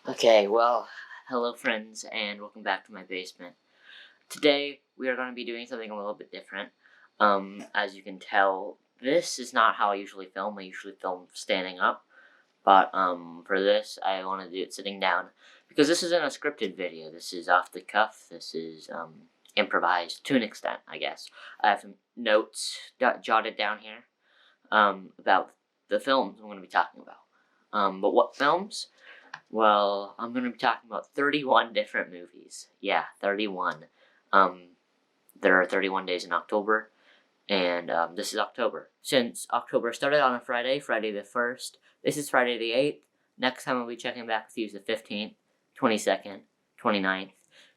Okay, well, hello friends, and welcome back to my basement. Today, we are going to be doing something a little bit different. As you can tell, this is not how I usually film. I usually film standing up, but, for this, I want to do it sitting down, because this isn't a scripted video. This is off the cuff. This is, improvised to an extent, I guess. I have some notes jotted down here, about the films I'm going to be talking about. But what films? Well, I'm going to be talking about 31 different movies. Yeah, 31. There are 31 days in October, and this is October. Since October started on a Friday, Friday the 1st, this is Friday the 8th. Next time I'll be checking back with you is the 15th, 22nd, 29th,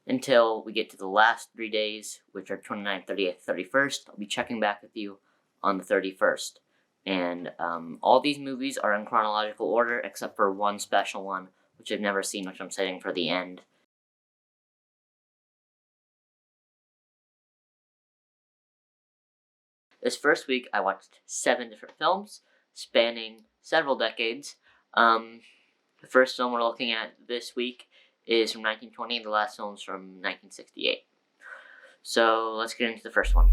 until we get to the last 3 days, which are 29th, 30th, 31st. I'll be checking back with you on the 31st. And all these movies are in chronological order, except for one special one, which I've never seen, which I'm saving for the end. This first week, I watched 7 different films, spanning several decades. The first film we're looking at this week is from 1920, and the last film's from 1968. So let's get into the first one.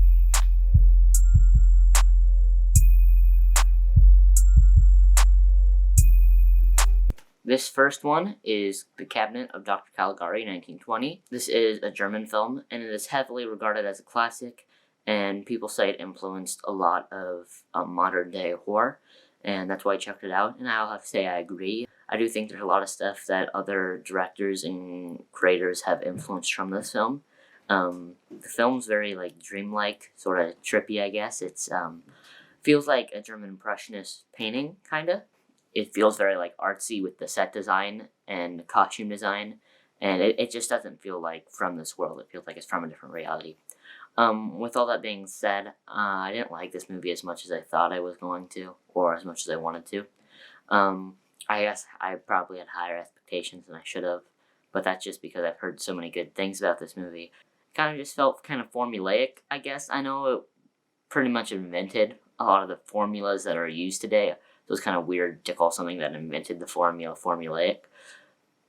This first one is The Cabinet of Dr. Caligari, 1920. This is a German film, and it is heavily regarded as a classic, and people say it influenced a lot of modern-day horror, and that's why I checked it out, and I'll have to say I agree. I do think there's a lot of stuff that other directors and creators have influenced from this film. The film's very, dreamlike, sort of trippy, I guess. It's, feels like a German Impressionist painting, kinda. It feels very artsy with the set design and costume design, and it just doesn't feel like from this world. It feels like it's from a different reality. With all that being said, I didn't like this movie as much as I thought I was going to, or as much as I wanted to. I guess I probably had higher expectations than I should have, but that's just because I've heard so many good things about this movie. It kind of just felt kind of formulaic, I guess. I know it pretty much invented a lot of the formulas that are used today. So it's kind of weird to call something that invented the formula formulaic.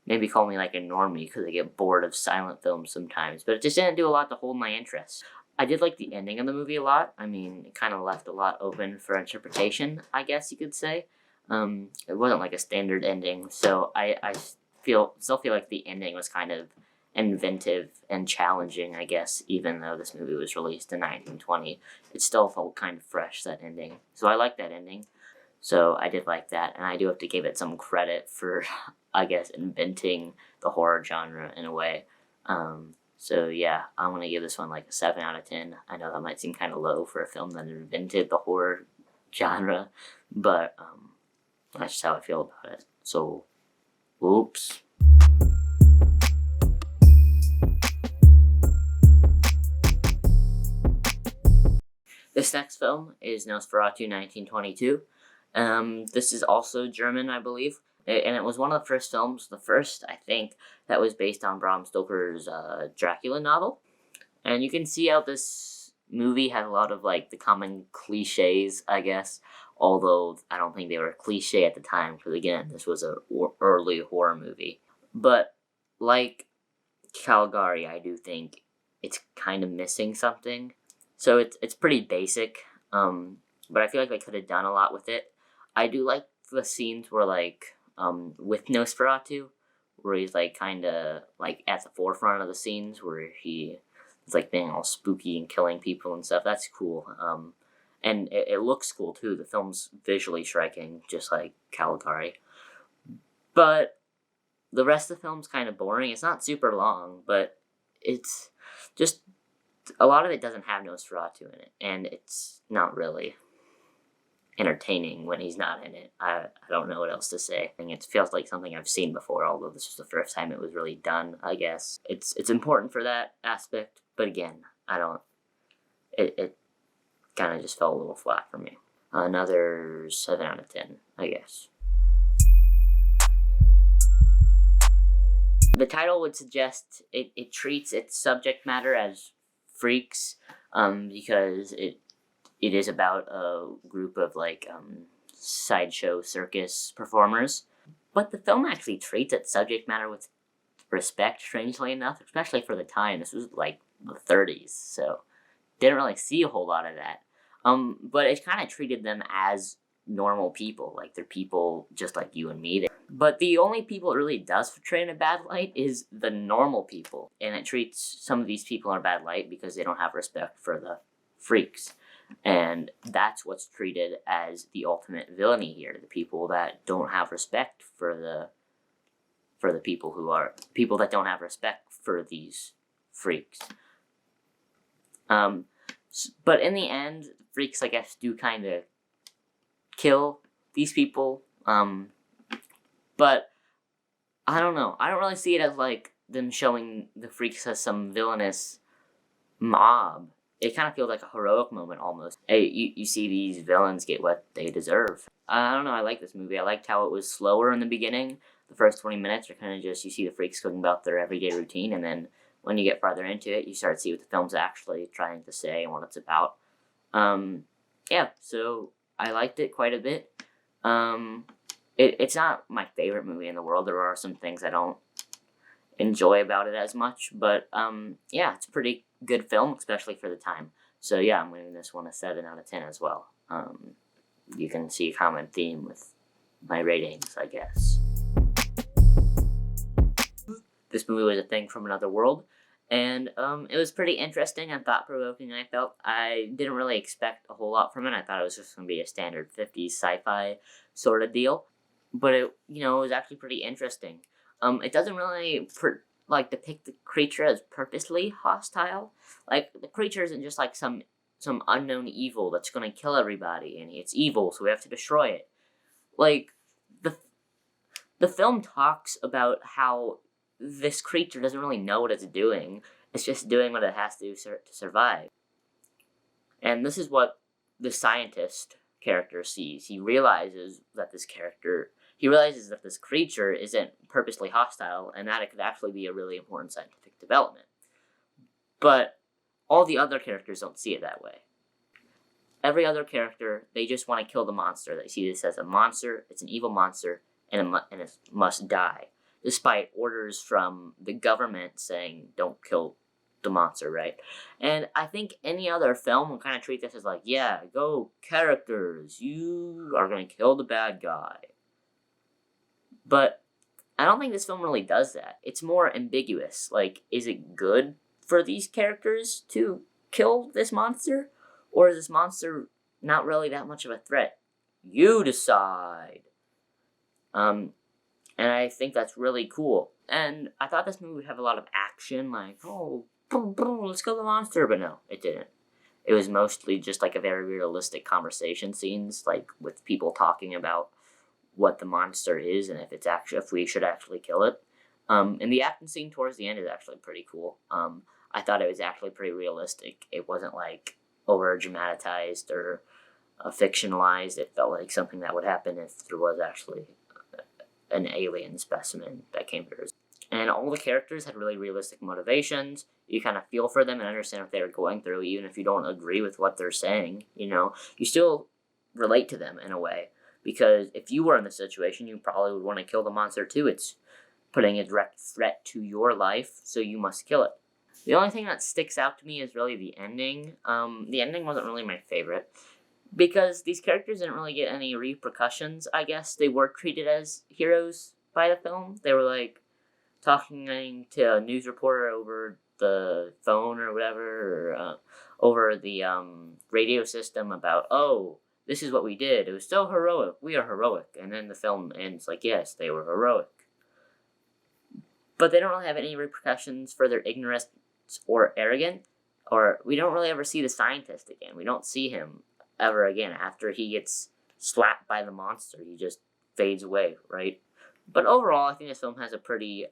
Maybe call me like a normie because I get bored of silent films sometimes, but it just didn't do a lot to hold my interest. I did like the ending of the movie a lot. I mean, it kind of left a lot open for interpretation, I guess you could say. It wasn't like a standard ending, so I still feel like the ending was kind of inventive and challenging, I guess, even though this movie was released in 1920. It still felt kind of fresh, that ending. So I like that ending. So I did like that, and I do have to give it some credit for, I guess, inventing the horror genre in a way. So yeah, I'm going to give this one like a 7 out of 10. I know that might seem kind of low for a film that invented the horror genre, but that's just how I feel about it. So, oops. This next film is Nosferatu 1922. This is also German, I believe, and it was one of the first films, the first, I think, that was based on Bram Stoker's Dracula novel. And you can see how this movie had a lot of, the common cliches, I guess, although I don't think they were cliche at the time, because, again, this was an early horror movie. But, like Caligari, I do think it's kind of missing something. So it's pretty basic, but I feel like they could have done a lot with it. I do like the scenes where, with Nosferatu, where he's, kind of, at the forefront of the scenes, where he is, being all spooky and killing people and stuff. That's cool. And it looks cool, too. The film's visually striking, just like Caligari. But the rest of the film's kind of boring. It's not super long, but it's just, a lot of it doesn't have Nosferatu in it, and it's not really entertaining when he's not in it. I don't know what else to say. I think it feels like something I've seen before, although this was the first time it was really done, I guess. It's important for that aspect, but again, it kind of just fell a little flat for me. Another 7 out of 10, I guess. The title would suggest it treats its subject matter as freaks, because it is about a group of sideshow circus performers. But the film actually treats its subject matter with respect, strangely enough, especially for the time. This was like the 30s, so didn't really see a whole lot of that. But it kind of treated them as normal people, like they're people just like you and me. But the only people it really does portray in a bad light is the normal people, and it treats some of these people in a bad light because they don't have respect for the freaks. And that's what's treated as the ultimate villainy here, the people that don't have respect for the people that don't have respect for these freaks. But in the end, freaks, I guess, do kind of kill these people. But I don't know. I don't really see it as like them showing the freaks as some villainous mob. It kind of feels like a heroic moment almost. Hey, you see these villains get what they deserve. I don't know. I like this movie. I liked how it was slower in the beginning. The first 20 minutes are kind of just, you see the freaks going about their everyday routine, and then when you get farther into it, you start to see what the film's actually trying to say and what it's about. Yeah, so I liked it quite a bit. It's not my favorite movie in the world. There are some things I don't enjoy about it as much, but yeah, it's a pretty good film, especially for the time. So yeah, I'm giving this one a 7 out of 10 as well. You can see a common theme with my ratings, I guess. This movie was a thing from another world, and it was pretty interesting and thought-provoking, I felt. I didn't really expect a whole lot from it. I thought it was just going to be a standard 50s sci-fi sort of deal, but it was actually pretty interesting. It doesn't really depict the creature as purposely hostile. Like, the creature isn't just like some unknown evil that's going to kill everybody, and it's evil, so we have to destroy it. Like, the film talks about how this creature doesn't really know what it's doing. It's just doing what it has to do to survive. And this is what the scientist character sees. He realizes that this creature isn't purposely hostile, and that it could actually be a really important scientific development. But all the other characters don't see it that way. Every other character, they just want to kill the monster. They see this as a monster, it's an evil monster, and it must die, despite orders from the government saying, don't kill the monster, right? And I think any other film will kind of treat this as like, yeah, go characters, you are going to kill the bad guy. But I don't think this film really does that. It's more ambiguous. Like, is it good for these characters to kill this monster? Or is this monster not really that much of a threat? You decide. And I think that's really cool. And I thought this movie would have a lot of action, like, oh, boom, boom, let's kill the monster. But no, it didn't. It was mostly just like a very realistic conversation scenes, like with people talking about what the monster is and if we should actually kill it. And the action scene towards the end is actually pretty cool. I thought it was actually pretty realistic. It wasn't like over dramatized or fictionalized. It felt like something that would happen if there was actually an alien specimen that came to Earth. And all the characters had really realistic motivations. You kind of feel for them and understand what they were going through, even if you don't agree with what they're saying. You still relate to them in a way. Because if you were in the situation, you probably would want to kill the monster too. It's putting a direct threat to your life, so you must kill it. The only thing that sticks out to me is really the ending. The ending wasn't really my favorite, because these characters didn't really get any repercussions, I guess. They were treated as heroes by the film. They were, like, talking to a news reporter over the phone or whatever, or over the radio system about, oh, this is what we did. It was so heroic. We are heroic. And then the film ends like, yes, they were heroic. But they don't really have any repercussions for their ignorance or arrogance. Or we don't really ever see the scientist again. We don't see him ever again. After he gets slapped by the monster, he just fades away, right? But overall, I think this film has a pretty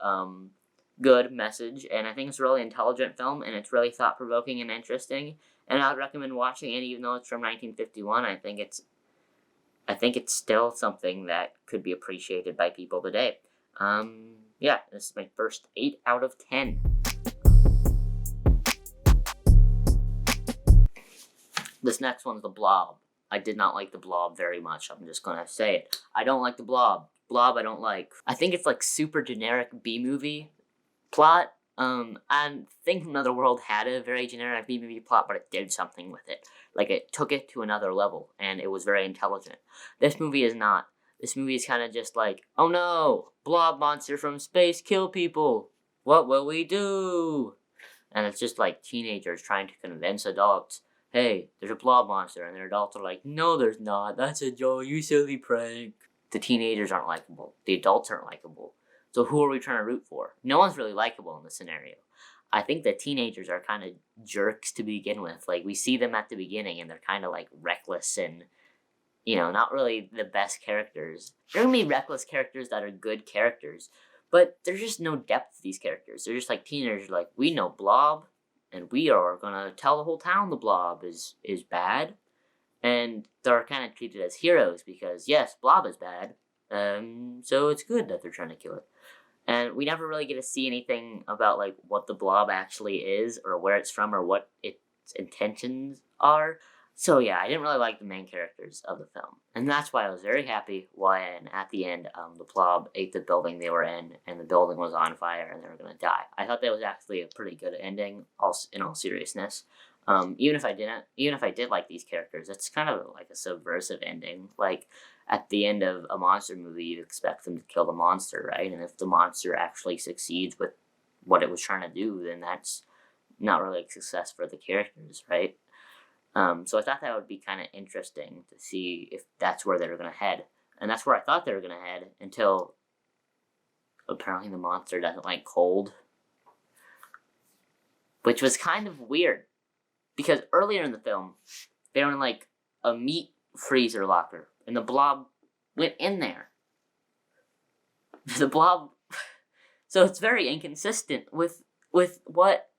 good message, and I think it's a really intelligent film, and it's really thought-provoking and interesting, and I would recommend watching it even though it's from 1951. I think it's still something that could be appreciated by people today. Yeah, this is my first 8 out of 10. This next one's The Blob. I did not like The Blob very much. I'm just going to say it. I don't like The Blob. Blob I don't like. I think it's like super generic B-movie plot. I think Another World had a very generic B-movie plot, but it did something with it. Like, it took it to another level, and it was very intelligent. This movie is not. This movie is kind of just like, oh no, blob monster from space, kill people. What will we do? And it's just like teenagers trying to convince adults, hey, there's a blob monster, and their adults are like, no, there's not. That's a joke, you silly prank. The teenagers aren't likable. The adults aren't likable. So who are we trying to root for? No one's really likable in this scenario. I think the teenagers are kind of jerks to begin with. Like, we see them at the beginning, and they're kind of, like, reckless and, you know, not really the best characters. There are going to be reckless characters that are good characters, but there's just no depth to these characters. They're just, like, teenagers like, we know Blob, and we are going to tell the whole town the Blob is bad. And they're kind of treated as heroes because, yes, Blob is bad, so it's good that they're trying to kill it. And we never really get to see anything about, like, what the Blob actually is, or where it's from, or what its intentions are. So, yeah, I didn't really like the main characters of the film. And that's why I was very happy when, at the end, the Blob ate the building they were in, and the building was on fire, and they were going to die. I thought that was actually a pretty good ending, in all seriousness. Even if I did like these characters, it's kind of like a subversive ending. Like, at the end of a monster movie, you'd expect them to kill the monster, right? And if the monster actually succeeds with what it was trying to do, then that's not really a success for the characters, right? So I thought that would be kind of interesting to see if that's where they were going to head. And that's where I thought they were going to head until apparently the monster doesn't like cold. Which was kind of weird. Because earlier in the film, they were in like a meat freezer locker. And the Blob went in there. The Blob... So it's very inconsistent with what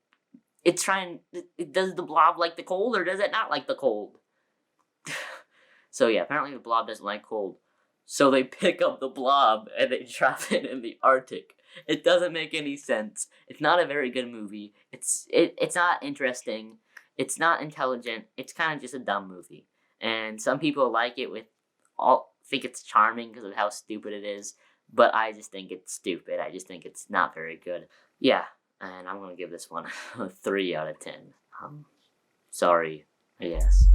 it's trying... Does the Blob like the cold or does it not like the cold? So yeah, apparently the Blob doesn't like cold. So they pick up the Blob and they drop it in the Arctic. It doesn't make any sense. It's not a very good movie. It's not interesting. It's not intelligent. It's kind of just a dumb movie. And some people like it think it's charming because of how stupid it is. But I just think it's stupid. I just think it's not very good. Yeah, and I'm going to give this one a 3 out of 10. Sorry, I guess.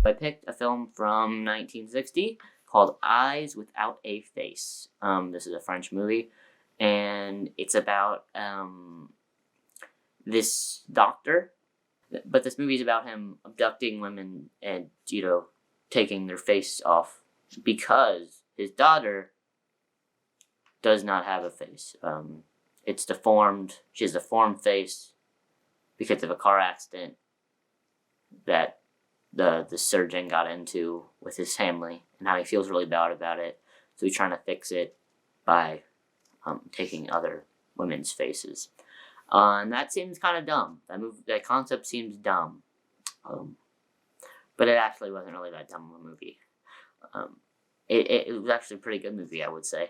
I picked a film from 1960 called Eyes Without a Face. This is a French movie, and it's about this doctor. But this movie is about him abducting women and, taking their face off because his daughter does not have a face. It's deformed. She has a deformed face because of a car accident that the surgeon got into with his family, and how he feels really bad about it. So he's trying to fix it by taking other women's faces. And that seems kind of dumb. That concept seems dumb. But it actually wasn't really that dumb of a movie. It was actually a pretty good movie, I would say.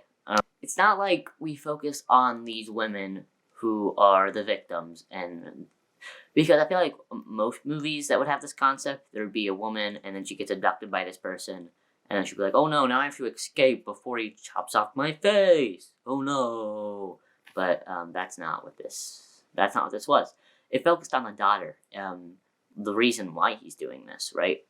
It's not like we focus on these women who are the victims, and because I feel like most movies that would have this concept, there would be a woman, and then she gets abducted by this person, and then she'd be like, oh no, now I have to escape before he chops off my face. Oh no. But that's not what this was. It focused on the daughter, the reason why he's doing this, right?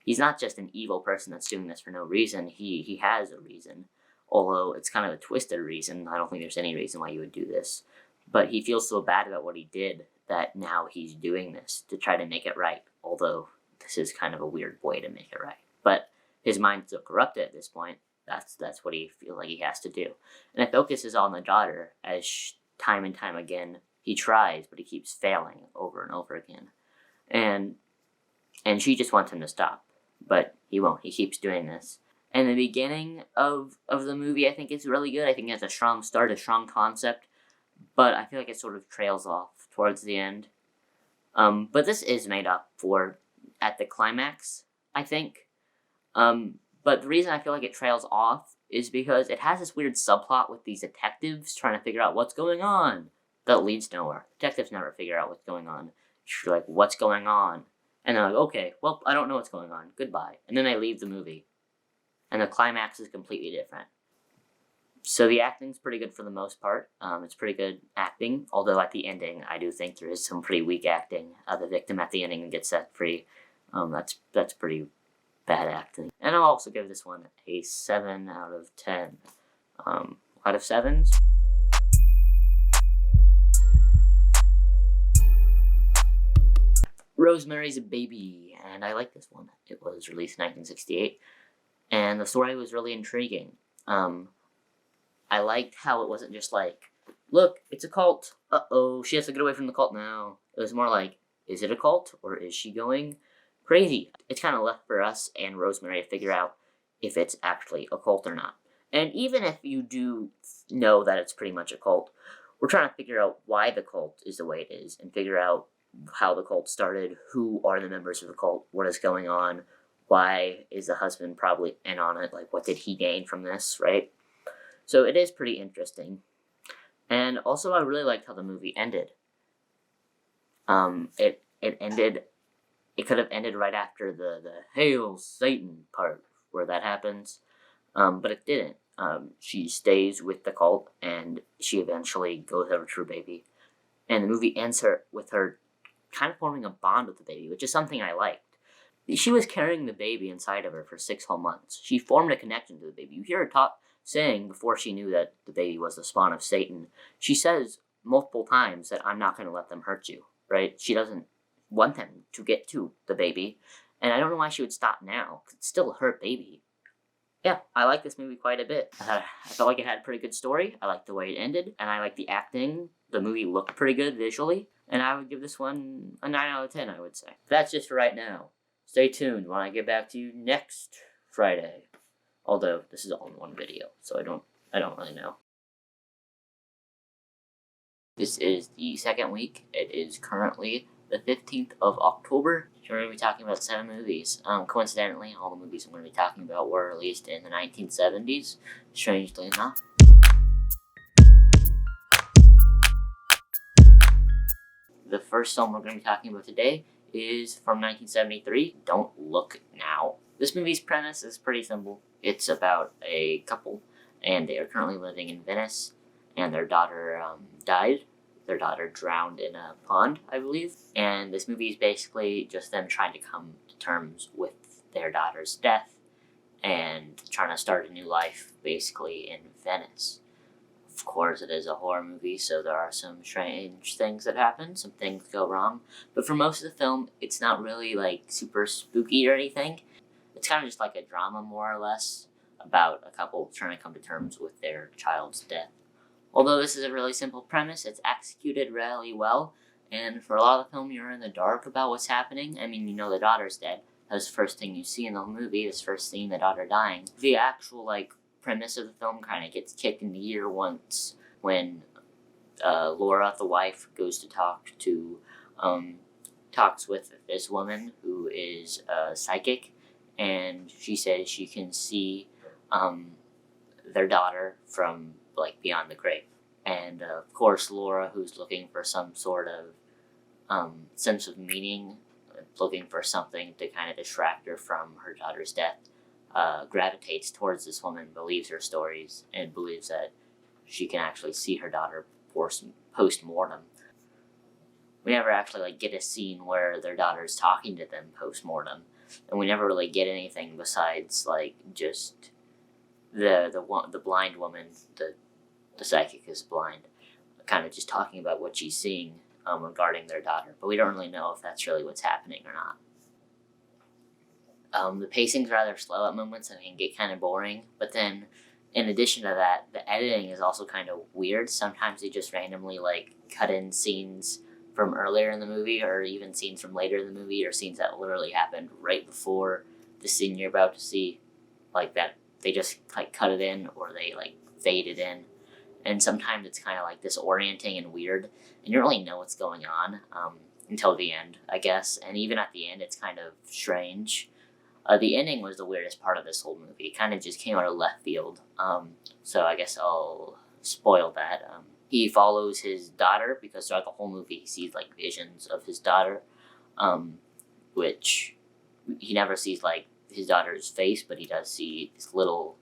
He's not just an evil person that's doing this for no reason. He has a reason, although it's kind of a twisted reason. I don't think there's any reason why he would do this. But he feels so bad about what he did that now he's doing this to try to make it right, although this is kind of a weird way to make it right. But his mind's still corrupted at this point. That's what he feels like he has to do. And it focuses on the daughter as time and time again he tries, but he keeps failing over and over again. And she just wants him to stop, but he won't. He keeps doing this. And the beginning of the movie, I think, is really good. I think it's a strong start, a strong concept, but I feel like it sort of trails off towards the end. But this is made up for at the climax, I think. But the reason I feel like it trails off is because it has this weird subplot with these detectives trying to figure out what's going on that leads nowhere. Detectives never figure out what's going on. You're like, what's going on? And they're like, okay, well, I don't know what's going on. Goodbye. And then they leave the movie. And the climax is completely different. So the acting's pretty good for the most part. It's pretty good acting, although at the ending, I do think there is some pretty weak acting. The victim at the ending gets set free. That's pretty bad acting. And I'll also give this one a 7 out of 10. Out of 7s. Rosemary's a Baby, and I like this one. It was released in 1968, and the story was really intriguing. I liked how it wasn't just like, look, it's a cult. Uh-oh, she has to get away from the cult now. It was more like, is it a cult, or is she going crazy? It's kind of left for us and Rosemary to figure out if it's actually a cult or not. And even if you do know that it's pretty much a cult, we're trying to figure out why the cult is the way it is, and figure out how the cult started, who are the members of the cult, what is going on, why is the husband probably in on it, like what did he gain from this, right? So it is pretty interesting. And also I really liked how the movie ended. It could have ended right after the Hail Satan part where that happens, but it didn't. She stays with the cult, and she eventually goes over to her baby. And the movie ends with her kind of forming a bond with the baby, which is something I liked. She was carrying the baby inside of her for 6 whole months. She formed a connection to the baby. You hear her saying, before she knew that the baby was the spawn of Satan, she says multiple times that I'm not going to let them hurt you, right? She doesn't want them to get to the baby, and I don't know why she would stop now, 'cause it's still her baby. Yeah, I like this movie quite a bit. I felt like it had a pretty good story. I liked the way it ended, and I liked the acting. The movie looked pretty good visually, and I would give this one a 9 out of 10, I would say. That's just for right now. Stay tuned when I get back to you next Friday. Although, this is all in one video, so I don't really know. This is the second week. It is currently the 15th of October. We're going to be talking about 7 movies. Coincidentally, all the movies I'm going to be talking about were released in the 1970s, strangely enough. The first film we're going to be talking about today is from 1973, Don't Look Now. This movie's premise is pretty simple. It's about a couple, and they are currently living in Venice, and their daughter died. Their daughter drowned in a pond, I believe. And this movie is basically just them trying to come to terms with their daughter's death and trying to start a new life, basically, in Venice. Of course, it is a horror movie, so there are some strange things that happen. Some things go wrong. But for most of the film, it's not really, like, super spooky or anything. It's kind of just like a drama, more or less, about a couple trying to come to terms with their child's death. Although this is a really simple premise, it's executed really well, and for a lot of the film, you're in the dark about what's happening. I mean, you know the daughter's dead. That's the first thing you see in the movie, this first scene, the daughter dying. The actual, like, premise of the film kind of gets kicked into gear once when Laura, the wife, goes to talks with this woman who is psychic, and she says she can see their daughter from, like, beyond the grave. And of course, Laura, who's looking for some sort of sense of meaning, looking for something to kind of distract her from her daughter's death, gravitates towards this woman, believes her stories, and believes that she can actually see her daughter post-mortem. We never actually, like, get a scene where their daughter's talking to them post-mortem, and we never really get anything besides, like, just the blind woman, the psychic is blind, kind of just talking about what she's seeing regarding their daughter, but we don't really know if that's really what's happening or not. The pacing's rather slow at moments and it can get kind of boring, but then in addition to that, the editing is also kind of weird. Sometimes they just randomly, like, cut in scenes from earlier in the movie, or even scenes from later in the movie, or scenes that literally happened right before the scene you're about to see, like that. They just, like, cut it in, or they, like, fade it in. And sometimes it's kind of, like, disorienting and weird, and you don't really know what's going on until the end, I guess. And even at the end, it's kind of strange. The ending was the weirdest part of this whole movie. It kind of just came out of left field. So I guess I'll spoil that. He follows his daughter, because throughout the whole movie he sees, like, visions of his daughter. which he never sees like his daughter's face, but he does see this little,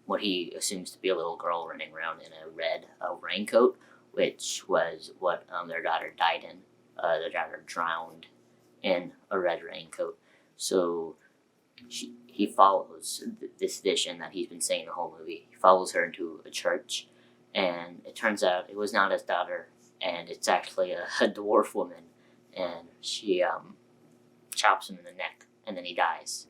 what he assumes to be a little girl running around in a red raincoat, which was what their daughter died in. Their daughter drowned in a red raincoat. So he follows this vision that he's been saying the whole movie. He follows her into a church, and it turns out it was not his daughter, and it's actually a dwarf woman, and she chops him in the neck, and then he dies.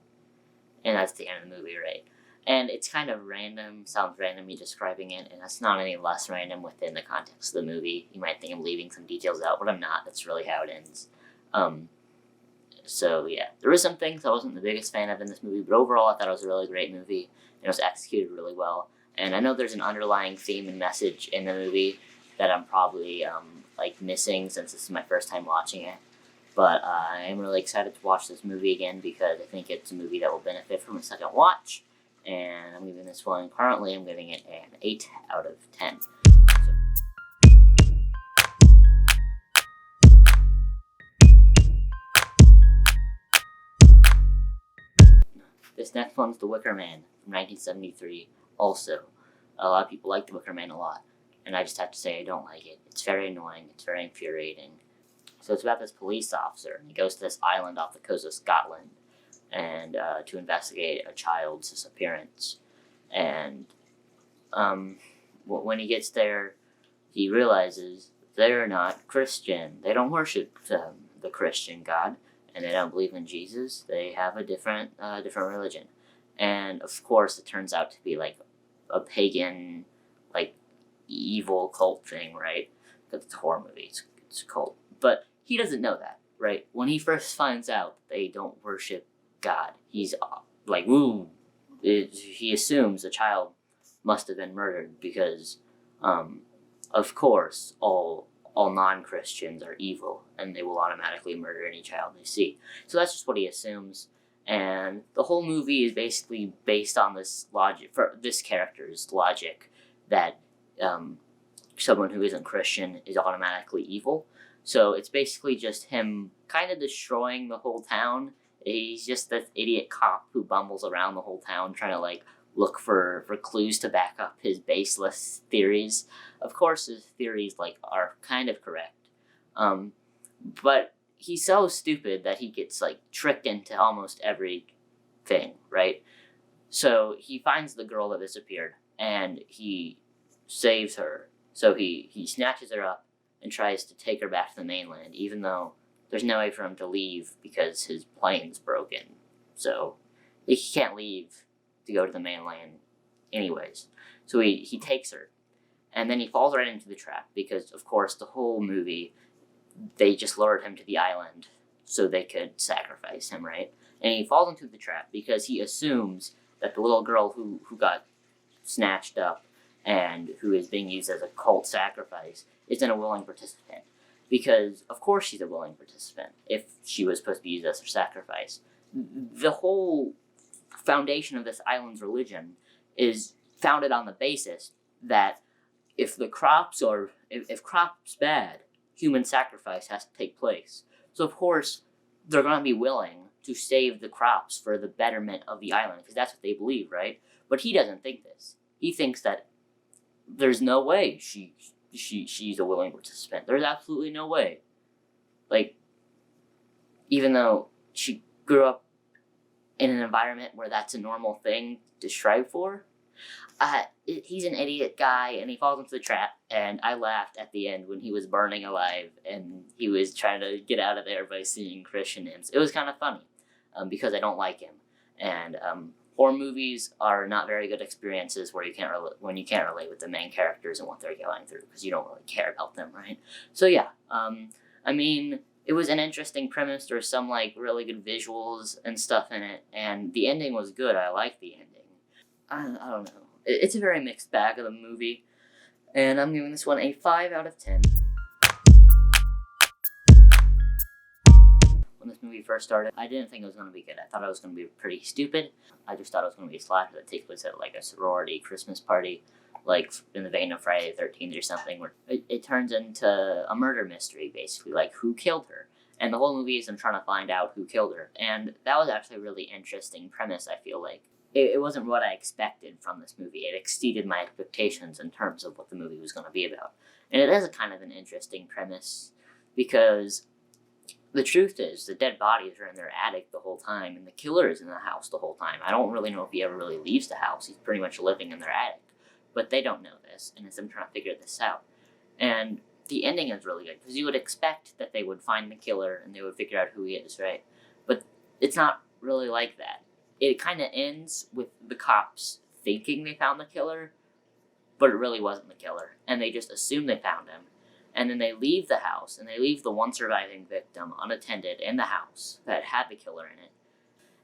And that's the end of the movie, right? And it's kind of random, sounds random me describing it, and that's not any less random within the context of the movie. You might think I'm leaving some details out, but I'm not. That's really how it ends. So yeah, there were some things I wasn't the biggest fan of in this movie, but overall I thought it was a really great movie, and it was executed really well. And I know there's an underlying theme and message in the movie that I'm probably missing since this is my first time watching it. But I am really excited to watch this movie again because I think it's a movie that will benefit from a second watch. And I'm giving this one, currently I'm giving it an 8 out of 10. This next one's The Wicker Man from 1973. Also, a lot of people like The Wicker Man a lot, and I just have to say I don't like it. It's very annoying, it's very infuriating. So it's about this police officer, and he goes to this island off the coast of Scotland and to investigate a child's disappearance. And when he gets there, he realizes they're not Christian. They don't worship the Christian God, and they don't believe in Jesus. They have a different religion. And of course, it turns out to be like a pagan, like evil cult thing, right? Because it's a horror movie, it's a cult. But he doesn't know that, right? When he first finds out they don't worship God, he's like, woo. He assumes the child must have been murdered because, of course, all non-Christians are evil and they will automatically murder any child they see. So that's just what he assumes. And the whole movie is basically based on this logic, for this character's logic, that someone who isn't Christian is automatically evil. So it's basically just him kind of destroying the whole town. He's just this idiot cop who bumbles around the whole town trying to like look for clues to back up his baseless theories. Of course, his theories like are kind of correct, but he's so stupid that he gets like tricked into almost everything, right? So he finds the girl that disappeared and he saves her. So he snatches her up and tries to take her back to the mainland, even though there's no way for him to leave because his plane's broken. So he can't leave to go to the mainland anyways. So he takes her, and then he falls right into the trap because, of course, the whole movie, they just lured him to the island so they could sacrifice him, right? And he falls into the trap because he assumes that the little girl who got snatched up and who is being used as a cult sacrifice isn't a willing participant. Because, of course, she's a willing participant if she was supposed to be used as her sacrifice. The whole foundation of this island's religion is founded on the basis that if crops bad, human sacrifice has to take place. So, of course, they're going to be willing to save the crops for the betterment of the island, because that's what they believe, right? But he doesn't think this. He thinks that there's no way she's a willing participant. There's absolutely no way. Like, even though she grew up in an environment where that's a normal thing to strive for, he's an idiot guy, and he falls into the trap, and I laughed at the end when he was burning alive, and he was trying to get out of there by singing Christian hymns. It was kind of funny, because I don't like him. And horror movies are not very good experiences when you can't relate with the main characters and what they're going through, because you don't really care about them, right? So yeah, I mean, it was an interesting premise. There was some like really good visuals and stuff in it, and the ending was good. I liked the ending. I don't know. It's a very mixed bag of the movie, and I'm giving this one a 5 out of 10. When this movie first started, I didn't think it was going to be good. I thought it was going to be pretty stupid. I just thought it was going to be a slasher that takes place at like a sorority Christmas party, like in the vein of Friday the 13th or something, where it turns into a murder mystery, basically, like who killed her. And the whole movie is them trying to find out who killed her. And that was actually a really interesting premise, I feel like. It wasn't what I expected from this movie. It exceeded my expectations in terms of what the movie was going to be about. And it is a kind of an interesting premise because the truth is the dead bodies are in their attic the whole time and the killer is in the house the whole time. I don't really know if he ever really leaves the house. He's pretty much living in their attic. But they don't know this, and it's them trying to figure this out. And the ending is really good because you would expect that they would find the killer and they would figure out who he is, right? But it's not really like that. It kind of ends with the cops thinking they found the killer, but it really wasn't the killer. And they just assume they found him. And then they leave the house, and they leave the one surviving victim unattended in the house that had the killer in it.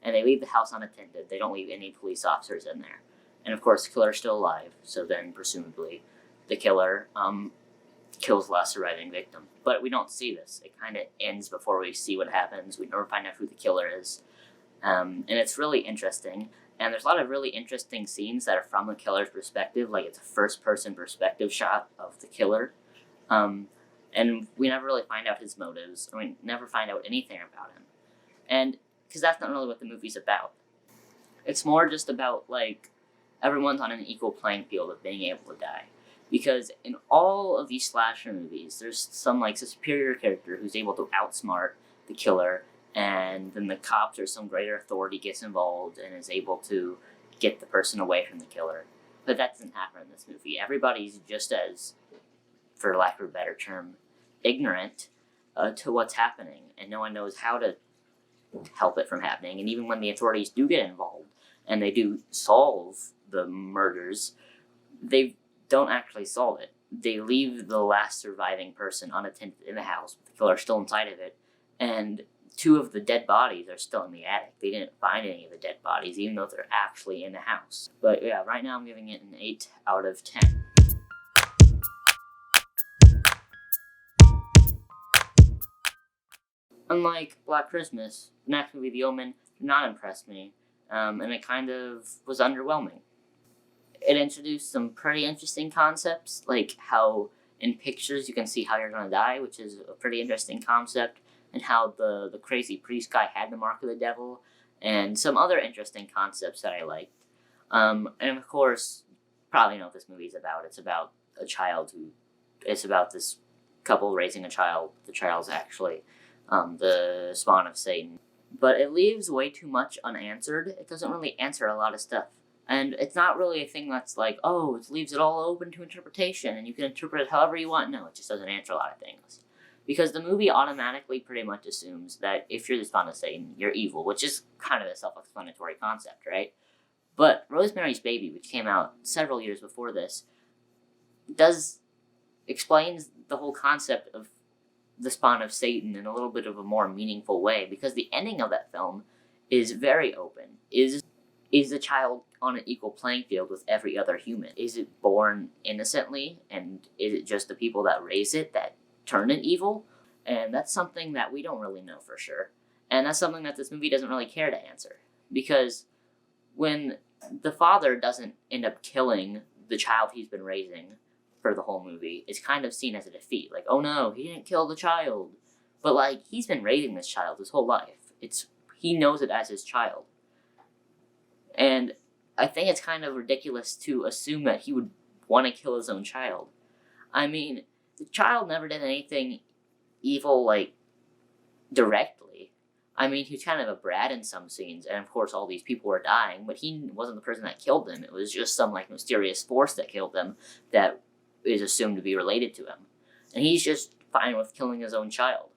And they leave the house unattended. They don't leave any police officers in there. And of course, the killer's still alive, so then presumably the killer kills the last surviving victim. But we don't see this. It kind of ends before we see what happens. We never find out who the killer is. And it's really interesting. And there's a lot of really interesting scenes that are from the killer's perspective, like it's a first-person perspective shot of the killer. And we never really find out his motives, or we never find out anything about him. And, because that's not really what the movie's about. It's more just about, like, everyone's on an equal playing field of being able to die. Because in all of these slasher movies, there's some, like, superior character who's able to outsmart the killer, and then the cops or some greater authority gets involved and is able to get the person away from the killer. But that doesn't happen in this movie. Everybody's just as, for lack of a better term, ignorant to what's happening, and no one knows how to help it from happening. And even when the authorities do get involved and they do solve the murders, they don't actually solve it. They leave the last surviving person unattended in the house, with the killer still inside of it, and 2 of the dead bodies are still in the attic. They didn't find any of the dead bodies, even though they're actually in the house. But yeah, right now I'm giving it an 8 out of 10. Unlike Black Christmas, the next movie, The Omen, did not impress me, and it kind of was underwhelming. It introduced some pretty interesting concepts, like how in pictures you can see how you're going to die, which is a pretty interesting concept, and how the crazy priest guy had the mark of the devil, and some other interesting concepts that I liked. And of course, probably know what this movie is about. It's about a child it's about this couple raising a child. The child's actually the spawn of Satan. But it leaves way too much unanswered. It doesn't really answer a lot of stuff. And it's not really a thing that's like, oh, it leaves it all open to interpretation and you can interpret it however you want. No, it just doesn't answer a lot of things. Because the movie automatically pretty much assumes that if you're the spawn of Satan, you're evil, which is kind of a self-explanatory concept, right? But Rosemary's Baby, which came out several years before this, explains the whole concept of the spawn of Satan in a little bit of a more meaningful way, because the ending of that film is very open. Is the child on an equal playing field with every other human? Is it born innocently, and is it just the people that raise it that turn it evil? And that's something that we don't really know for sure. And that's something that this movie doesn't really care to answer. Because when the father doesn't end up killing the child he's been raising for the whole movie, it's kind of seen as a defeat. Like, oh no, he didn't kill the child. But like, he's been raising this child his whole life. He knows it as his child. And I think it's kind of ridiculous to assume that he would want to kill his own child. I mean, the child never did anything evil, like, directly. I mean, he was kind of a brat in some scenes, and of course all these people were dying, but he wasn't the person that killed them. It was just some, like, mysterious force that killed them that is assumed to be related to him. And he's just fine with killing his own child.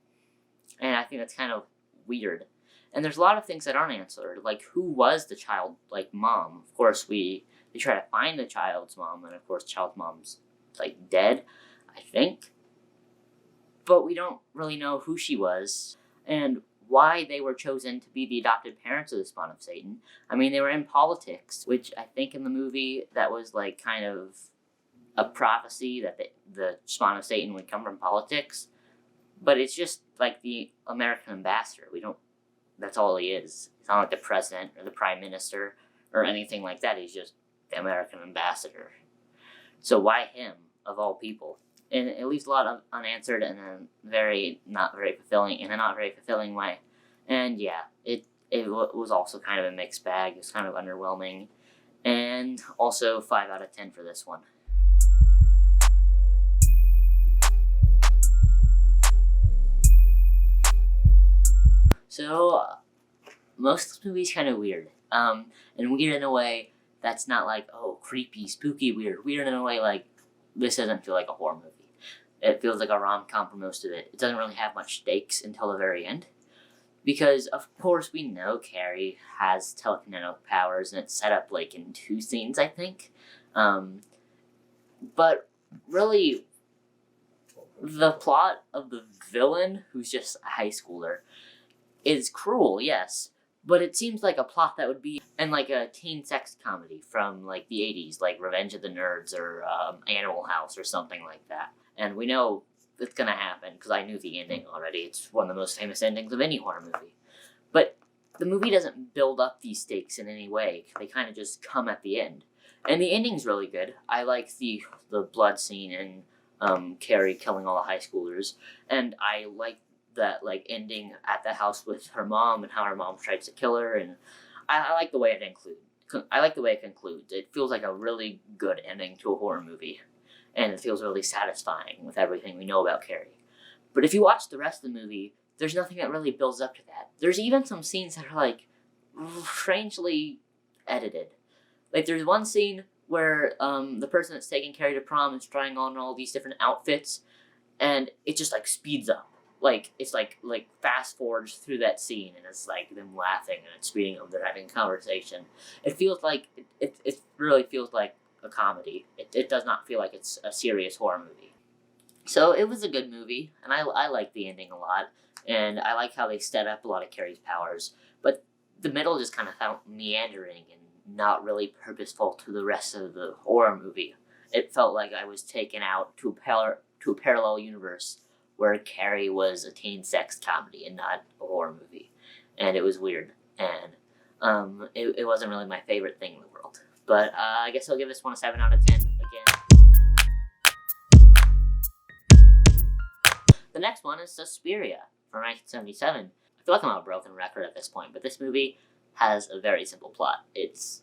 And I think that's kind of weird. And there's a lot of things that aren't answered, like who was the child, like, mom? Of course, they try to find the child's mom, and of course, child's mom's, like, dead, I think. But we don't really know who she was, and why they were chosen to be the adopted parents of the spawn of Satan. I mean, they were in politics, which I think in the movie, that was, like, kind of a prophecy that the spawn of Satan would come from politics. But it's just, like, the American ambassador. That's all he is. He's not like the president or the prime minister or anything like that. He's just the American ambassador. So why him, of all people? and it leaves a lot of unanswered and then not very fulfilling in a not very fulfilling way. And yeah, it was also kind of a mixed bag. It was kind of underwhelming, and also 5 out of 10 for this one. So most of the movie's kind of weird, and weird in a way that's not like, oh, creepy, spooky, weird. Weird in a way like this doesn't feel like a horror movie. It feels like a rom-com for most of it. It doesn't really have much stakes until the very end. Because, of course, we know Carrie has telekinetic powers, and it's set up, like, in 2 scenes, I think. But, really, the plot of the villain, who's just a high schooler, is cruel, yes. But it seems like a plot that would be in, like, a teen sex comedy from, like, the 80s, like Revenge of the Nerds or Animal House or something like that. And we know it's gonna happen, because I knew the ending already. It's one of the most famous endings of any horror movie. But the movie doesn't build up these stakes in any way. They kind of just come at the end. And the ending's really good. I like the blood scene and Carrie killing all the high schoolers. And I like that ending at the house with her mom and how her mom tries to kill her. And I like the way it concludes. It feels like a really good ending to a horror movie. And it feels really satisfying with everything we know about Carrie. But if you watch the rest of the movie, there's nothing that really builds up to that. There's even some scenes that are, like, strangely edited. Like, there's one scene where the person that's taking Carrie to prom is trying on all these different outfits, and it just, like, speeds up. Like, it's, like fast forwards through that scene, and it's, like, them laughing, and it's speeding up, they're having a conversation. It feels like, it really feels like a comedy. It does not feel like it's a serious horror movie. So it was a good movie, and I like the ending a lot, and I like how they set up a lot of Carrie's powers, but the middle just kind of felt meandering and not really purposeful to the rest of the horror movie. It felt like I was taken out to a parallel universe where Carrie was a teen sex comedy and not a horror movie, and it was weird, and it wasn't really my favorite thing in the world. But I guess I'll give this one a 7 out of 10 again. The next one is Suspiria from 1977. I feel like I'm on a broken record at this point, but this movie has a very simple plot. It's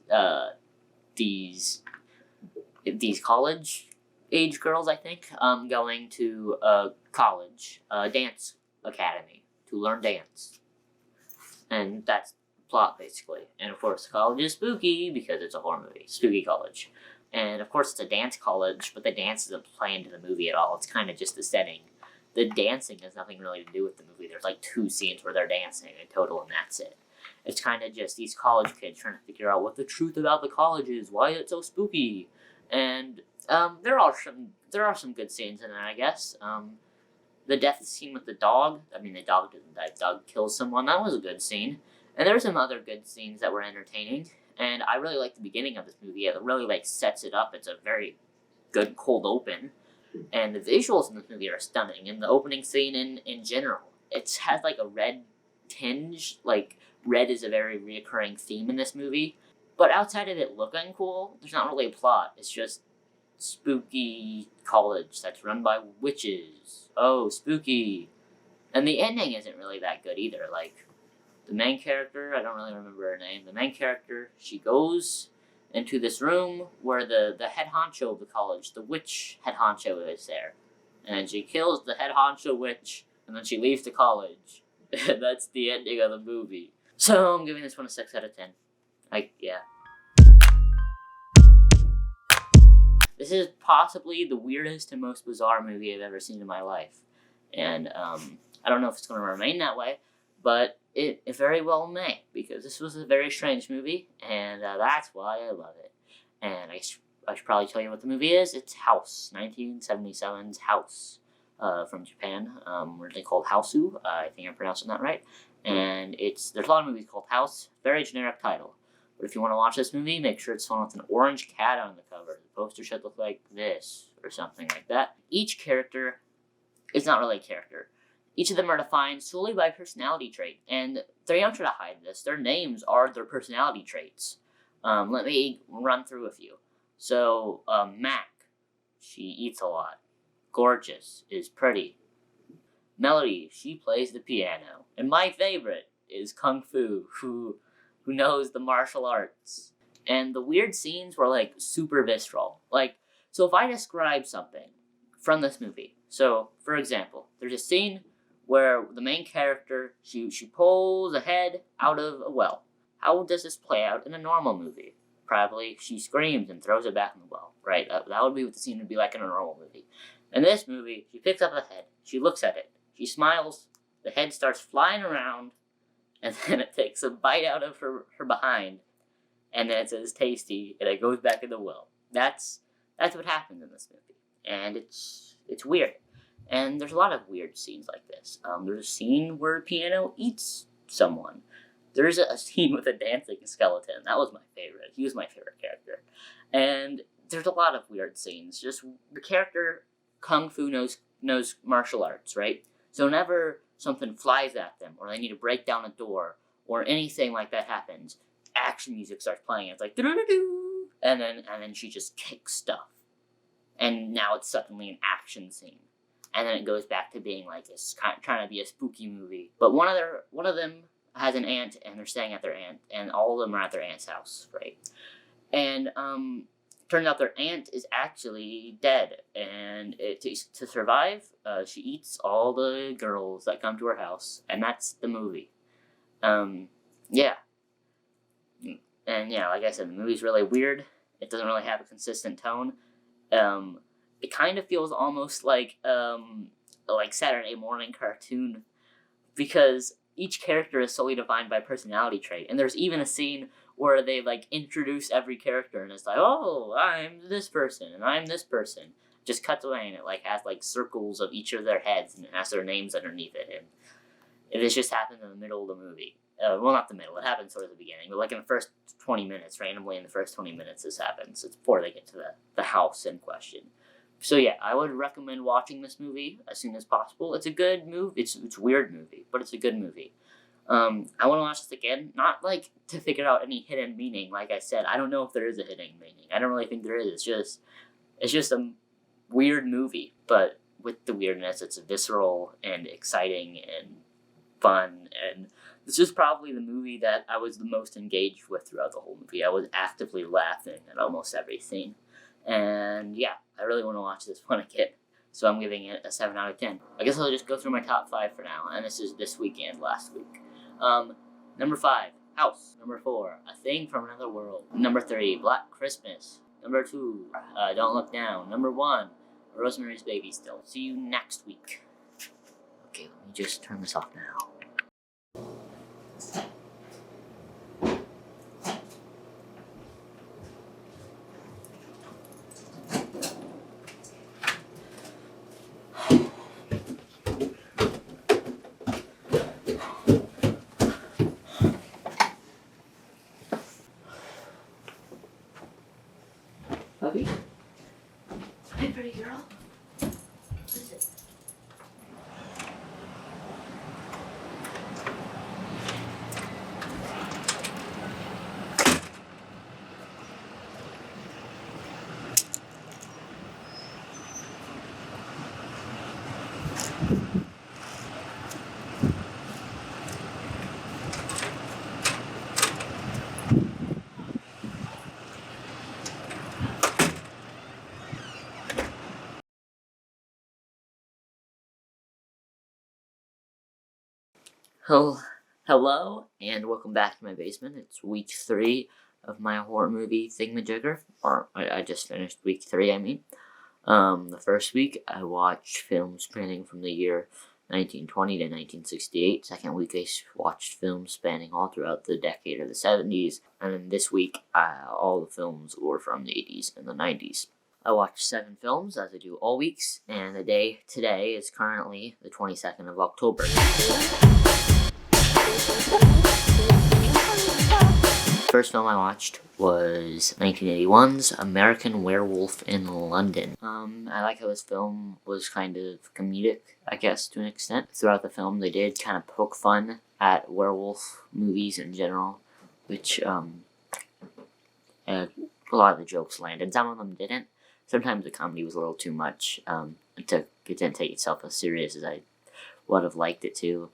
these college age girls, I think, going to a college, a dance academy to learn dance. And that's plot, basically. And of course, the college is spooky because it's a horror movie. Spooky college. And of course, it's a dance college, but the dance isn't playing into the movie at all. It's kind of just the setting. The dancing has nothing really to do with the movie. There's like 2 scenes where they're dancing in total, and that's it. It's kind of just these college kids trying to figure out what the truth about the college is, why it's so spooky. And there are some good scenes in it, I guess. The death scene with the dog. I mean, the dog doesn't die. The dog kills someone. That was a good scene. And there were some other good scenes that were entertaining. And I really like the beginning of this movie. It really sets it up. It's a very good cold open. And the visuals in this movie are stunning. And the opening scene in general, it has like a red tinge. Like, red is a very reoccurring theme in this movie. But outside of it looking cool, there's not really a plot. It's just spooky college that's run by witches. Oh, spooky. And the ending isn't really that good either. Like, the main character, I don't really remember her name. The main character, she goes into this room where the head honcho of the college, the witch head honcho, is there. And she kills the head honcho witch, and then she leaves the college. That's the ending of the movie. So I'm giving this one a 6 out of 10. Yeah. This is possibly the weirdest and most bizarre movie I've ever seen in my life. And I don't know if it's going to remain that way, but it very well may, because this was a very strange movie, and that's why I love it. And I should probably tell you what the movie is. It's House, 1977's House, from Japan, originally called Hausu. I think I'm pronouncing that right. And there's a lot of movies called House, very generic title. But if you want to watch this movie, make sure it's one with an orange cat on the cover. The poster should look like this, or something like that. Each character is not really a character. Each of them are defined solely by personality trait, and they don't try to hide this. Their names are their personality traits. Let me run through a few. So, Mac, she eats a lot. gorgeous, is pretty. Melody, she plays the piano. And my favorite is Kung Fu, who knows the martial arts. And the weird scenes were like super visceral. Like, so if I describe something from this movie, so for example, there's a scene where the main character, she pulls a head out of a well. How does this play out in a normal movie? Probably she screams and throws it back in the well, right? That would be what the scene would be like in a normal movie. In this movie, she picks up the head, she looks at it, she smiles, the head starts flying around, and then it takes a bite out of her behind, and then it says tasty, and it goes back in the well. That's what happens in this movie, and it's weird. And there's a lot of weird scenes like this. There's a scene where a piano eats someone. There's a scene with a dancing skeleton. That was my favorite. He was my favorite character. And there's a lot of weird scenes. Just the character, Kung Fu knows martial arts, right? So whenever something flies at them, or they need to break down a door, or anything like that happens, action music starts playing. It's like doo-doo-doo-doo, and then she just kicks stuff, and now it's suddenly an action scene, and then it goes back to being like this trying to be a spooky movie. But one of them has an aunt, and they're staying at their aunt, and all of them are at their aunt's house, right? And turns out their aunt is actually dead, and to survive, she eats all the girls that come to her house, and that's the movie. Yeah. And yeah, like I said, the movie's really weird. It doesn't really have a consistent tone. It kind of feels almost like Saturday morning cartoon, because each character is solely defined by personality trait, and there's even a scene where they like introduce every character, and it's like, oh, I'm this person and I'm this person. Just cuts away, and it like has like circles of each of their heads, and it has their names underneath it, and it just happens in the middle of the movie. Well, not the middle. It happens sort of at the beginning, but like in the first 20 minutes, randomly in the first 20 minutes, this happens. It's before they get to the house in question. So yeah, I would recommend watching this movie as soon as possible. It's a good movie. It's a weird movie, but it's a good movie. I want to watch this again, not like to figure out any hidden meaning. Like I said, I don't know if there is a hidden meaning. I don't really think there is. It's just a weird movie, but with the weirdness, it's visceral and exciting and fun, and this is probably the movie that I was the most engaged with throughout the whole movie. I was actively laughing at almost every scene. And yeah, I really want to watch this one again. So I'm giving it a 7 out of 10. I guess I'll just go through my top 5 for now. And this is this week and last week. Number 5, House. Number 4, A Thing from Another World. Number 3, Black Christmas. Number 2, Don't Look Down. Number 1, Rosemary's Baby Still. See you next week. Okay, let me just turn this off now. Puppy? Hi, pretty girl. What is it? Hello, and welcome back to my basement. It's week 3 of my horror movie thingamajigger. Or, I just finished week 3, I mean. The first week, I watched films spanning from the year 1920 to 1968. Second week, I watched films spanning all throughout the decade of the 70s. And then this week, all the films were from the 80s and the 90s. I watched 7 films, as I do all weeks, and the day today is currently the 22nd of October. First film I watched was 1981's American Werewolf in London. I like how this film was kind of comedic, I guess, to an extent. Throughout the film, they did kind of poke fun at werewolf movies in general, which a lot of the jokes landed. Some of them didn't. Sometimes the comedy was a little too much. it didn't take itself as serious as I would have liked it to.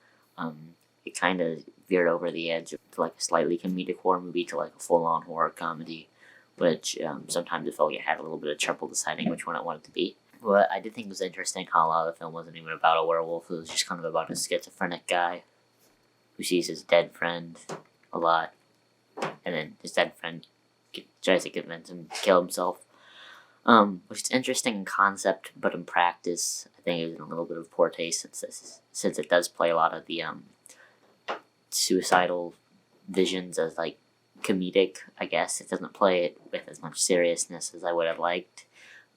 It kind of veered over the edge to like a slightly comedic horror movie to like a full-on horror comedy, which sometimes it felt like it had a little bit of trouble deciding which one it wanted to be. But I did think it was interesting how a lot of the film wasn't even about a werewolf. It was just kind of about a schizophrenic guy who sees his dead friend a lot, and then his dead friend tries to convince him to kill himself. Which is interesting in concept, but in practice, I think it was in a little bit of poor taste since it does play a lot of the suicidal visions as like comedic. I guess it doesn't play it with as much seriousness as I would have liked.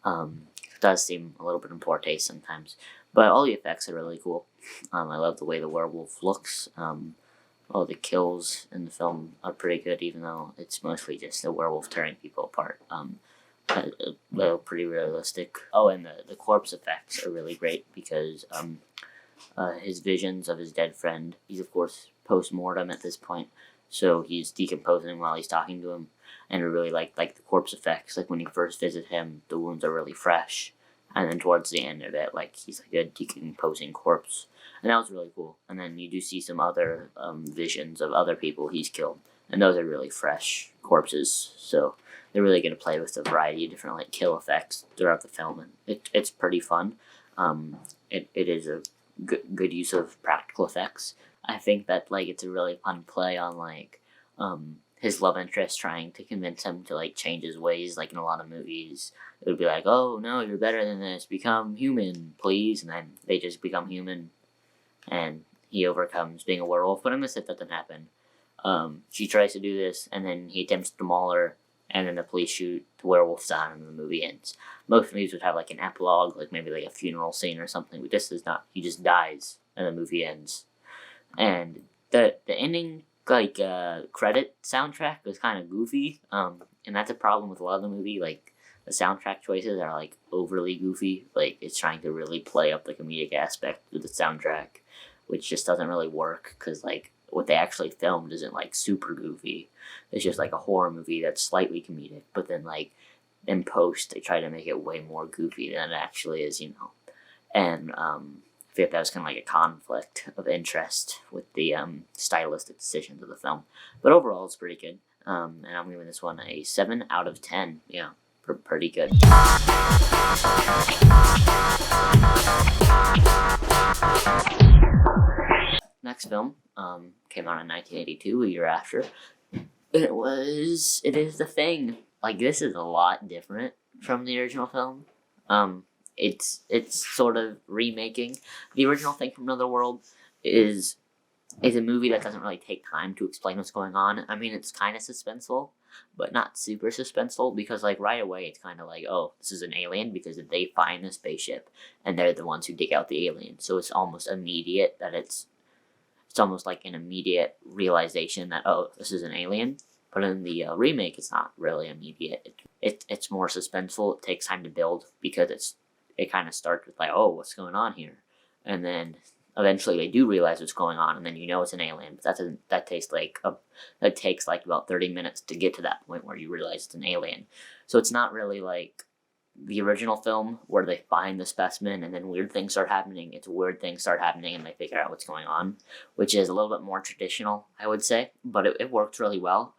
It does seem a little bit in poor taste sometimes, but all the effects are really cool. I love the way the werewolf looks. All the kills in the film are pretty good, even though it's mostly just a werewolf tearing people apart. Pretty realistic. Oh, and the corpse effects are really great because his visions of his dead friend, he's of course post-mortem at this point, so he's decomposing while he's talking to him, and I really like the corpse effects. Like when you first visit him, the wounds are really fresh, and then towards the end of it, like he's like a decomposing corpse, and that was really cool. And then you do see some other visions of other people he's killed, and those are really fresh corpses, so they're really going to play with a variety of different like kill effects throughout the film, and it's pretty fun. It is a good use of practical effects. I think that like it's a really fun play on like his love interest trying to convince him to like change his ways. Like in a lot of movies, it would be like, "Oh no, you're better than this. Become human, please," and then they just become human, and he overcomes being a werewolf. But in this, it doesn't happen. She tries to do this, and then he attempts to maul her. And then the police shoot the werewolf down and the movie ends. Most movies would have like an epilogue, like maybe like a funeral scene or something, but this is not. He just dies and the movie ends. And the ending like credit soundtrack was kind of goofy, and that's a problem with a lot of the movie. Like the soundtrack choices are like overly goofy, like it's trying to really play up the comedic aspect of the soundtrack, which just doesn't really work because like what they actually filmed isn't like super goofy. It's just like a horror movie that's slightly comedic, but then like in post they try to make it way more goofy than it actually is, you know. And I feel like that was kind of like a conflict of interest with the stylistic decisions of the film. But overall, it's pretty good. And I'm giving this one a 7 out of 10. Yeah, pretty good. Next film came out in 1982, a year after. It is The Thing. Like, this is a lot different from the original film. It's sort of remaking. The original Thing from Another World is a movie that doesn't really take time to explain what's going on. I mean, it's kind of suspenseful, but not super suspenseful, because like right away it's kind of like, oh, this is an alien, because they find the spaceship and they're the ones who dig out the alien. So it's almost immediate that it's almost like an immediate realization that, oh, this is an alien. But in the remake, it's not really immediate. It's more suspenseful. It takes time to build because it kind of starts with like, oh, what's going on here? And then eventually they do realize what's going on, and then you know it's an alien. But that takes like about 30 minutes to get to that point where you realize it's an alien. So it's not really like the original film where they find the specimen and then weird things start happening. It's weird things start happening and they figure out what's going on, which is a little bit more traditional, I would say, but it works really well.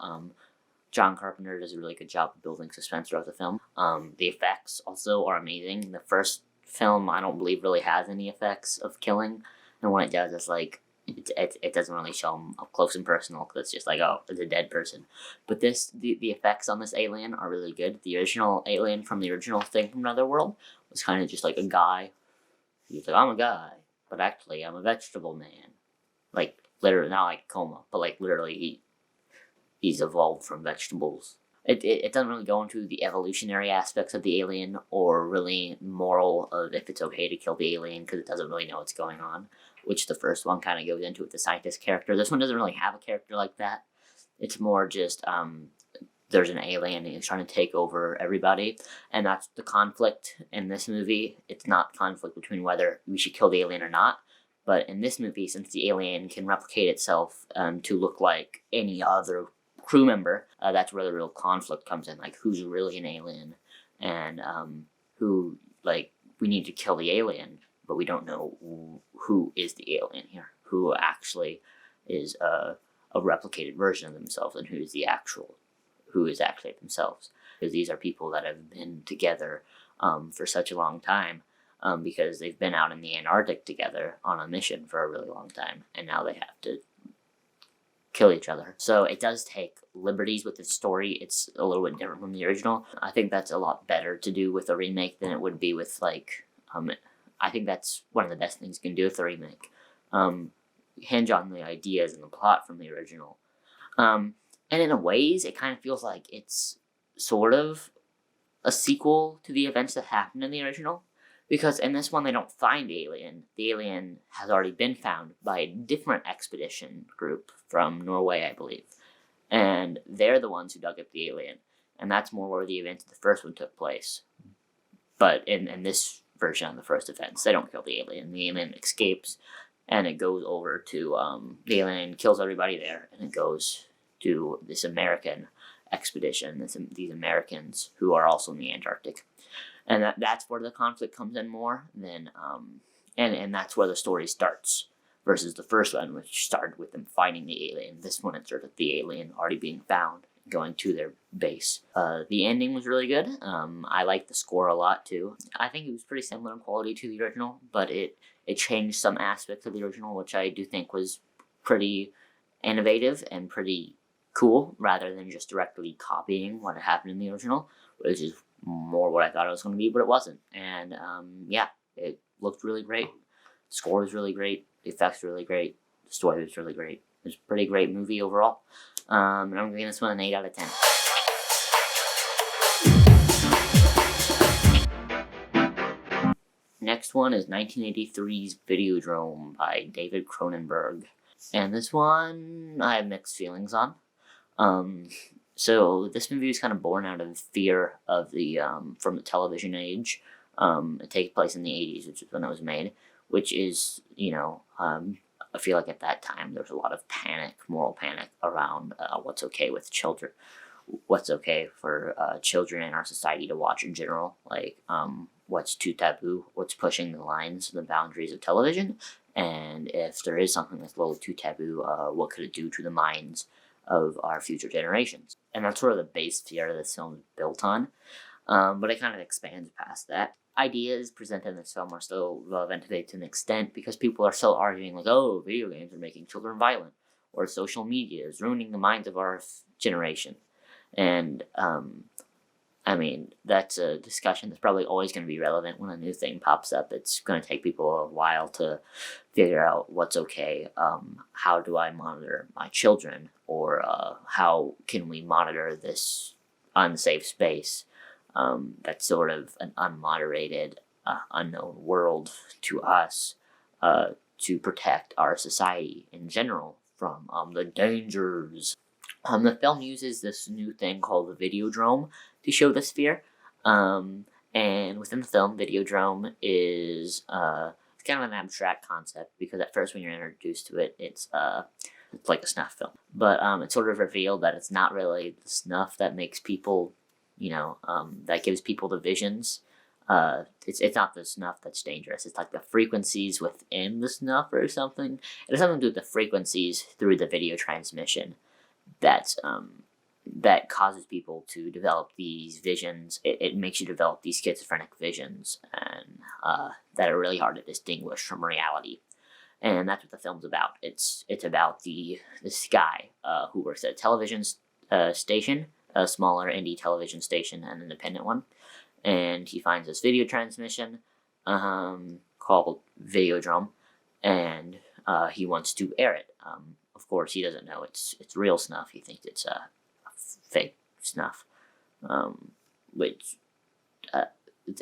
John Carpenter does a really good job of building suspense throughout the film. The effects also are amazing. The first film, I don't believe, really has any effects of killing, and when it does, it's like it doesn't really show them up close and personal, because it's just like, oh, it's a dead person. But the effects on this alien are really good. The original alien from the original Thing from Another World was kind of just like a guy. He was like, I'm a guy, but actually I'm a vegetable man. Like, literally, not like coma, but like literally he's evolved from vegetables. It doesn't really go into the evolutionary aspects of the alien, or really moral of if it's okay to kill the alien, because it doesn't really know what's going on, which the first one kind of goes into with the scientist character. This one doesn't really have a character like that. It's more just there's an alien and he's trying to take over everybody, and that's the conflict in this movie. It's not conflict between whether we should kill the alien or not, but in this movie, since the alien can replicate itself to look like any other crew member, that's where the real conflict comes in. Like, who's really an alien, and who like we need to kill the alien, but we don't know who is the alien here, who actually is a replicated version of themselves, and who is actually themselves. Because these are people that have been together for such a long time, because they've been out in the Antarctic together on a mission for a really long time, and now they have to kill each other. So it does take liberties with the story. It's a little bit different from the original. I think that's a lot better to do with a remake than it would be with, like, I think that's one of the best things you can do with a remake. Hinge on the ideas and the plot from the original. And in a ways, it kind of feels like it's sort of a sequel to the events that happened in the original. Because in this one, they don't find the alien. The alien has already been found by a different expedition group from Norway, I believe. And they're the ones who dug up the alien. And that's more where the events of the first one took place. But in this version of the first events, they don't kill the alien. The alien escapes, and it goes over to, the alien kills everybody there, and it goes to this American expedition, these Americans who are also in the Antarctic. And that's where the conflict comes in more than, and that's where the story starts, versus the first one, which started with them finding the alien. This one, it started with the alien already being found, going to their base. The ending was really good. I liked the score a lot, too. I think it was pretty similar in quality to the original, but it changed some aspects of the original, which I do think was pretty innovative and pretty cool, rather than just directly copying what had happened in the original, which is more what I thought it was going to be, but it wasn't. And yeah, it looked really great. The score was really great. The effects were really great. The story was really great. It was a pretty great movie overall. And I'm giving this one an 8 out of 10. Next one is 1983's Videodrome by David Cronenberg. And this one I have mixed feelings on. So this movie was kind of born out of fear of the from the television age. It takes place in the 80s, which is when it was made, which is, I feel like at that time there was a lot of panic, moral panic around what's okay with children, what's okay for children in our society to watch in general, like what's too taboo, what's pushing the lines, the boundaries of television, and if there is something that's a little too taboo, what could it do to the minds of our future generations? And that's sort of the base fear this film is built on, but it kind of expands past that. Ideas presented in this film are still relevant today to an extent, because people are still arguing like, oh, video games are making children violent, or social media is ruining the minds of our generation. And I mean, that's a discussion that's probably always going to be relevant when a new thing pops up. It's going to take people a while to figure out what's okay. How do I monitor my children? Or how can we monitor this unsafe space that's sort of an unmoderated, unknown world to us, to protect our society in general from the dangers. The film uses this new thing called the Videodrome to show this fear. And within the film, Videodrome is kind of an abstract concept, because at first when you're introduced to it, it's like a snuff film. But it's sort of revealed that it's not really the snuff that makes people, that gives people the visions. It's not the snuff that's dangerous. It's like the frequencies within the snuff or something. It has something to do with the frequencies through the video transmission that causes people to develop these visions. It makes you develop these schizophrenic visions, and that are really hard to distinguish from reality. And that's what the film's about. It's about this guy who works at a television station, a smaller indie television station, an independent one, and he finds this video transmission called Videodrome, and he wants to air it. Of course, he doesn't know it's real snuff. He thinks it's fake snuff, which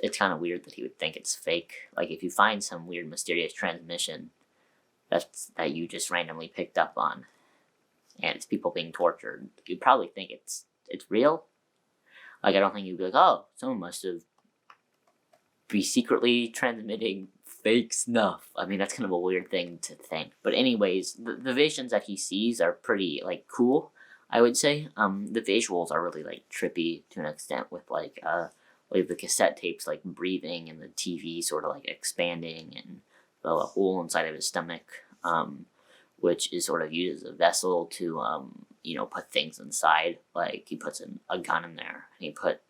it's kind of weird that he would think it's fake. Like, if you find some weird, mysterious transmission that you just randomly picked up on, and it's people being tortured, you'd probably think it's real. Like, I don't think you'd be like, oh, someone must have be secretly transmitting fake snuff. I mean, that's kind of a weird thing to think. But anyways, the visions that he sees are pretty, like, cool, I would say. The visuals are really, like, trippy to an extent, with, like like the cassette tapes like breathing and the TV sort of like expanding and the hole inside of his stomach, which is sort of used as a vessel to put things inside. Like he puts a gun in there, and he put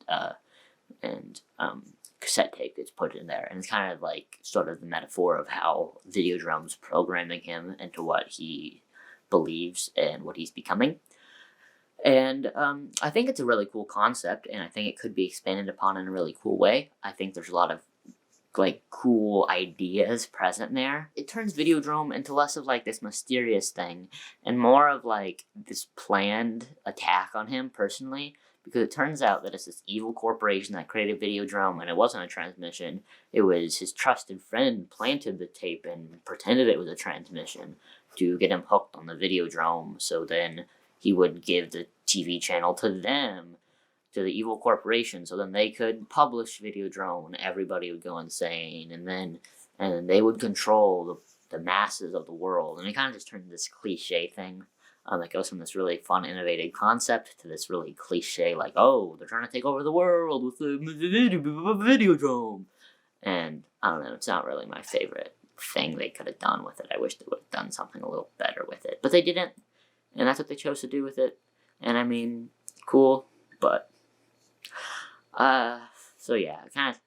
cassette tape gets put in there, and it's kind of like sort of the metaphor of how Videodrome's programming him into what he believes and what he's becoming. And I think it's a really cool concept, and I think it could be expanded upon in a really cool way. I think there's a lot of like cool ideas present there. It turns Videodrome into less of like this mysterious thing and more of like this planned attack on him personally, because it turns out that it's this evil corporation that created Videodrome, and it wasn't a transmission. It was his trusted friend planted the tape and pretended it was a transmission to get him hooked on the Videodrome, so then he would give the TV channel to them, to the evil corporation, so then they could publish Videodrome and everybody would go insane, and then they would control the masses of the world. And it kind of just turned into this cliche thing. That goes from this really fun, innovative concept to this really cliche, like, oh, they're trying to take over the world with the Videodrome. And I don't know, it's not really my favorite thing they could have done with it. I wish they would have done something a little better with it. But they didn't, and that's what they chose to do with it. And I mean, cool, but so yeah, it kind of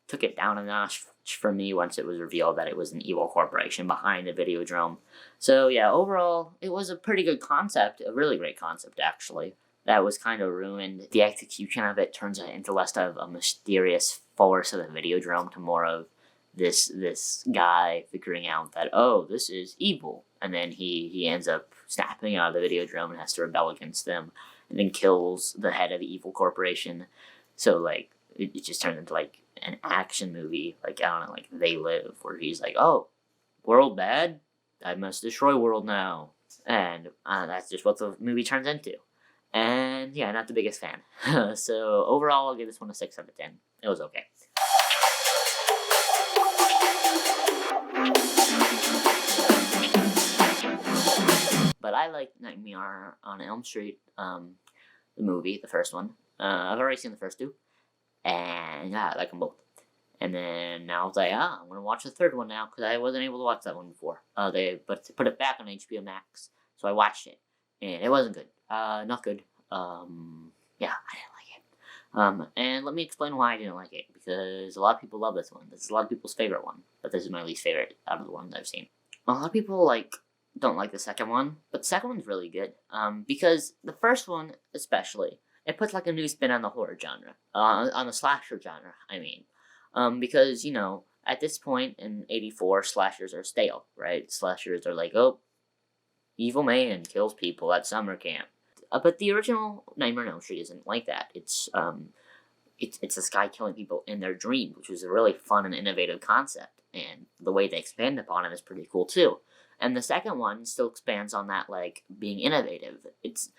took it down a notch for me once it was revealed that it was an evil corporation behind the Videodrome. So yeah, overall, it was a pretty good concept, a really great concept actually. That was kind of ruined. The execution of it turns it into less of a mysterious force of the Videodrome to more of this guy figuring out that, oh, this is evil. And then he ends up snapping out of the Videodrome and has to rebel against them, and then kills the head of the evil corporation. So like it just turned into like an action movie, like I don't know, like They Live, where he's like, oh, world bad, I must destroy world now. And that's just what the movie turns into. And yeah, not the biggest fan. So overall, I'll give this one a 6 out of 10. It was okay. But I like Nightmare on Elm Street, the movie, the first one. I've already seen the first two, and yeah, I like them both. And then now I was like, I'm gonna watch the third one now, because I wasn't able to watch that one before. They put it back on HBO Max, so I watched it, and it wasn't good. Not good. Yeah, I didn't like it. And let me explain why I didn't like it, because a lot of people love this one. This is a lot of people's favorite one, but this is my least favorite out of the ones I've seen. A lot of people don't like the second one, but the second one's really good. Because the first one, especially, it puts like a new spin on the horror genre, on the slasher genre. I mean, because at this point in '84, slashers are stale, right? Slashers are like, oh, evil man kills people at summer camp. But the original Nightmare on Elm Street isn't like that. It's this guy killing people in their dreams, which was a really fun and innovative concept, and the way they expand upon it is pretty cool too. And the second one still expands on that, like, being innovative. It's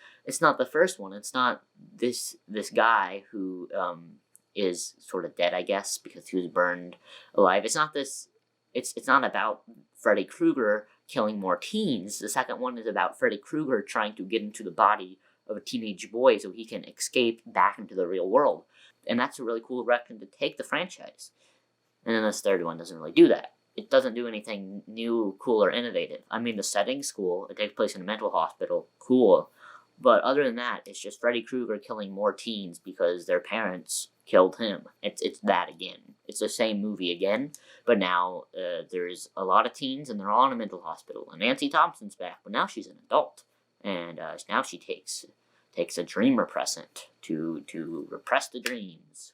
not the first one. It's not this guy who is sort of dead, I guess, because he was burned alive. It's not this. It's not about Freddy Krueger killing more teens. The second one is about Freddy Krueger trying to get into the body of a teenage boy so he can escape back into the real world. And that's a really cool direction to take the franchise. And then this third one doesn't really do that. It doesn't do anything new, cool, or innovative. I mean, the setting's cool. It takes place in a mental hospital. Cool. But other than that, it's just Freddy Krueger killing more teens because their parents killed him. It's that again. It's the same movie again, but now there's a lot of teens and they're all in a mental hospital. And Nancy Thompson's back, but now she's an adult. And now she takes a dream repressant to repress the dreams.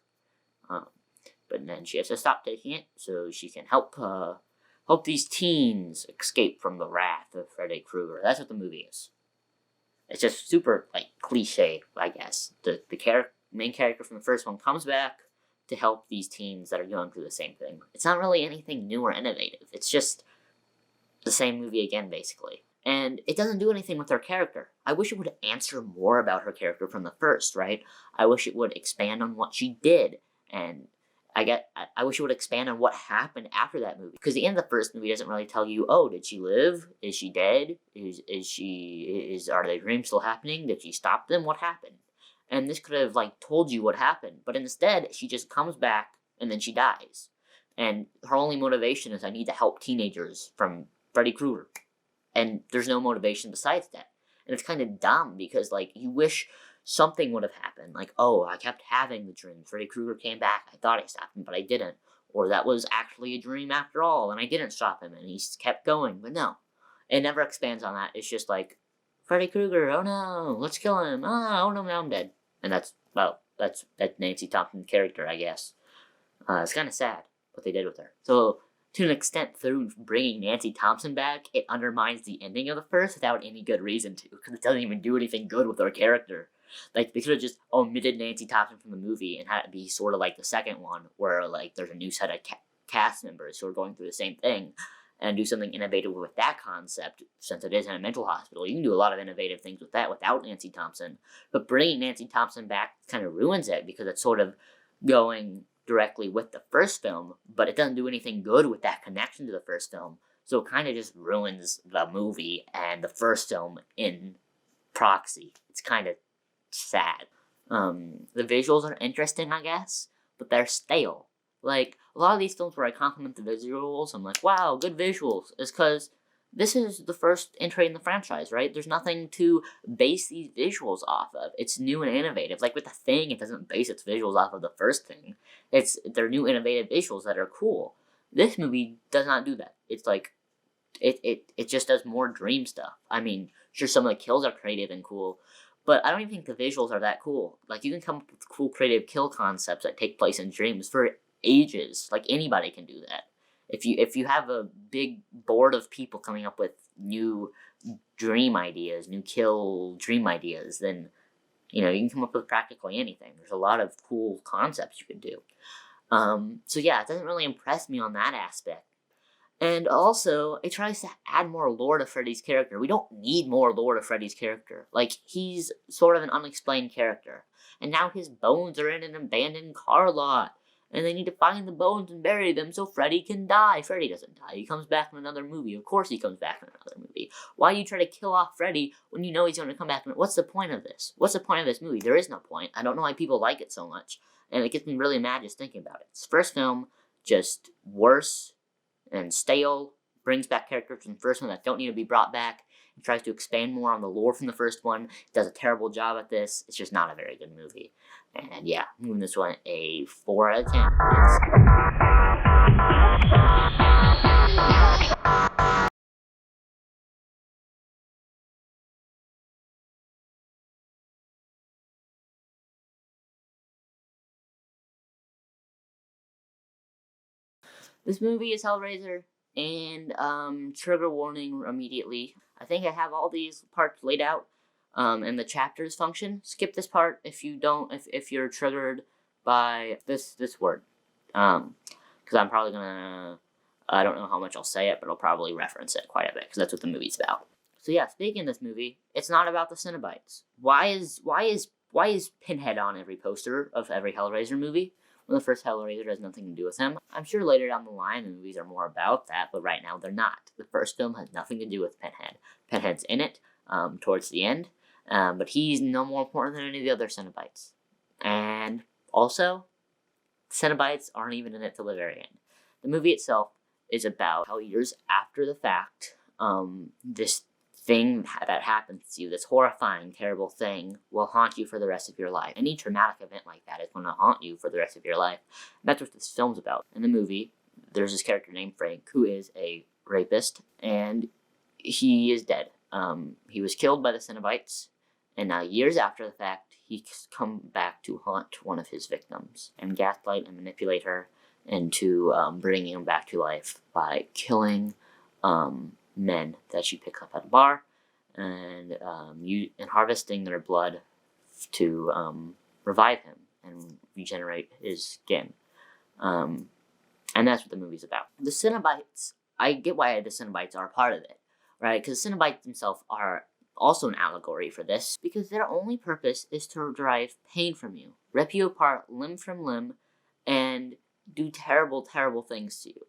But then she has to stop taking it so she can help these teens escape from the wrath of Freddy Krueger. That's what the movie is. It's just super cliche, I guess. The main character from the first one comes back to help these teens that are going through the same thing. It's not really anything new or innovative. It's just the same movie again, basically. And it doesn't do anything with her character. I wish it would answer more about her character from the first, right? I wish it would expand on what she did, and I wish it would expand on what happened after that movie. Because the end of the first movie doesn't really tell you, oh, did she live? Is she dead? Are their dreams still happening? Did she stop them? What happened? and this could have, like, told you what happened. But instead, she just comes back, and then she dies. And her only motivation is, I need to help teenagers from Freddy Krueger. And there's no motivation besides that. And it's kind of dumb, because, like, you wish something would have happened. Like, oh, I kept having the dream. Freddy Krueger came back. I thought I stopped him, but I didn't. Or that was actually a dream after all, and I didn't stop him, and he kept going. But no. It never expands on that. It's just like, Freddy Krueger, oh no, let's kill him. Oh no, now I'm dead. And that's Nancy Thompson's character, I guess. It's kind of sad what they did with her. So, to an extent, through bringing Nancy Thompson back, it undermines the ending of the first without any good reason to, because it doesn't even do anything good with her character. Like, they could have just omitted Nancy Thompson from the movie and had it be sort of like the second one, where, like, there's a new set of cast members who are going through the same thing, and do something innovative with that concept, since it is in a mental hospital. You can do a lot of innovative things with that without Nancy Thompson, but bringing Nancy Thompson back kind of ruins it, because it's sort of going directly with the first film, but it doesn't do anything good with that connection to the first film, so it kind of just ruins the movie and the first film in proxy. It's kind of sad. The visuals are interesting, I guess, but they're stale. Like, a lot of these films where I compliment the visuals, I'm like, wow, good visuals, is because this is the first entry in the franchise, right? There's nothing to base these visuals off of. It's new and innovative. Like with The Thing, it doesn't base its visuals off of the first thing. They're new innovative visuals that are cool. This movie does not do that. It's like, it just does more dream stuff. I mean, sure, some of the kills are creative and cool, but I don't even think the visuals are that cool. Like, you can come up with cool creative kill concepts that take place in dreams for ages. Like, anybody can do that. If you have a big board of people coming up with new dream ideas, new kill dream ideas, then, you can come up with practically anything. There's a lot of cool concepts you could do. So yeah, it doesn't really impress me on that aspect. And also, it tries to add more lore to Freddy's character. We don't need more lore to Freddy's character. Like, he's sort of an unexplained character. And now his bones are in an abandoned car lot. And they need to find the bones and bury them so Freddy can die. Freddy doesn't die. He comes back in another movie. Of course he comes back in another movie. Why do you try to kill off Freddy when you know he's going to come back? What's the point of this? What's the point of this movie? There is no point. I don't know why people like it so much. And it gets me really mad just thinking about it. This first film, just worse and stale. Brings back characters from the first one that don't need to be brought back. It tries to expand more on the lore from the first one. It does a terrible job at this. It's just not a very good movie. And yeah, I'm giving this one a 4 out of 10. This movie is Hellraiser, and trigger warning immediately. I think I have all these parts laid out, and the chapters function. Skip this part if you don't, if you're triggered by this word, because I'm probably gonna, I don't know how much I'll say it, but I'll probably reference it quite a bit, because that's what the movie's about. So yeah, speaking of this movie, it's not about the Cenobites. Why is Pinhead on every poster of every Hellraiser movie? Well, the first Hellraiser has nothing to do with him. I'm sure later down the line the movies are more about that, but right now they're not. The first film has nothing to do with Pinhead. Pinhead's in it towards the end, but he's no more important than any of the other Cenobites. And also, Cenobites aren't even in it till the very end. The movie itself is about how years after the fact, this thing that happens to you, this horrifying, terrible thing, will haunt you for the rest of your life. Any traumatic event like that is going to haunt you for the rest of your life. And that's what this film's about. In the movie, there's this character named Frank, who is a rapist, and he is dead. He was killed by the Cenobites, and now years after the fact, he's come back to haunt one of his victims, and gaslight and manipulate her into bringing him back to life by killing men that she picks up at a bar, and harvesting their blood to revive him and regenerate his skin. And that's what the movie's about. The Cenobites, I get why the Cenobites are a part of it, right? Because the Cenobites themselves are also an allegory for this, because their only purpose is to derive pain from you, rip you apart limb from limb, and do terrible, terrible things to you.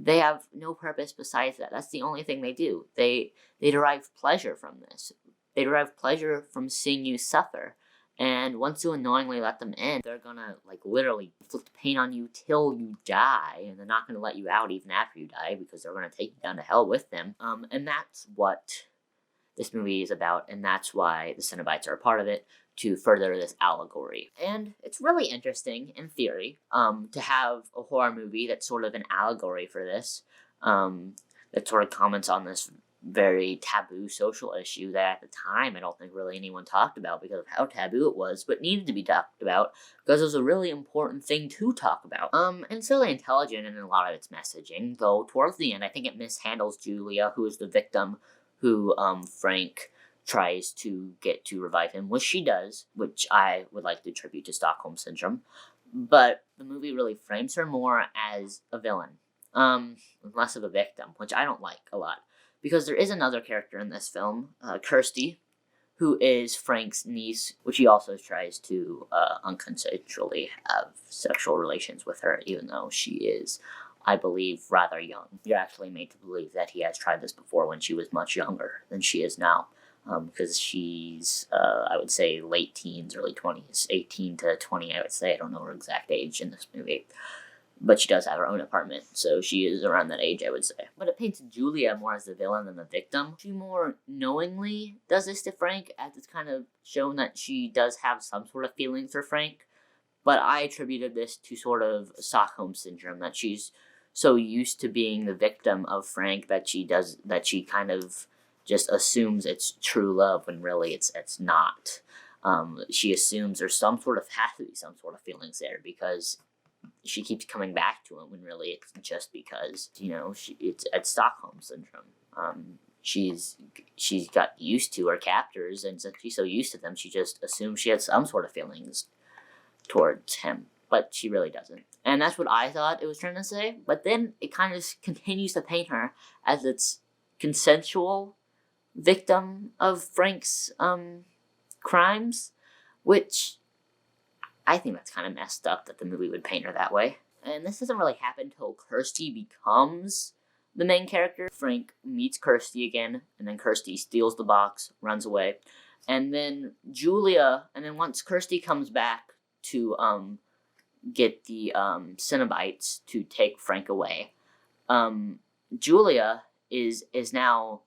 They have no purpose besides that. That's the only thing they do. They derive pleasure from this. They derive pleasure from seeing you suffer. And once you annoyingly let them in, they're gonna, like, literally inflict pain on you till you die, and they're not gonna let you out even after you die, because they're gonna take you down to hell with them. And that's what this movie is about, and that's why the Cenobites are a part of it, to further this allegory. And it's really interesting, in theory, to have a horror movie that's sort of an allegory for this, that sort of comments on this very taboo social issue that at the time I don't think really anyone talked about because of how taboo it was, but needed to be talked about because it was a really important thing to talk about. And it's really intelligent in a lot of its messaging, though towards the end I think it mishandles Julia, who is the victim who Frank tries to get to revive him, which she does, which I would like to attribute to Stockholm Syndrome. But the movie really frames her more as a villain, less of a victim, which I don't like a lot. Because there is another character in this film, Kirsty, who is Frank's niece, which he also tries to unconsensually have sexual relations with her, even though she is, I believe, rather young. You're actually made to believe that he has tried this before when she was much younger than she is now, because she's, I would say, late teens, early 20s, 18 to 20, I would say. I don't know her exact age in this movie. But she does have her own apartment, so she is around that age, I would say. But it paints Julia more as the villain than the victim. She more knowingly does this to Frank, as it's kind of shown that she does have some sort of feelings for Frank. But I attributed this to sort of Stockholm Syndrome, that she's so used to being the victim of Frank that she kind of just assumes it's true love when really it's not. She assumes there's has to be some sort of feelings there because she keeps coming back to him when really it's just because, it's Stockholm Syndrome. She's got used to her captors, and since she's so used to them, she just assumes she had some sort of feelings towards him, but she really doesn't. And that's what I thought it was trying to say, but then it kind of continues to paint her as its consensual victim of Frank's crimes, which I think that's kind of messed up that the movie would paint her that way. And this doesn't really happen until Kirsty becomes the main character. Frank meets Kirsty again, and then Kirsty steals the box, runs away. And then once Kirsty comes back to get the Cenobites to take Frank away, Julia is now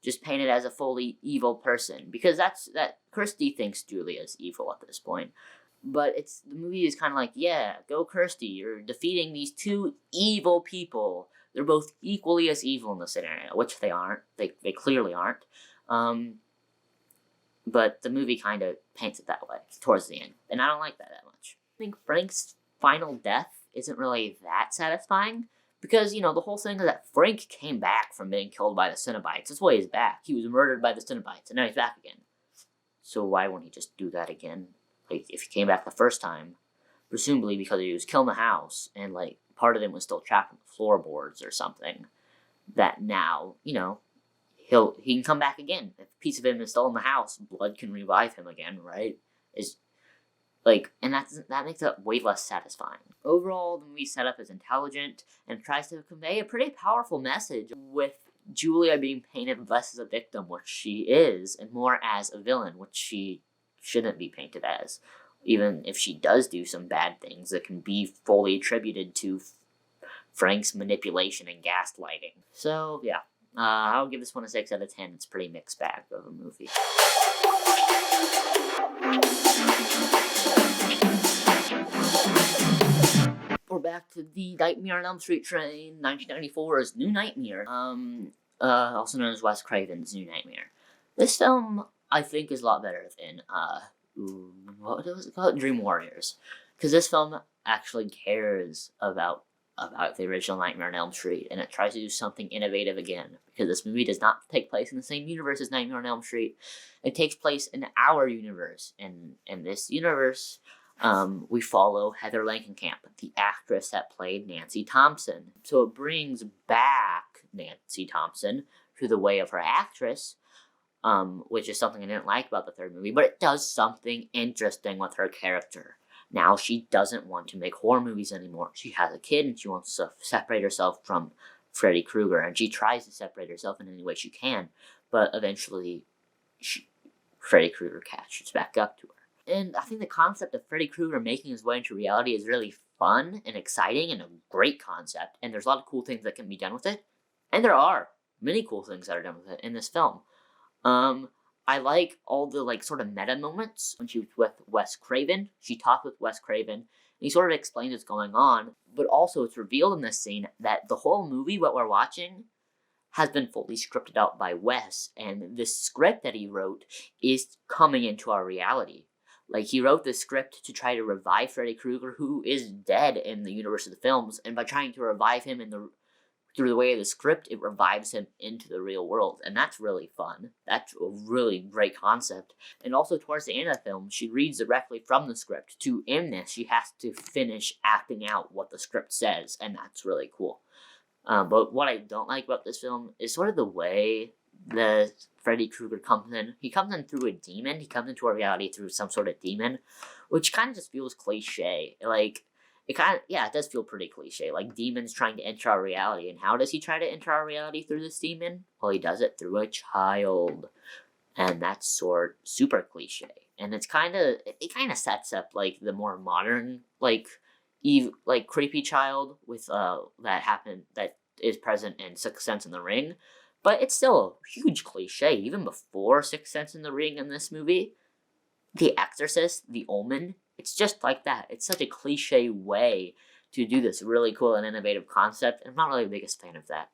just painted as a fully evil person, because that Kirsty thinks Julia is evil at this point. But the movie is kind of like, yeah, go Kirsty, you're defeating these two evil people. They're both equally as evil in the scenario, which they aren't. They clearly aren't. But the movie kind of paints it that way towards the end, and I don't like that much. I think Frank's final death isn't really that satisfying, because, the whole thing is that Frank came back from being killed by the Cenobites. That's why he's back. He was murdered by the Cenobites, and now he's back again. So why won't he just do that again? Like, if he came back the first time, presumably because he was killed in the house, and, part of him was still trapped in the floorboards or something, that now, he can come back again. If a piece of him is still in the house, blood can revive him again, right? And that makes it way less satisfying. Overall, the movie's setup is intelligent and tries to convey a pretty powerful message, with Julia being painted less as a victim, which she is, and more as a villain, which she shouldn't be painted as, even if she does do some bad things that can be fully attributed to Frank's manipulation and gaslighting. So, yeah, I'll give this one a 6 out of 10. It's a pretty mixed bag of a movie. We're back to the Nightmare on Elm Street train, 1994's New Nightmare, also known as Wes Craven's New Nightmare. This film, I think, is a lot better than, what was it called? Dream Warriors. Because this film actually cares about the original Nightmare on Elm Street, and it tries to do something innovative again. Because this movie does not take place in the same universe as Nightmare on Elm Street. It takes place in our universe. And in this universe, we follow Heather Langenkamp, the actress that played Nancy Thompson. So it brings back Nancy Thompson through the way of her actress, which is something I didn't like about the third movie, but it does something interesting with her character. Now she doesn't want to make horror movies anymore. She has a kid and she wants to separate herself from Freddy Krueger, and she tries to separate herself in any way she can, but eventually Freddy Krueger catches back up to her. And I think the concept of Freddy Krueger making his way into reality is really fun and exciting and a great concept. And there's a lot of cool things that can be done with it. And there are many cool things that are done with it in this film. I like all the like sort of meta moments when she was with Wes Craven. She talked with Wes Craven, and he sort of explains what's going on. But also, it's revealed in this scene that the whole movie, what we're watching, has been fully scripted out by Wes, and the script that he wrote is coming into our reality. Like, he wrote the script to try to revive Freddy Krueger, who is dead in the universe of the films, and by trying to revive him through the way of the script, it revives him into the real world, and that's really fun. That's a really great concept. And also, towards the end of the film, she reads directly from the script. To end this, she has to finish acting out what the script says, and that's really cool. But what I don't like about this film is sort of the way the Freddy Krueger comes in. He comes in through a demon. He comes into our reality through some sort of demon, which kind of just feels cliche. Like, it does feel pretty cliche. Like, demons trying to enter our reality. And how does he try to enter our reality through this demon? Well, he does it through a child. And that's super cliche. And it kind of sets up, like, the more modern, like creepy child with that is present in Sixth Sense in the Ring, but it's still a huge cliche. Even before Sixth Sense in the Ring in this movie, The Exorcist, The Omen, it's just like that. It's such a cliche way to do this really cool and innovative concept, and I'm not really the biggest fan of that.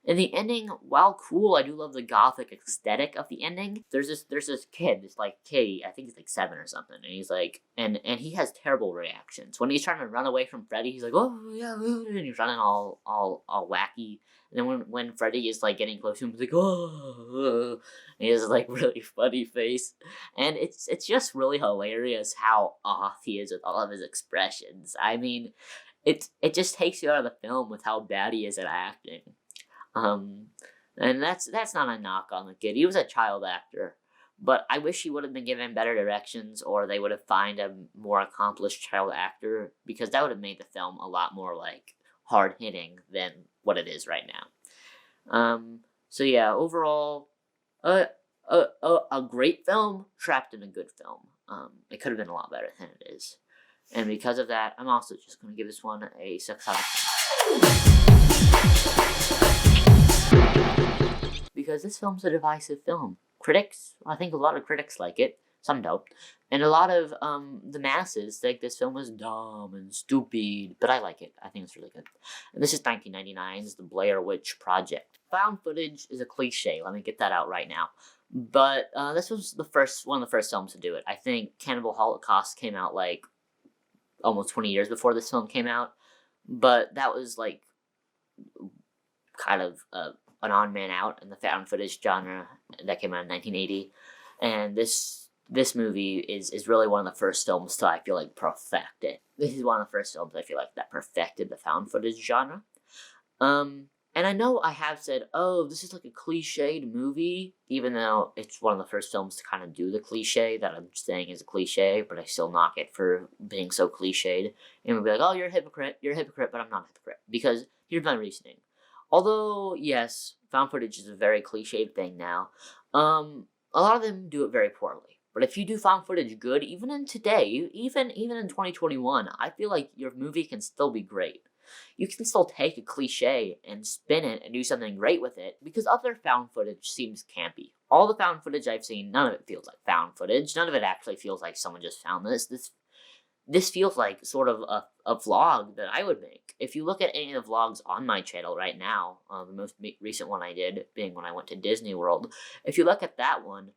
And the ending, while cool, I do love the gothic aesthetic of the ending. There's this kid, this like kid, I think he's like 7 or something, and he's like, and he has terrible reactions. When he's trying to run away from Freddy, he's like, oh yeah, and he's running all wacky. And then when Freddy is like getting close to him, he's like, oh, and he has like really funny face, and it's just really hilarious how off he is with all of his expressions. I mean, it just takes you out of the film with how bad he is at acting. And that's not a knock on the kid. He was a child actor, but I wish he would have been given better directions, or they would have found a more accomplished child actor, because that would have made the film a lot more like hard hitting than what it is right now. So yeah, overall, a great film trapped in a good film. It could have been a lot better than it is, and because of that, I'm also just going to give this one a 6 out of 10. Because this film's a divisive film. I think a lot of critics like it, some don't, and a lot of the masses think this film is dumb and stupid, but I like it. I think it's really good. And this is 1999's The Blair Witch Project. Found footage is a cliche, let me get that out right now. But this was one of the first films to do it. I think Cannibal Holocaust came out like almost 20 years before this film came out, but that was like kind of an odd man out in the found footage genre that came out in 1980, and this movie is really one of the first films to, I feel like, perfect it. This is one of the first films I feel like that perfected the found footage genre. And I know I have said, oh, this is like a cliched movie, even though it's one of the first films to kind of do the cliche that I'm saying is a cliche, but I still knock it for being so cliched. And we'll be like, oh, you're a hypocrite, but I'm not a hypocrite, because here's my reasoning. Although, yes, found footage is a very cliched thing now, a lot of them do it very poorly. But if you do found footage good, even in today, even in 2021, I feel like your movie can still be great. You can still take a cliche and spin it and do something great with it, because other found footage seems campy. All the found footage I've seen, none of it feels like found footage. None of it actually feels like someone just found this. This feels like sort of a vlog that I would make. If you look at any of the vlogs on my channel right now, the most recent one I did being when I went to Disney World, if you look at that one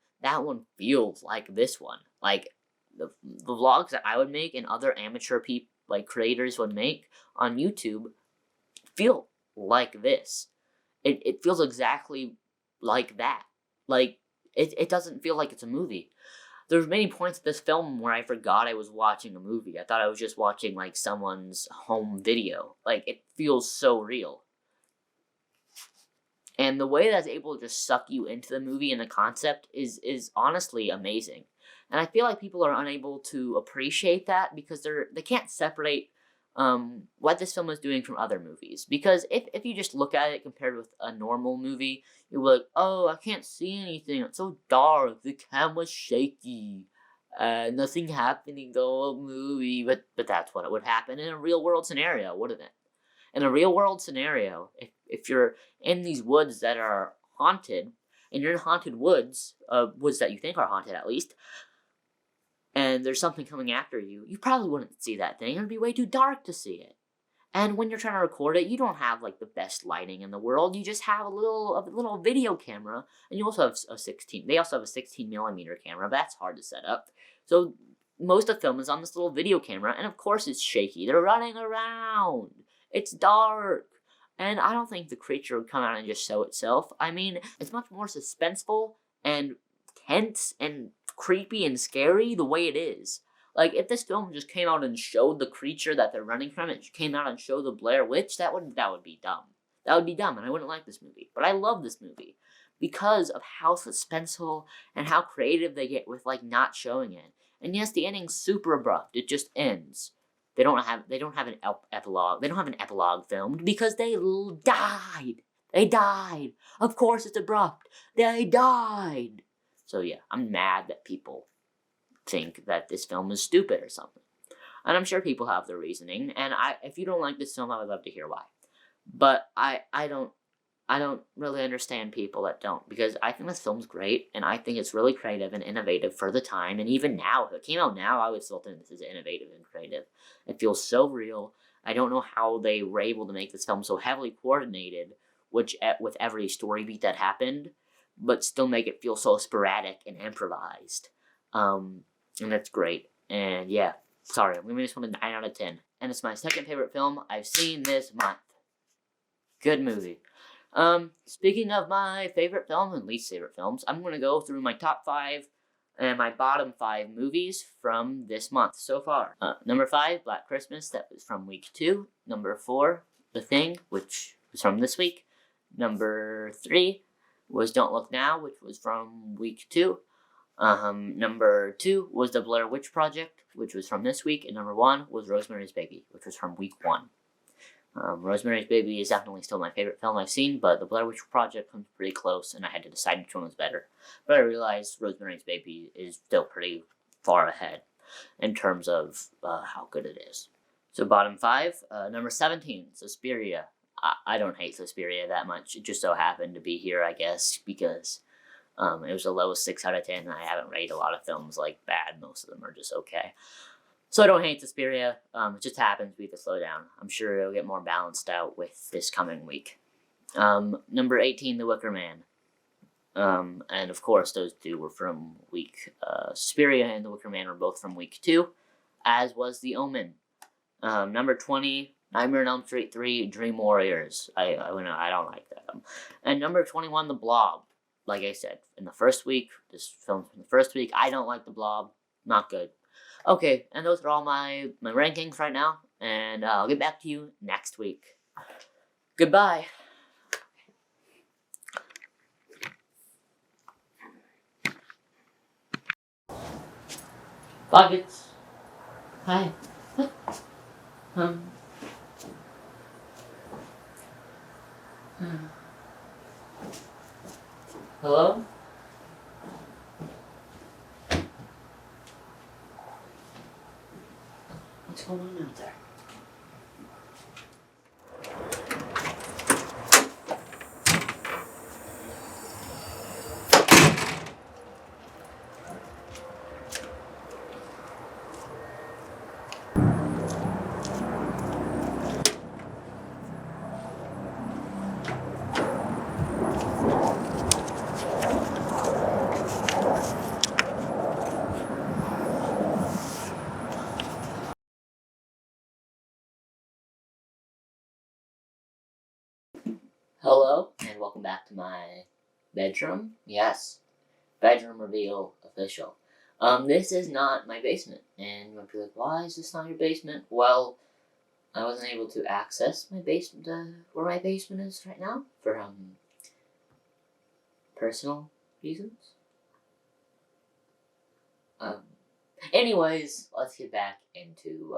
feels like this one. Like, the vlogs that I would make and other amateur creators would make on YouTube feel like this. It feels exactly like that. Like, it doesn't feel like it's a movie. There's many points in this film where I forgot I was watching a movie. I thought I was just watching, like, someone's home video. Like, it feels so real. And the way that's able to just suck you into the movie and the concept is honestly amazing. And I feel like people are unable to appreciate that because they can't separate what this film is doing from other movies. Because if you just look at it compared with a normal movie, you'll be like, oh, I can't see anything, it's so dark, the camera's shaky. nothing happening the whole movie, but that's what it would happen in a real world scenario, wouldn't it? In a real world scenario, if you're in these woods that are haunted, and you're in haunted woods, woods that you think are haunted at least, and there's something coming after you, you probably wouldn't see that thing. It would be way too dark to see it. And when you're trying to record it, you don't have like the best lighting in the world. You just have a little video camera, and you also have a 16. They also have a 16mm camera. That's hard to set up. So most of the film is on this little video camera, and of course it's shaky. They're running around. It's dark. And I don't think the creature would come out and just show itself. I mean, it's much more suspenseful and tense and creepy and scary the way it is. Like, if this film just came out and showed the creature that they're running from, it came out and showed the Blair Witch, that would be dumb. That would be dumb, and I wouldn't like this movie. But I love this movie because of how suspenseful and how creative they get with, like, not showing it. And yes, the ending's super abrupt. It just ends. They don't have an epilogue. They don't have an epilogue filmed because they died. They died. Of course it's abrupt. They died. So yeah, I'm mad that people think that this film is stupid or something. And I'm sure people have their reasoning, and if you don't like this film, I would love to hear why. But I don't really understand people that don't, because I think this film's great, and I think it's really creative and innovative for the time, and even now, if it came out now, I would still think this is innovative and creative. It feels so real. I don't know how they were able to make this film so heavily coordinated, with every story beat that happened, but still make it feel so sporadic and improvised. And that's great. And yeah, sorry, I'm giving this one a 9 out of 10. And it's my second favorite film I've seen this month. Good movie. Speaking of my favorite film and least favorite films, I'm going to go through my top 5 and my bottom 5 movies from this month so far. Number 5, Black Christmas, that was from week 2. Number 4, The Thing, which was from this week. Number 3 was Don't Look Now, which was from week 2. Number 2 was The Blair Witch Project, which was from this week, and number 1 was Rosemary's Baby, which was from week 1. Rosemary's Baby is definitely still my favorite film I've seen, but The Blair Witch Project comes pretty close, and I had to decide which one was better. But I realized Rosemary's Baby is still pretty far ahead in terms of how good it is. So bottom 5, number 17, Suspiria. I don't hate Suspiria that much. It just so happened to be here, I guess, because it was the lowest 6 out of 10, and I haven't rated a lot of films like bad. Most of them are just okay. So I don't hate Suspiria. It just happens to be the slowdown. I'm sure it'll get more balanced out with this coming week. Number 18, The Wicker Man. And of course, those two were from week... Suspiria and The Wicker Man were both from week 2, as was The Omen. Number 20, Nightmare on Elm Street 3, Dream Warriors. I don't like that. And number 21, The Blob. Like I said, in the first week, this film from the first week, I don't like The Blob. Not good. Okay, and those are all my rankings right now, and I'll get back to you next week. Goodbye. Buckets. Hi. What? Hello? What's going on out there? Hello, and welcome back to my bedroom. Yes, bedroom reveal official. This is not my basement, and you might be like, why is this not your basement? Well, I wasn't able to access my basement, where my basement is right now, for, personal reasons. Anyways, let's get back into,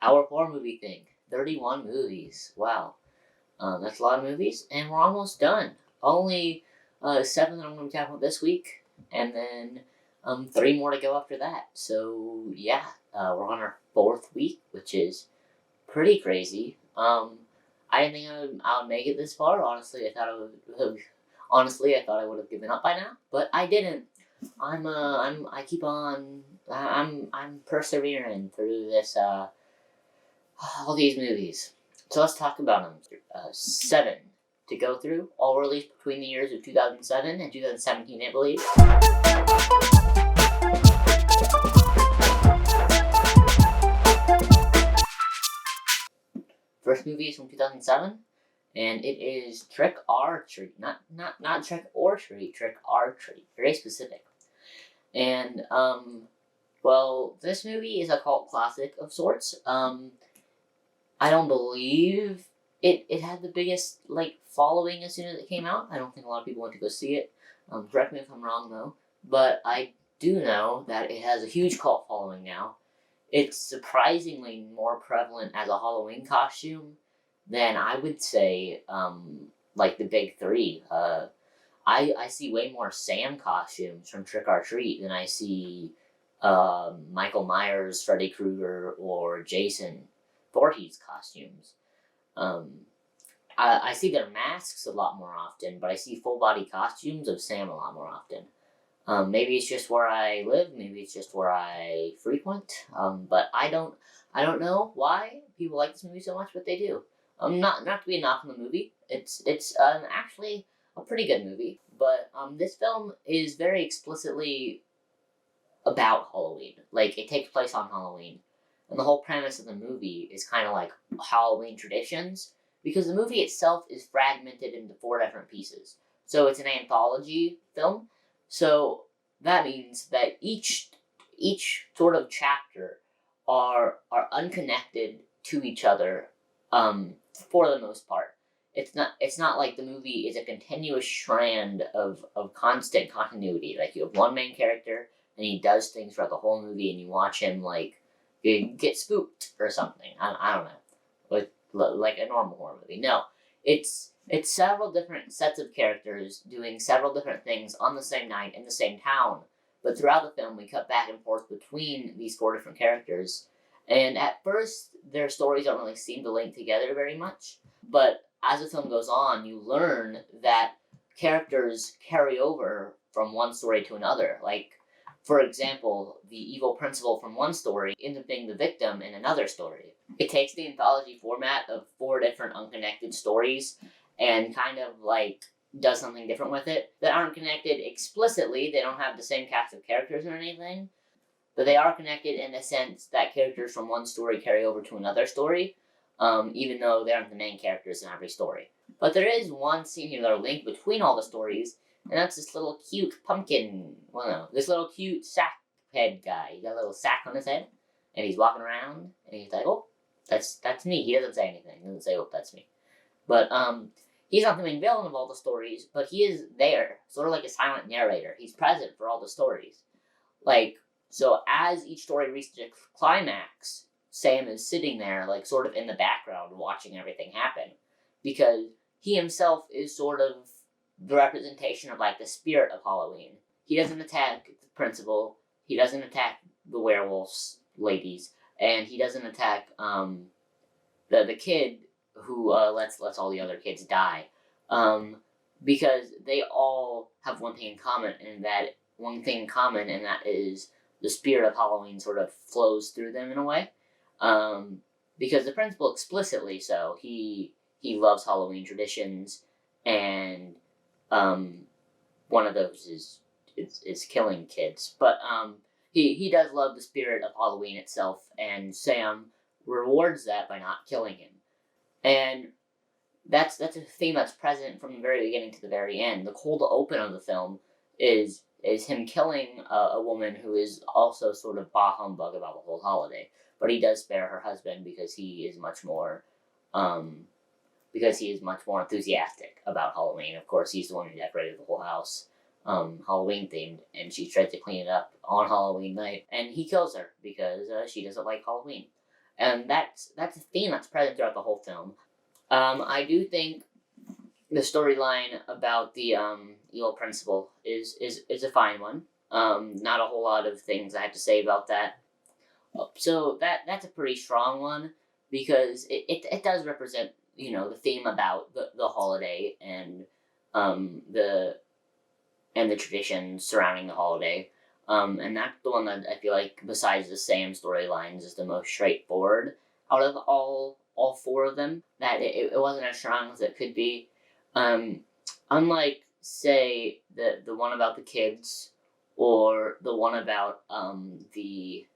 our horror movie thing. 31 movies, wow. That's a lot of movies, and we're almost done. Only 7 that I'm going to be talking about this week, and then 3 more to go after that. So yeah, we're on our 4th week, which is pretty crazy. I didn't think I would make it this far. Honestly, I thought I would have given up by now, but I didn't. I keep on. I'm persevering through this. All these movies. So let's talk about them. 7 to go through, all released between the years of 2007 and 2017, I believe. First movie is from 2007, and it is Trick or Treat. Not Trick or Treat, Trick or Treat. Very specific. And, well, this movie is a cult classic of sorts. I don't believe it had the biggest, following as soon as it came out. I don't think a lot of people went to go see it. Correct me if I'm wrong, though. But I do know that it has a huge cult following now. It's surprisingly more prevalent as a Halloween costume than I would say, the big 3. I see way more Sam costumes from Trick or Treat than I see Michael Myers, Freddy Krueger, or Jason Voorhees costumes. I see their masks a lot more often, but I see full body costumes of Sam a lot more often. Maybe it's just where I live, maybe it's just where I frequent, but I don't know why people like this movie so much, but they do. Not to be a knock on the movie, it's actually a pretty good movie, but this film is very explicitly about Halloween. It takes place on Halloween. And the whole premise of the movie is kind of like Halloween traditions, because the movie itself is fragmented into 4 different pieces. So it's an anthology film. So that means that each sort of chapter are unconnected to each other, for the most part. It's not like the movie is a continuous strand of constant continuity. Like, you have one main character and he does things throughout the whole movie, and you watch him get spooked or something. I don't know, like a normal horror movie. No, it's several different sets of characters doing several different things on the same night in the same town. But throughout the film, we cut back and forth between these 4 different characters. And at first, their stories don't really seem to link together very much. But as the film goes on, you learn that characters carry over from one story to another. Like, for example, the evil principal from one story ends up being the victim in another story. It takes the anthology format of 4 different unconnected stories and kind of does something different with it that aren't connected explicitly. They don't have the same cast of characters or anything, but they are connected in the sense that characters from one story carry over to another story, even though they aren't the main characters in every story. But there is one singular link between all the stories, and that's this little cute pumpkin, this little cute sack head guy. He got a little sack on his head, and he's walking around, and he's like, oh, that's me. He doesn't say anything. He doesn't say, oh, that's me. But, he's not the main villain of all the stories, but he is there, sort of like a silent narrator. He's present for all the stories. So as each story reaches a climax, Sam is sitting there, sort of in the background, watching everything happen. Because he himself is sort of the representation of, the spirit of Halloween. He doesn't attack the principal, he doesn't attack the werewolves ladies, and he doesn't attack, the kid who lets all the other kids die, because they all have one thing in common, and that is the spirit of Halloween sort of flows through them in a way. Because the principal explicitly he loves Halloween traditions, and one of those is killing kids, but he does love the spirit of Halloween itself, and Sam rewards that by not killing him. And that's a theme that's present from the very beginning to the very end. The cold open of the film is him killing a woman who is also sort of bah humbug about the whole holiday, but he does spare her husband because he is much more enthusiastic about Halloween. Of course, he's the one who decorated the whole house Halloween themed, and she tries to clean it up on Halloween night, and he kills her because she doesn't like Halloween. And that's a theme that's present throughout the whole film. I do think the storyline about the evil principal is a fine one. Not a whole lot of things I have to say about that. So that's a pretty strong one because it does represent, the theme about the holiday and the traditions surrounding the holiday. And that's the one that I feel like, besides the Sam storylines, is the most straightforward out of all four of them. That it wasn't as strong as it could be. Unlike, say, the one about the kids, or the one about the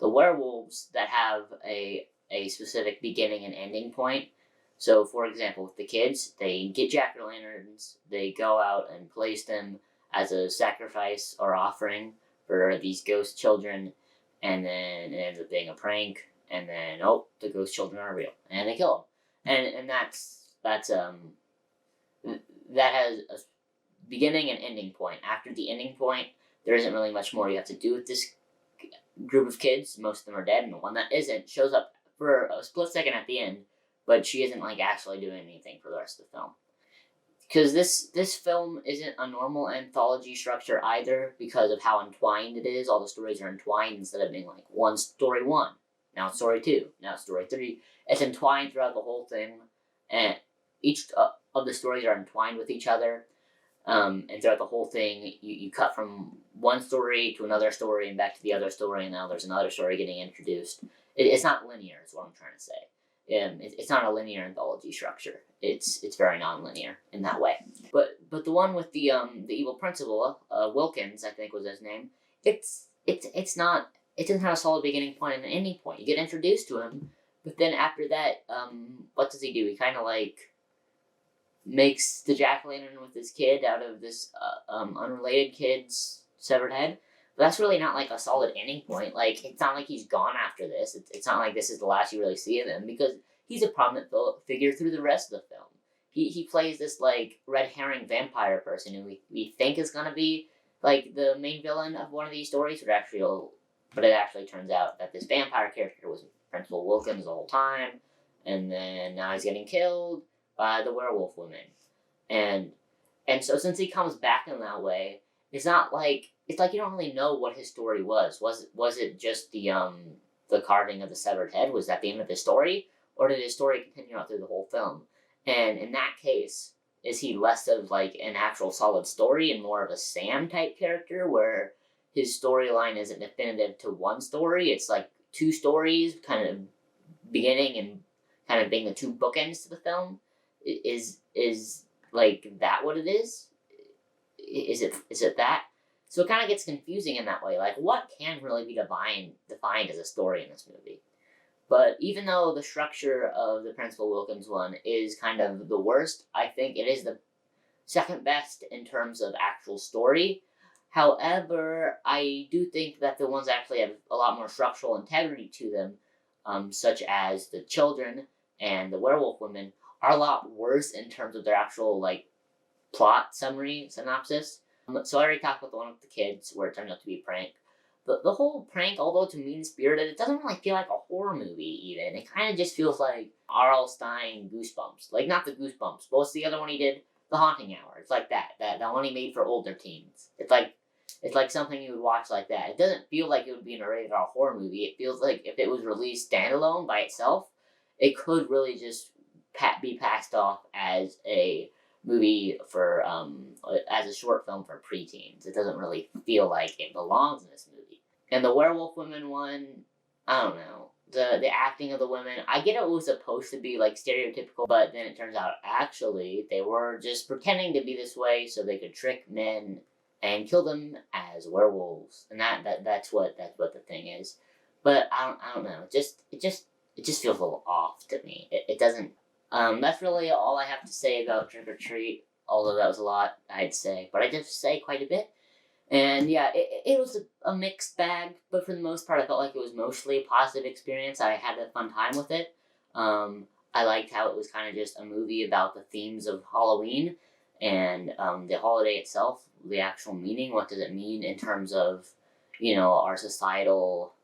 werewolves that have a specific beginning and ending point. So, for example, with the kids, they get jack-o'-lanterns, they go out and place them as a sacrifice or offering for these ghost children, and then it ends up being a prank, and then, the ghost children are real, and they kill them. And that has a beginning and ending point. After the ending point, there isn't really much more you have to do with this group of kids. Most of them are dead, and the one that isn't shows up for a split second at the end, but she isn't actually doing anything for the rest of the film. Because this film isn't a normal anthology structure either, because of how entwined it is. All the stories are entwined instead of being one story one, now it's story two, now it's story three. It's entwined throughout the whole thing, and each of the stories are entwined with each other. And throughout the whole thing, you cut from one story to another story and back to the other story, and now there's another story getting introduced. It's not linear, is what I'm trying to say. It's not a linear anthology structure. It's very non-linear in that way. But the one with the evil principal, Wilkins, I think was his name. It doesn't have a solid beginning point and an ending point. You get introduced to him, but then after that, what does he do? He kind of makes the jack-o'-lantern with his kid out of this unrelated kid's severed head. But that's really not a solid ending point. It's not like he's gone after this. It's not like this is the last you really see of him, because he's a prominent figure through the rest of the film. He plays this red herring vampire person who we think is gonna be the main villain of one of these stories, but it actually turns out that this vampire character was Principal Wilkins the whole time, and then now he's getting killed by the werewolf woman. And so since he comes back in that way, it's not it's you don't really know what his story was. Was it just the carving of the severed head? Was that the end of his story? Or did his story continue out through the whole film? And in that case, is he less of an actual solid story and more of a Sam type character, where his storyline isn't definitive to one story? It's two stories kind of beginning and kind of being the two bookends to the film. Is that what it is? Is it that? So it kind of gets confusing in that way. What can really be defined as a story in this movie? But even though the structure of the Principal Wilkins one is kind of the worst, I think it is the second best in terms of actual story. However, I do think that the ones actually have a lot more structural integrity to them, such as the children and the werewolf women, are a lot worse in terms of their actual plot synopsis. So I already talked about the one with the kids where it turned out to be a prank. The whole prank, although it's mean-spirited, it doesn't really feel like a horror movie even. It kind of just feels like R.L. Stine Goosebumps. Not the Goosebumps, but what's the other one he did? The Haunting Hour. It's like that. That one he made for older teens. It's like something you would watch like that. It doesn't feel like it would be in a rated R horror movie. It feels like if it was released standalone by itself, it could really just be passed off as a movie for as a short film for preteens. It doesn't really feel like it belongs in this movie. And the werewolf women one, I don't know. The acting of the women, I get it was supposed to be stereotypical, but then it turns out actually they were just pretending to be this way so they could trick men and kill them as werewolves. And that's what the thing is. But I don't know. It just feels a little off to me. It doesn't. That's really all I have to say about Trick or Treat, although that was a lot, I'd say. But I did say quite a bit. And yeah, it was a mixed bag, but for the most part, I felt like it was mostly a positive experience. I had a fun time with it. I liked how it was kind of just a movie about the themes of Halloween and the holiday itself, the actual meaning. What does it mean in terms of, our societal...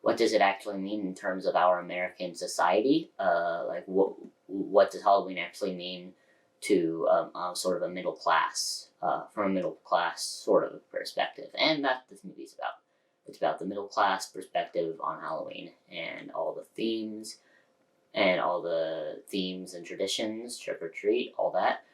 What does it actually mean in terms of our American society? What does Halloween actually mean to sort of a middle class from a middle class sort of perspective, and that's what this movie's about. It's about the middle class perspective on Halloween and all the themes and traditions, trick or treat, all that,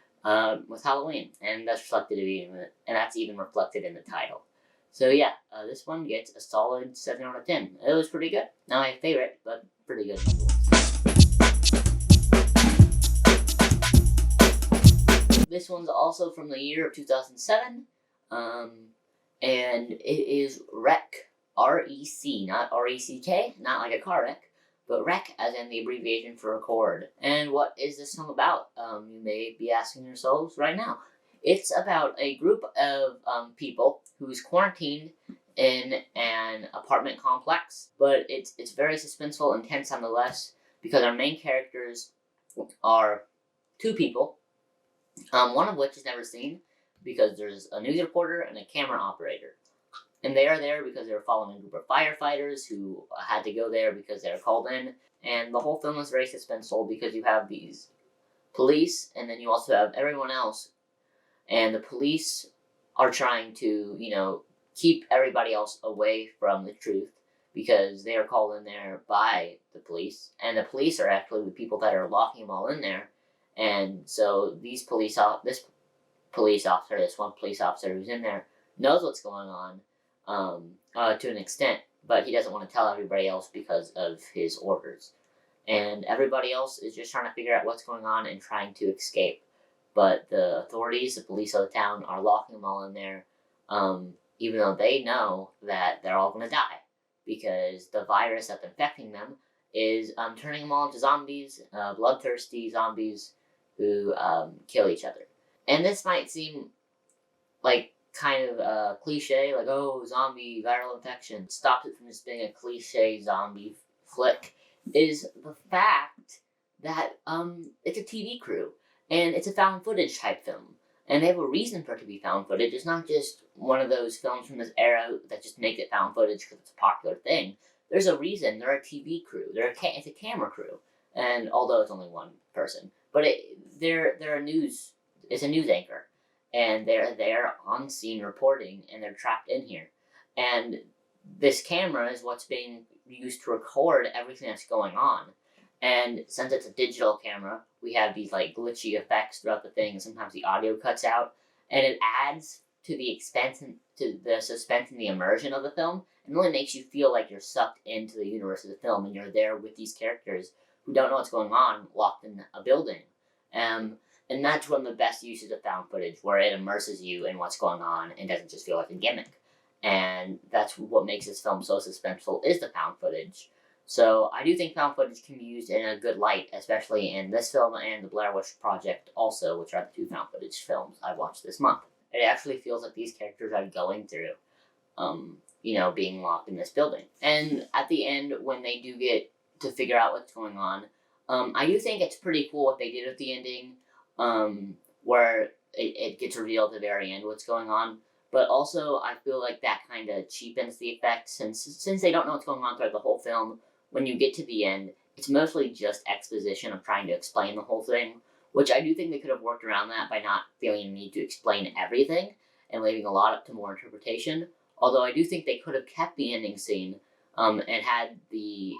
with Halloween, and that's even reflected in the title. So yeah, this one gets a solid 7 out of 10. It was pretty good. Not my favorite, but pretty good. This one's also from the year of 2007, and it is Rec, R-E-C, not R-E-C-K, not like a car wreck, but Rec as in the abbreviation for record. And what is this song about? You may be asking yourselves right now. It's about a group of people who's quarantined in an apartment complex, but it's very suspenseful and tense nonetheless, because our main characters are two people, one of which is never seen, because there's a news reporter and a camera operator. And they are there because they were following a group of firefighters who had to go there because they were called in. And the whole film is very suspenseful because you have these police, and then you also have everyone else. And the police are trying to, keep everybody else away from the truth because they are called in there by the police. And the police are actually the people that are locking them all in there. And so this one police officer who's in there knows what's going on to an extent, but he doesn't want to tell everybody else because of his orders. And everybody else is just trying to figure out what's going on and trying to escape. But the authorities, the police of the town, are locking them all in there, even though they know that they're all going to die, because the virus that's infecting them is turning them all into zombies, bloodthirsty zombies who kill each other. And this might seem like kind of a cliche, like, oh, zombie viral infection stops it from just being a cliche zombie flick, is the fact that it's a TV crew, and it's a found footage type film. And they have a reason for it to be found footage. It's not just one of those films from this era that just make it found footage because it's a popular thing. There's a reason. They're a TV crew. It's a camera crew. And although it's only one person. But it's a news anchor. And they're there on scene reporting, and they're trapped in here. And this camera is what's being used to record everything that's going on. And since it's a digital camera, we have these glitchy effects throughout the thing. Sometimes the audio cuts out, and it adds to the suspense and the immersion of the film, and really makes you feel like you're sucked into the universe of the film, and you're there with these characters who don't know what's going on, locked in a building. And that's one of the best uses of found footage, where it immerses you in what's going on and doesn't just feel like a gimmick. And that's what makes this film so suspenseful, is the found footage. So I do think found footage can be used in a good light, especially in this film and the Blair Witch Project also, which are the two found footage films I watched this month. It actually feels like these characters are going through, being locked in this building. And at the end, when they do get to figure out what's going on, I do think it's pretty cool what they did at the ending, where it gets revealed at the very end what's going on. But also, I feel like that kind of cheapens the effect, since they don't know what's going on throughout the whole film. When you get to the end, it's mostly just exposition of trying to explain the whole thing, which I do think they could have worked around that by not feeling the need to explain everything and leaving a lot up to more interpretation. Although I do think they could have kept the ending scene and had the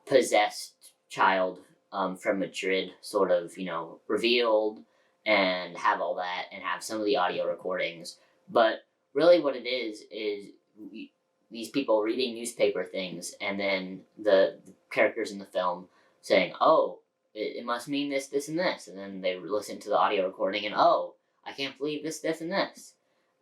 possessed child from Madrid sort of, revealed, and have all that, and have some of the audio recordings. But really what it is these people reading newspaper things, and then the characters in the film saying, oh, it must mean this, this, and this. And then they listen to the audio recording and, oh, I can't believe this, this, and this.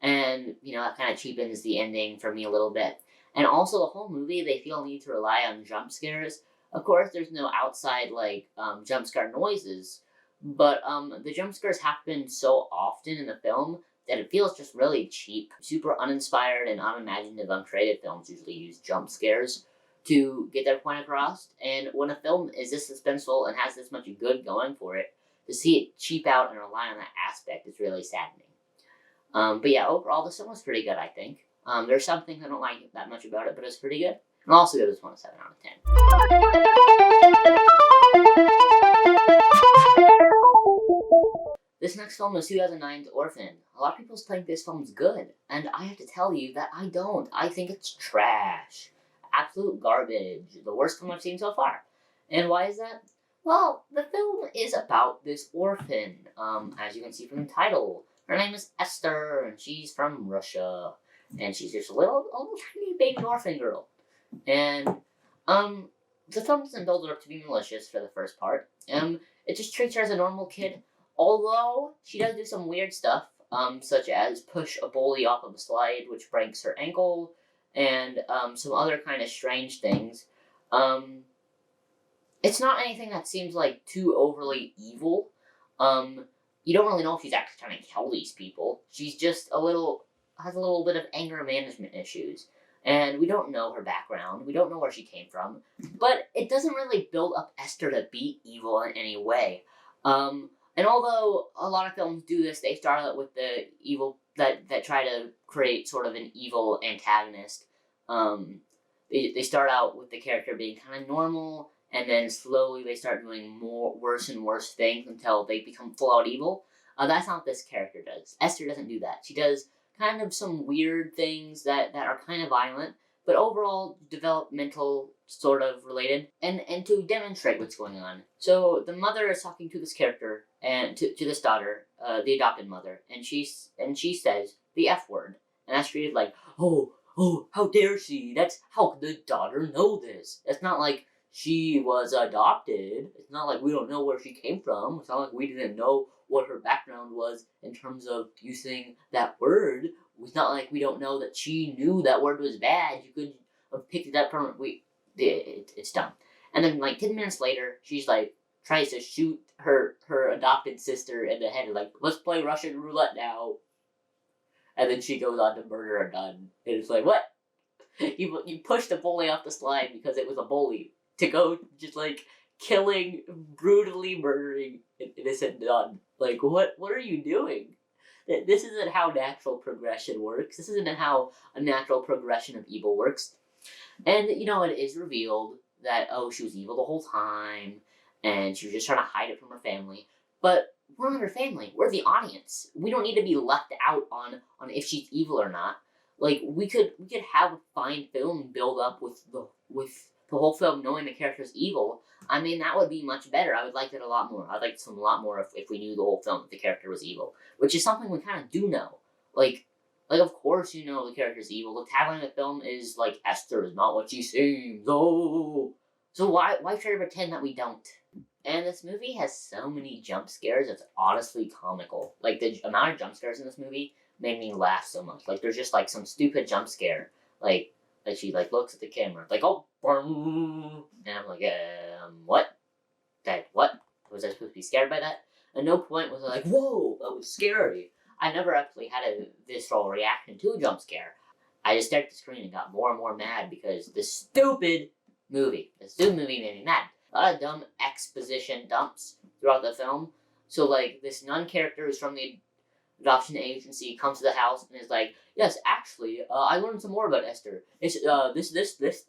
And, that kind of cheapens the ending for me a little bit. And also the whole movie, they feel need to rely on jump scares. Of course, there's no outside, jump scare noises, but the jump scares happen so often in the film that it feels just really cheap. Super uninspired and unimaginative, uncreative films usually use jump scares to get their point across. And when a film is this suspenseful and has this much good going for it, to see it cheap out and rely on that aspect is really saddening. But yeah, overall, this film was pretty good, I think. There's some things I don't like that much about it, but it's pretty good. And I'll also give this one a 7 out of 10. This next film is 2009's Orphan. A lot of people think this film's good, and I have to tell you that I don't. I think it's trash. Absolute garbage. The worst film I've seen so far. And why is that? Well, the film is about this orphan, as you can see from the title. Her name is Esther, and she's from Russia. And she's just a little tiny baby orphan girl. And, the film doesn't build her up to be malicious for the first part. It just treats her as a normal kid. Although, she does do some weird stuff, such as push a bully off of a slide, which breaks her ankle, and, some other kind of strange things. It's not anything that seems, like, too overly evil. You don't really know if she's actually trying to kill these people. She's just has a little bit of anger management issues. And we don't know her background. We don't know where she came from. But it doesn't really build up Esther to be evil in any way. And although a lot of films do this, they start out with the evil that try to create sort of an evil antagonist. They start out with the character being kind of normal, and then slowly they start doing worse and worse things until they become full-out evil. That's not what this character does. Esther doesn't do that. She does kind of some weird things that are kind of violent, but overall developmental sort of related, and to demonstrate what's going on. So the mother is talking to this character, and to this daughter, the adopted mother, and she says the F word, and that's treated like, oh, how dare she? That's, how could the daughter know this? It's not like she was adopted. It's not like we don't know where she came from. It's not like we didn't know what her background was in terms of using that word. It's not like we don't know that she knew that word was bad. You could have picked it up from it's dumb. And then, like, 10 minutes later, she's like, tries to shoot her adopted sister in the head, like, let's play Russian roulette now. And then she goes on to murder a nun. And it's like, what? You pushed a bully off the slide because it was a bully, to go just, like, killing, brutally murdering an innocent nun. Like, what are you doing? This isn't how natural progression works. This isn't how a natural progression of evil works. And, you know, it is revealed that, oh, she was evil the whole time, and she was just trying to hide it from her family. But we're not her family. We're the audience. We don't need to be left out on if she's evil or not. Like, we could have a fine film build up with the whole film knowing the character's evil. I mean, that would be much better. I would like it a lot more. I'd like it a lot more if we knew the whole film that the character was evil, which is something we kind of do know. Like, of course you know the character's evil. The tagline of the film is, like, Esther is not what she seems. Oh! So why try to pretend that we don't? And this movie has so many jump scares, it's honestly comical. Like, the amount of jump scares in this movie made me laugh so much. Like, there's just, like, some stupid jump scare. Like she, like, looks at the camera, like, oh, boom. And I'm like, what? What? Was I supposed to be scared by that? At no point was I like, whoa, that was scary. I never actually had a visceral reaction to a jump scare. I just stared at the screen and got more and more mad because this stupid movie made me mad. A lot of dumb exposition dumps throughout the film. So, like, this nun character who's from the adoption agency comes to the house and is like, yes, actually, I learned some more about Esther. It's, this, and this,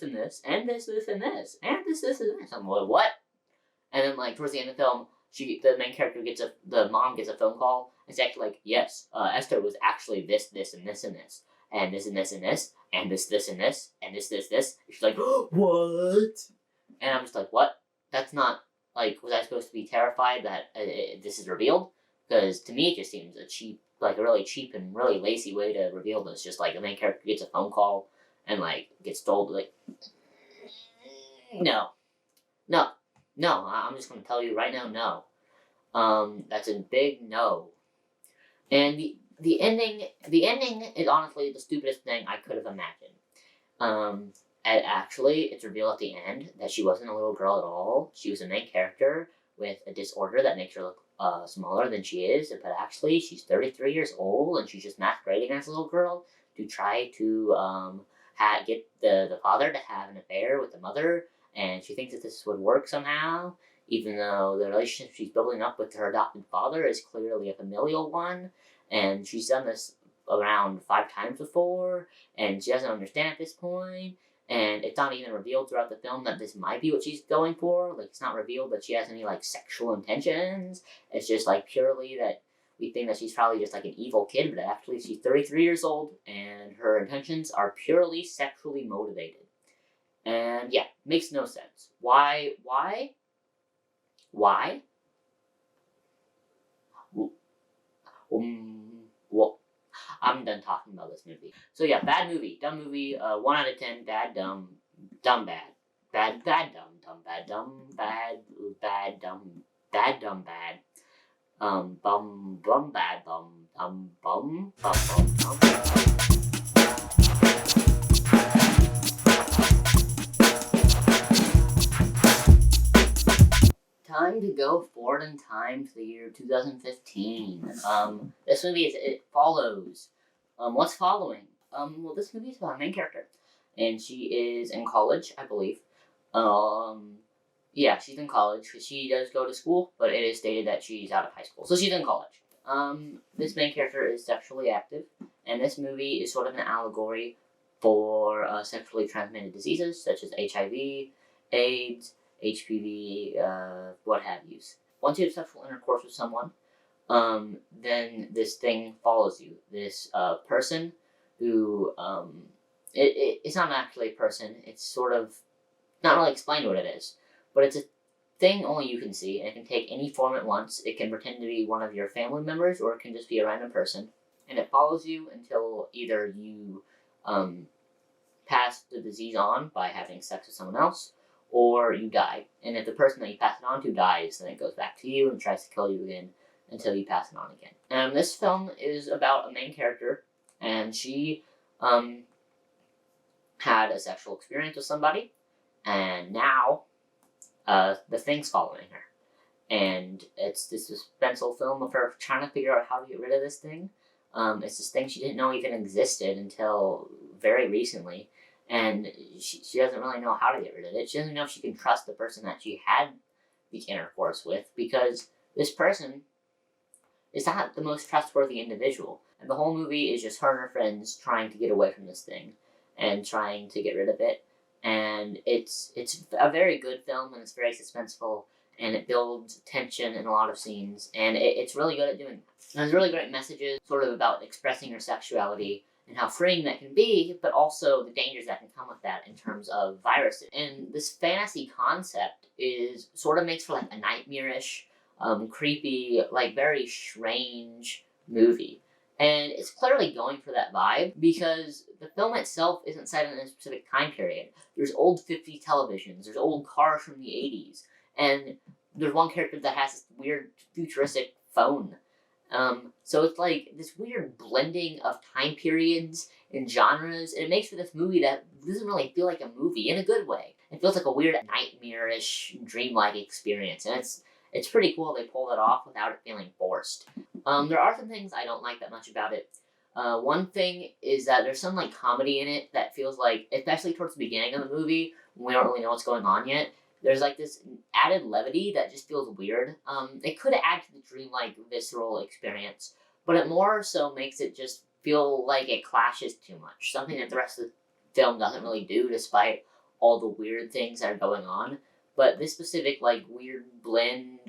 and this, and this, and this, and this. I'm like, what? And then, like, towards the end of the film, the main character the mom gets a phone call. It's actually like, yes, Esther was actually this, and this, and this. And this, and this, and this. And this, and this. And this. She's like, what? And I'm just like, what? That's not, like, was I supposed to be terrified that this is revealed? Because to me, it just seems a really cheap and really lazy way to reveal this. Just like the main character gets a phone call and, like, gets told, like, no. I'm just going to tell you right now, no. That's a big no. And the ending is honestly the stupidest thing I could have imagined. And actually, it's revealed at the end that she wasn't a little girl at all. She was a main character with a disorder that makes her look smaller than she is, but actually she's 33 years old and she's just masquerading as a little girl to try to get the father to have an affair with the mother, and she thinks that this would work somehow, even though the relationship she's building up with her adopted father is clearly a familial one, and she's done this around 5 times before, and she doesn't understand at this point, And it's not even revealed throughout the film that this might be what she's going for. Like, it's not revealed that she has any, like, sexual intentions. It's just, like, purely that we think that she's probably just, like, an evil kid, but actually she's 33 years old, and her intentions are purely sexually motivated. And, yeah, makes no sense. Why? Well, I'm done talking about this movie. So yeah, bad movie, dumb movie, 1 out of 10, bad, dumb, dumb, bad. Bad, bad, dumb, dumb, bad, dumb, bad, bad, dumb, bad, dumb, bad. Bum, bum, bad, bum, bum, bum, bum, bum, bum, bum. Time to go forward in time to the year 2015. This movie it follows. What's following? Well, this movie is about a main character, and she is in college, I believe. Yeah, she's in college because she does go to school, but it is stated that she's out of high school, so she's in college. This main character is sexually active, and this movie is sort of an allegory for sexually transmitted diseases such as HIV, AIDS, HPV, what have yous. Once you have sexual intercourse with someone, then this thing follows you. This person who, it's not actually a person. It's sort of not really explained what it is, but it's a thing only you can see, and it can take any form at once. It can pretend to be one of your family members, or it can just be a random person, and it follows you until either you pass the disease on by having sex with someone else, or you die. And if the person that you pass it on to dies, then it goes back to you and tries to kill you again until you pass it on again. And this film is about a main character, and she had a sexual experience with somebody, and now the thing's following her. And it's this suspenseful film of her trying to figure out how to get rid of this thing. It's this thing she didn't know even existed until very recently. And she doesn't really know how to get rid of it. She doesn't know if she can trust the person that she had the intercourse with, because this person is not the most trustworthy individual. And the whole movie is just her and her friends trying to get away from this thing and trying to get rid of it. And it's a very good film, and it's very suspenseful, and it builds tension in a lot of scenes, and it's really good at doing that. And there's really great messages sort of about expressing your sexuality and how freeing that can be, but also the dangers that can come with that in terms of viruses. And this fantasy concept is sort of makes for like a nightmarish, creepy, like very strange movie. And it's clearly going for that vibe, because the film itself isn't set in a specific time period. There's old 50s televisions, there's old cars from the 80s, and there's one character that has this weird futuristic phone. So it's like this weird blending of time periods and genres, and it makes for this movie that doesn't really feel like a movie in a good way. It feels like a weird nightmarish, dreamlike experience, and it's pretty cool they pull it off without it feeling forced. There are some things I don't like that much about it. One thing is that there's some like comedy in it that feels like, especially towards the beginning of the movie, when we don't really know what's going on yet, there's like this added levity that just feels weird. It could add to the dreamlike, visceral experience, but it more so makes it just feel like it clashes too much. Something that the rest of the film doesn't really do, despite all the weird things that are going on. But this specific like weird brand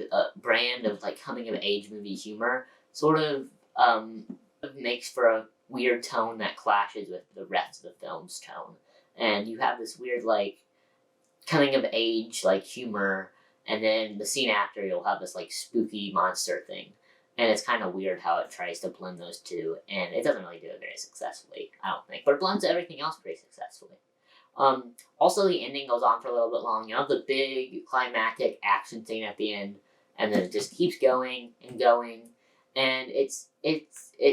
of like coming of age movie humor sort of makes for a weird tone that clashes with the rest of the film's tone. And you have this weird like coming of age like humor, and then the scene after you'll have this like spooky monster thing. And it's kind of weird how it tries to blend those two, and it doesn't really do it very successfully, I don't think. But it blends everything else pretty successfully. Also, the ending goes on for a little bit long. You have the big climactic action scene at the end, and then it just keeps going and going. And it's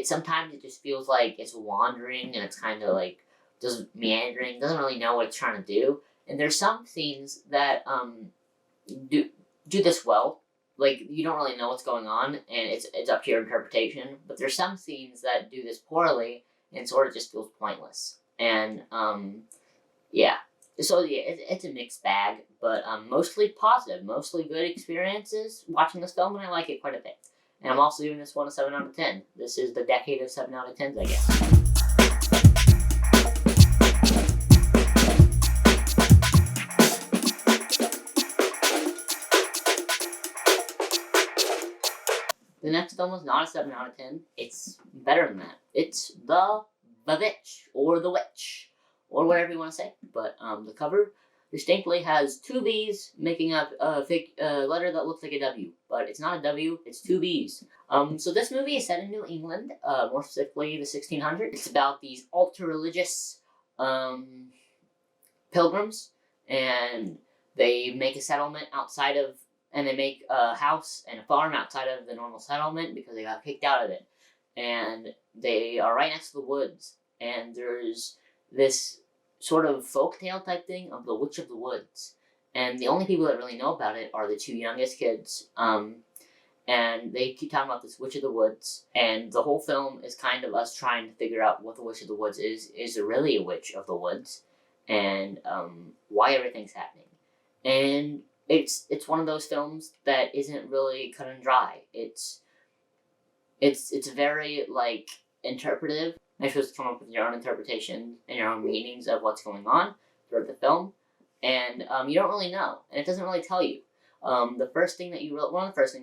sometimes it just feels like it's wandering, and it's kind of like just meandering, doesn't really know what it's trying to do. And there's some scenes that do this well. Like, you don't really know what's going on, and it's up to your interpretation. But there's some scenes that do this poorly, and sort of just feels pointless. And, yeah. So, yeah, it's a mixed bag, but mostly positive, mostly good experiences watching this film, and I like it quite a bit. And I'm also giving this one a 7 out of 10. This is the decade of 7 out of 10s, I guess. The next film was not a 7 out of 10. It's better than that. It's the VVitch, or the Witch, or whatever you want to say. But the cover distinctly has two V's making up a letter that looks like a W. But it's not a W, it's two V's. So this movie is set in New England, more specifically the 1600s. It's about these ultra-religious pilgrims, and they make a settlement outside of, and they make a house and a farm outside of the normal settlement because they got kicked out of it. And they are right next to the woods, and there's this sort of folktale type thing of the Witch of the Woods. And the only people that really know about it are the two youngest kids. And they keep talking about this Witch of the Woods, and the whole film is kind of us trying to figure out what the Witch of the Woods is. Is there really a Witch of the Woods? And why everything's happening. And it's one of those films that isn't really cut and dry. It's very, like, interpretive. You're supposed to come up with your own interpretation and your own meanings of what's going on throughout the film. And you don't really know. And it doesn't really tell you. One of the first things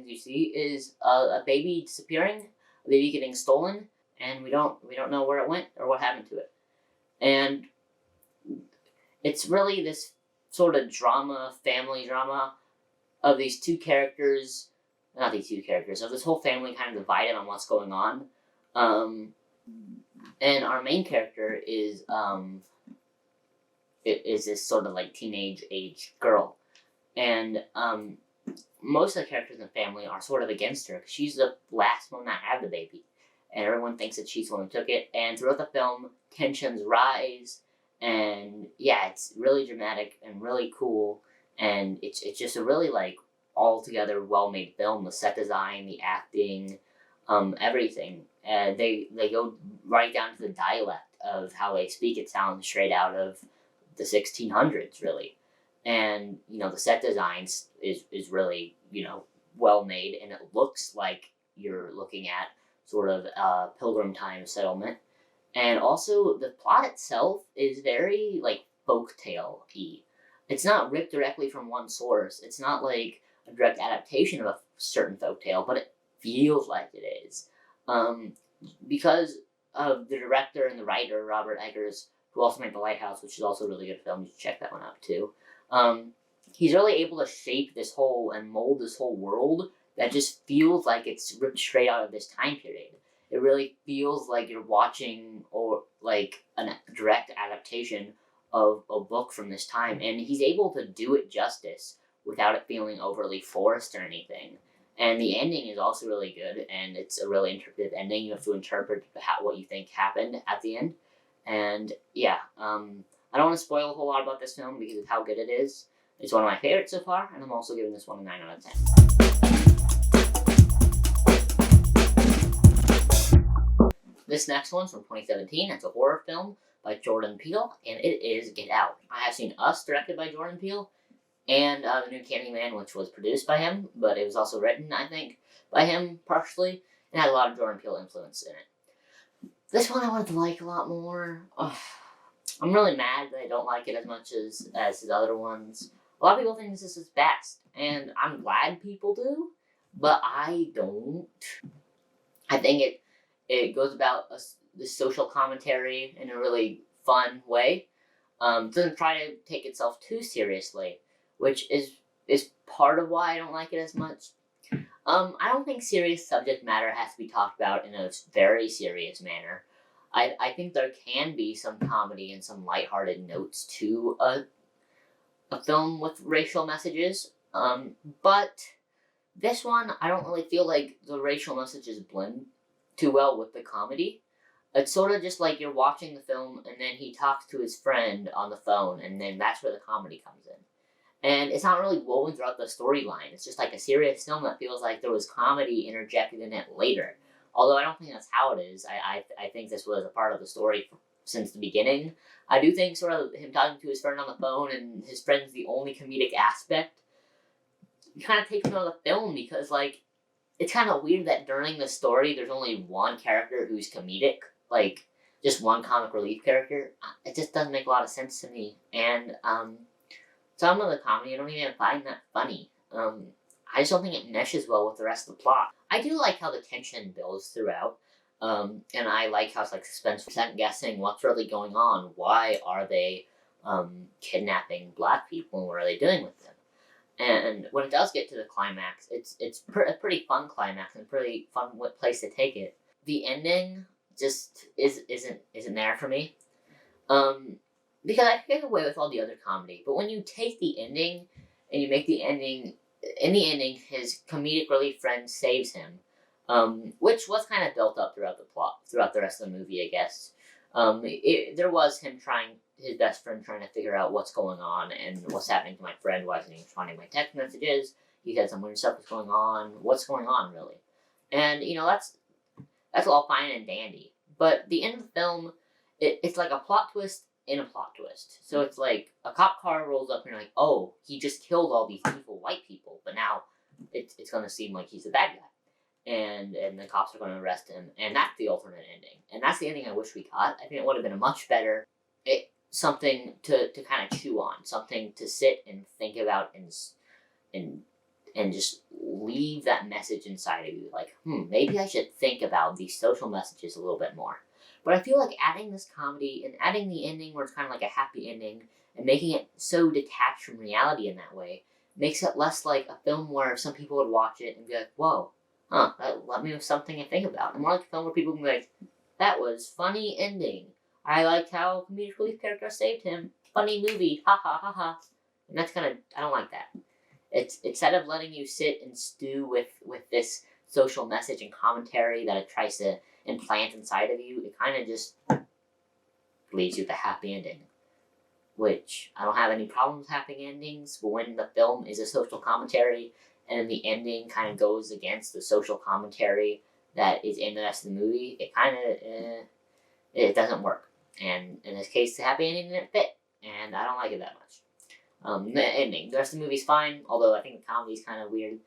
you see is a baby disappearing, a baby getting stolen, and we don't know where it went or what happened to it. And it's really this sort of family drama of these two characters, of this whole family kind of divided on what's going on. And our main character is this sort of like teenage age girl. And most of the characters in the family are sort of against her because she's the last one that had the baby. And everyone thinks that she's the one who took it. And throughout the film, tensions rise. And yeah, it's really dramatic and really cool. And it's just a really, like, altogether well-made film. The set design, the acting, everything. And they go right down to the dialect of how they speak. It sounds straight out of the 1600s, really. And, the set design is really, well made, and it looks like you're looking at sort of a pilgrim time settlement. And also, the plot itself is very, like, folktale-y. It's not ripped directly from one source. It's not, like, a direct adaptation of a certain folktale, but it feels like it is. Because of the director and the writer, Robert Eggers, who also made The Lighthouse, which is also a really good film. You should check that one out, too. He's really able to shape this whole and mold this whole world that just feels like it's ripped straight out of this time period. It really feels like you're watching or like a direct adaptation of a book from this time. And he's able to do it justice without it feeling overly forced or anything. And the ending is also really good, and it's a really interpretive ending. You have to interpret what you think happened at the end. And yeah, I don't want to spoil a whole lot about this film because of how good it is. It's one of my favorites so far, and I'm also giving this one a 9 out of 10. This next one's from 2017. It's a horror film by Jordan Peele, and it is Get Out. I have seen Us, directed by Jordan Peele, and the new Candyman, which was produced by him, but it was also written, I think, by him partially, and had a lot of Jordan Peele influence in it. This one I wanted to like a lot more. I'm really mad that I don't like it as much as his other ones. A lot of people think this is his best, and I'm glad people do, but I don't. I think it goes about this social commentary in a really fun way. It doesn't try to take itself too seriously, which is part of why I don't like it as much. I don't think serious subject matter has to be talked about in a very serious manner. I think there can be some comedy and some lighthearted notes to a film with racial messages. But this one, I don't really feel like the racial messages blend too well with the comedy. It's sort of just like you're watching the film and then he talks to his friend on the phone, and then that's where the comedy comes in. And it's not really woven throughout the storyline. It's just like a serious film that feels like there was comedy interjected in it later. Although I don't think that's how it is. I think this was a part of the story since the beginning. I do think sort of him talking to his friend on the phone and his friend's the only comedic aspect. You kind of take him out of the film because, like, it's kind of weird that during the story there's only one character who's comedic. Like, just one comic relief character. It just doesn't make a lot of sense to me. And, some of the comedy I don't even find that funny. I just don't think it meshes well with the rest of the plot. I do like how the tension builds throughout, and I like how it's like suspense, guessing what's really going on. Why are they kidnapping black people, and what are they doing with them? And when it does get to the climax, it's a pretty fun climax and a pretty fun place to take it. The ending just isn't there for me, because I can get away with all the other comedy, but when you take the ending and you make the ending, in the ending, his comedic relief friend saves him, which was kind of built up throughout the plot, throughout the rest of the movie, I guess. There was his best friend trying to figure out what's going on and what's happening to my friend. Why isn't he responding to my text messages? He said some weird stuff was going on. What's going on, really? And, that's all fine and dandy. But the end of the film, it's like a plot twist in a plot twist. So it's like a cop car rolls up and you're like, oh, he just killed all these evil white people, but now it's going to seem like he's a bad guy. And the cops are going to arrest him, and that's the alternate ending. And that's the ending I wish we got. I think it would have been a much better, something to kind of chew on, something to sit and think about and just leave that message inside of you. Like, maybe I should think about these social messages a little bit more. But I feel like adding this comedy and adding the ending where it's kind of like a happy ending and making it so detached from reality in that way makes it less like a film where some people would watch it and be like, whoa, that left me with something to think about. And more like a film where people can be like, that was funny ending. I liked how comedic relief character saved him. Funny movie, ha ha ha ha. And that's I don't like that. It's instead of letting you sit and stew with this social message and commentary that it tries to implant inside of you, it kind of just leaves you with a happy ending. Which, I don't have any problems with happy endings, but when the film is a social commentary and the ending kind of goes against the social commentary that is in the rest of the movie, it kind of, it doesn't work. And in this case, the happy ending didn't fit, and I don't like it that much. The ending, the rest of the movie's fine, although I think the comedy's kind of weird.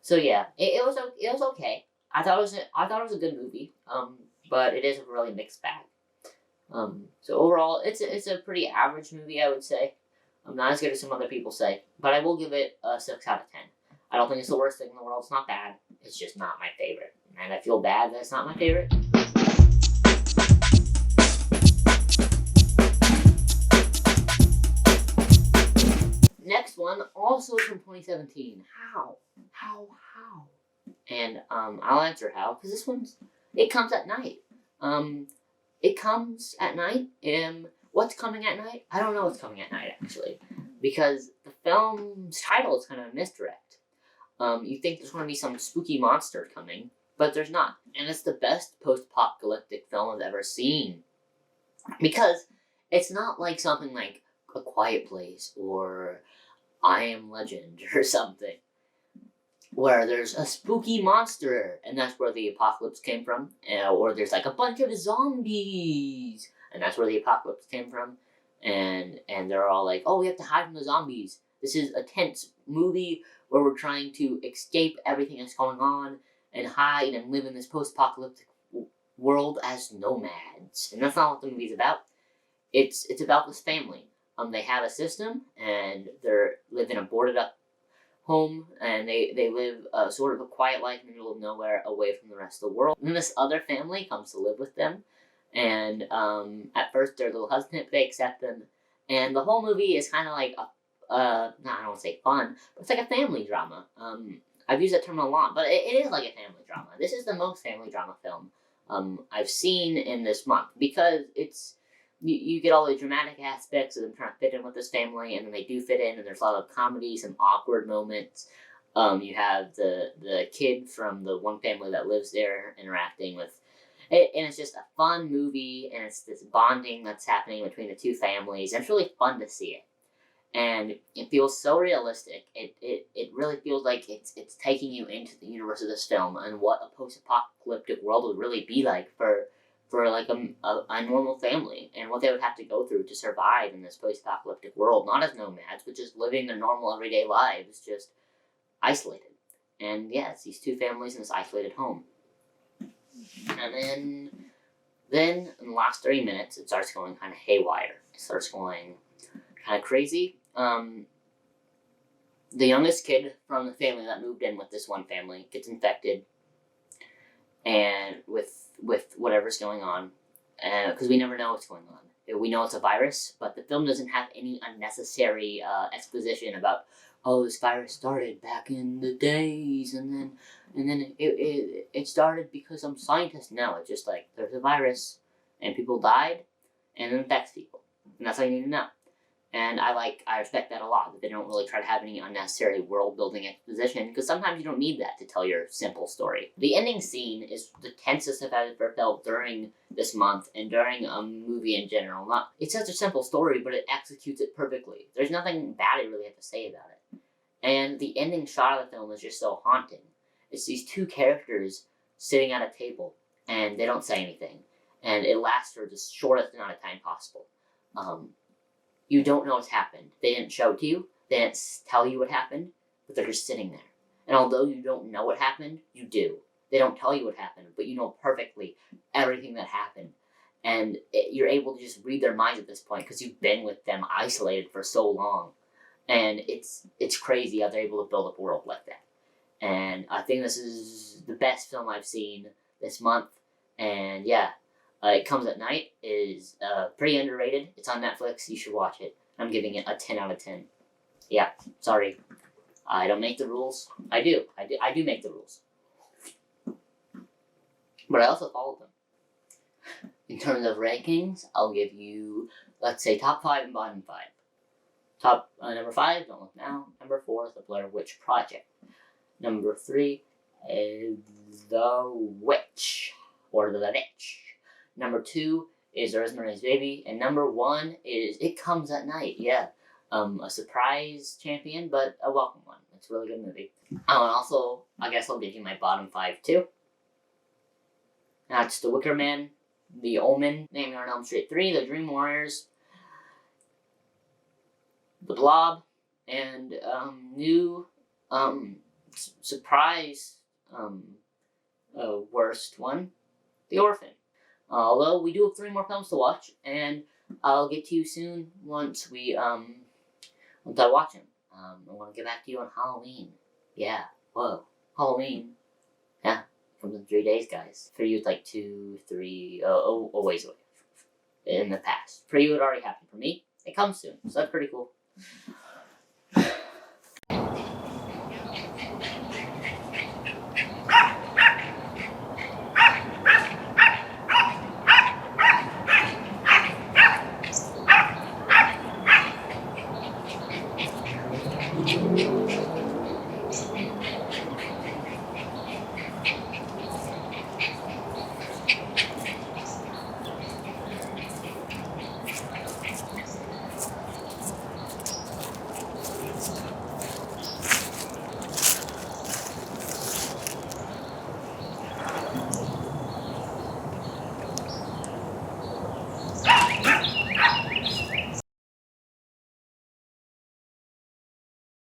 So yeah, it was okay. I thought it was a good movie, but it is a really mixed bag. So overall, it's a pretty average movie, I would say. Not as good as some other people say, but I will give it a 6 out of 10. I don't think it's the worst thing in the world. It's not bad. It's just not my favorite, and I feel bad that it's not my favorite. Next one, also from 2017. How? And I'll answer how, because this it comes at night. It comes at night. What's coming at night? I don't know what's coming at night, actually, because the film's title is kind of a misdirect. You think there's going to be some spooky monster coming, but there's not. And it's the best post-apocalyptic film I've ever seen, because it's not like something like A Quiet Place or I Am Legend or something, where there's a spooky monster, and that's where the apocalypse came from, or there's like a bunch of zombies, and that's where the apocalypse came from, and they're all like, oh, we have to hide from the zombies. This is a tense movie where we're trying to escape everything that's going on and hide and live in this post-apocalyptic world as nomads. And that's not what the movie's about. It's about this family. They have a system, and they live in a boarded-up home, and they live sort of a quiet life in the middle of nowhere, away from the rest of the world. And then this other family comes to live with them, and at first they're a little hesitant, but they accept them. And the whole movie is kind of like I don't want to say fun, but it's like a family drama. I've used that term a lot, but it is like a family drama. This is the most family drama film I've seen in this month, because it's you get all the dramatic aspects of them trying to fit in with this family, and then they do fit in, and there's a lot of comedy, some awkward moments. You have the kid from the one family that lives there interacting with it, and it's just a fun movie, and it's this bonding that's happening between the two families, and it's really fun to see it. And it feels so realistic. It really feels like it's taking you into the universe of this film and what a post-apocalyptic world would really be like for like a normal family, and what they would have to go through to survive in this post-apocalyptic world, not as nomads, but just living their normal everyday lives, just isolated. And yeah, it's these two families in this isolated home. And then in the last 3 minutes, it starts going kind of haywire. It starts going kind of crazy. The youngest kid from the family that moved in with this one family gets infected, and with whatever's going on, and because we never know what's going on. We know it's a virus, but the film doesn't have any unnecessary exposition about, oh, this virus started back in the days, and then it started because some scientist. No, it's just like there's a virus, and people died, and it infects people, and that's all you need to know. And I respect that a lot, that they don't really try to have any unnecessary world-building exposition, because sometimes you don't need that to tell your simple story. The ending scene is the tensest I've ever felt during this month, and during a movie in general. It's such a simple story, but it executes it perfectly. There's nothing bad I really have to say about it. And the ending shot of the film is just so haunting. It's these two characters sitting at a table, and they don't say anything. And it lasts for the shortest amount of time possible. You don't know what's happened. They didn't show it to you. They didn't tell you what happened, but they're just sitting there. And although you don't know what happened, you do. They don't tell you what happened, but you know perfectly everything that happened. And you're able to just read their minds at this point because you've been with them isolated for so long. And it's crazy how they're able to build up a world like that. And I think this is the best film I've seen this month. And yeah. It Comes at Night is pretty underrated. It's on Netflix. You should watch it. I'm giving it a 10 out of 10. Yeah, sorry. I don't make the rules. I do make the rules. But I also follow them. In terms of rankings, I'll give you, let's say, top 5 and bottom 5. Top number 5, Don't Look Now. Number 4 is The Blair Witch Project. Number 3 is The Witch, or The Vitch. Number 2 is Rosemary's Baby, and number 1 is It Comes at Night. Yeah, a surprise champion, but a welcome one. It's a really good movie. And also, I guess I'll give you my bottom 5 too. That's The Wicker Man, The Omen, Nightmare on Elm Street 3, The Dream Warriors, The Blob, and new surprise worst one, The Orphan. Although we do have 3 more films to watch, and I'll get to you soon once I watch them. I want to get back to you on Halloween. Yeah, whoa, Halloween. Yeah, comes in 3 days, guys. For you, it's like 2, 3, ways away. In the past. For you, it already happened. For me, it comes soon, so that's pretty cool.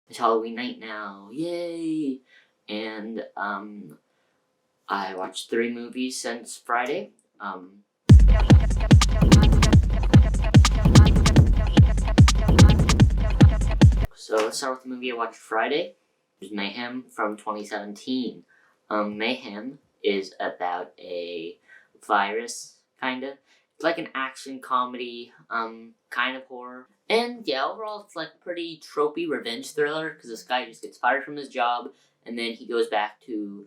It's Halloween night now, yay! And I watched 3 movies since Friday. So let's start with the movie I watched Friday. It was Mayhem from 2017. Mayhem is about a virus, kinda. It's like an action comedy, kind of horror. And yeah, overall it's like a pretty tropey revenge thriller, because this guy just gets fired from his job, and then he goes back to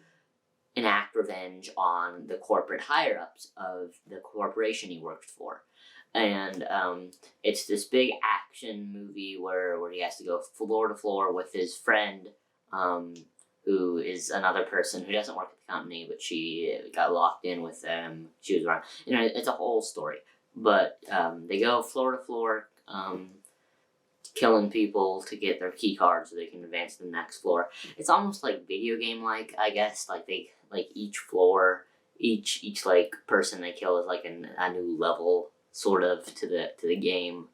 enact revenge on the corporate higher-ups of the corporation he worked for. And it's this big action movie where he has to go floor to floor with his friend, who is another person who doesn't work at the company, but she got locked in with them. She was around. You know, it's a whole story. But they go floor to floor, killing people to get their key cards so they can advance to the next floor. It's almost like video game like, I guess. Like each floor, each like person they kill is like a new level sort of to the game.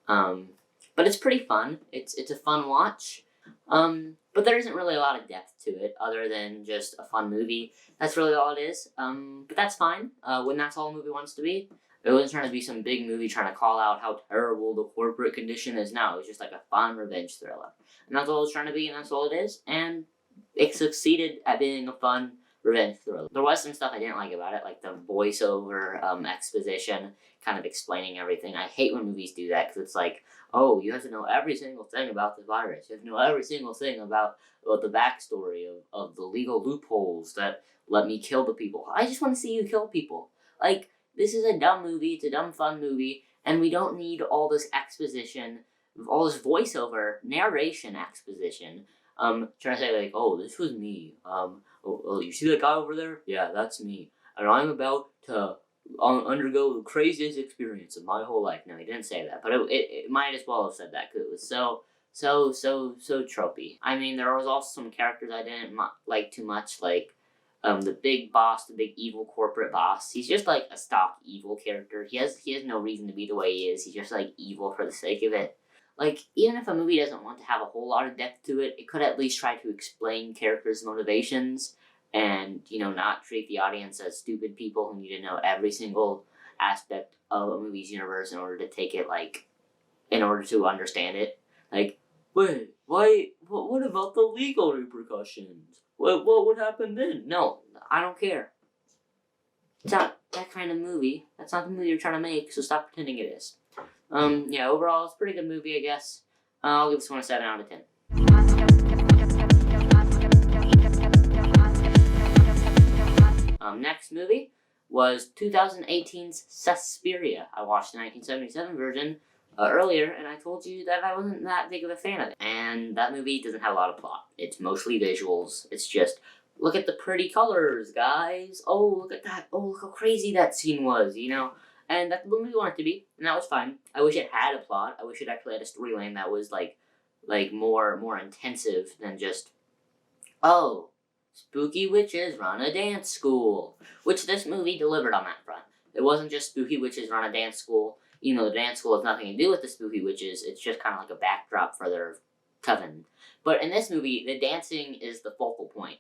But it's pretty fun. It's a fun watch. But there isn't really a lot of depth to it other than just a fun movie. That's really all it is. But that's fine when that's all a movie wants to be. It wasn't trying to be some big movie trying to call out how terrible the corporate condition is now. It was just like a fun revenge thriller. And that's all it was trying to be, and that's all it is. And it succeeded at being a fun revenge thriller. There was some stuff I didn't like about it, like the voiceover exposition, kind of explaining everything. I hate when movies do that, because it's like, oh, you have to know every single thing about the virus. You have to know every single thing about the backstory of the legal loopholes that let me kill the people. I just want to see you kill people. Like, this is a dumb movie, it's a dumb fun movie, and we don't need all this exposition, all this voiceover, narration exposition, trying to say like, oh, this was me, oh, you see that guy over there? Yeah, that's me, and I'm about to undergo the craziest experience of my whole life. No, he didn't say that, but it might as well have said that, because it was so tropey. I mean, there was also some characters I didn't like too much, like, the big boss, the big evil corporate boss. He's just like a stock evil character. He has no reason to be the way he is. He's just like evil for the sake of it. Like, even if a movie doesn't want to have a whole lot of depth to it, it could at least try to explain characters' motivations and, not treat the audience as stupid people who need to know every single aspect of a movie's universe in order to take it, in order to understand it. Like, wait, what about the legal repercussions? What would happen then? No, I don't care. It's not that kind of movie. That's not the movie you're trying to make, so stop pretending it is. Yeah, overall, it's a pretty good movie, I guess. I'll give this one a 7 out of 10. Next movie was 2018's Suspiria. I watched the 1977 version earlier, and I told you that I wasn't that big of a fan of it. And that movie doesn't have a lot of plot. It's mostly visuals. It's just, look at the pretty colors, guys. Oh, look at that. Oh, look how crazy that scene was, And that's what we wanted it to be, and that was fine. I wish it had a plot. I wish it actually had a storyline that was more intensive than just, oh, spooky witches run a dance school, which this movie delivered on that front. It wasn't just spooky witches run a dance school. The dance school has nothing to do with the spooky witches. It's just kind of like a backdrop for their coven. But in this movie, the dancing is the focal point.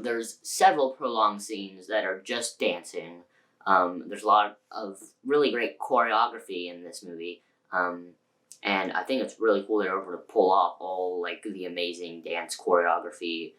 There's several prolonged scenes that are just dancing. There's a lot of really great choreography in this movie. And I think it's really cool they're able to pull off all, the amazing dance choreography.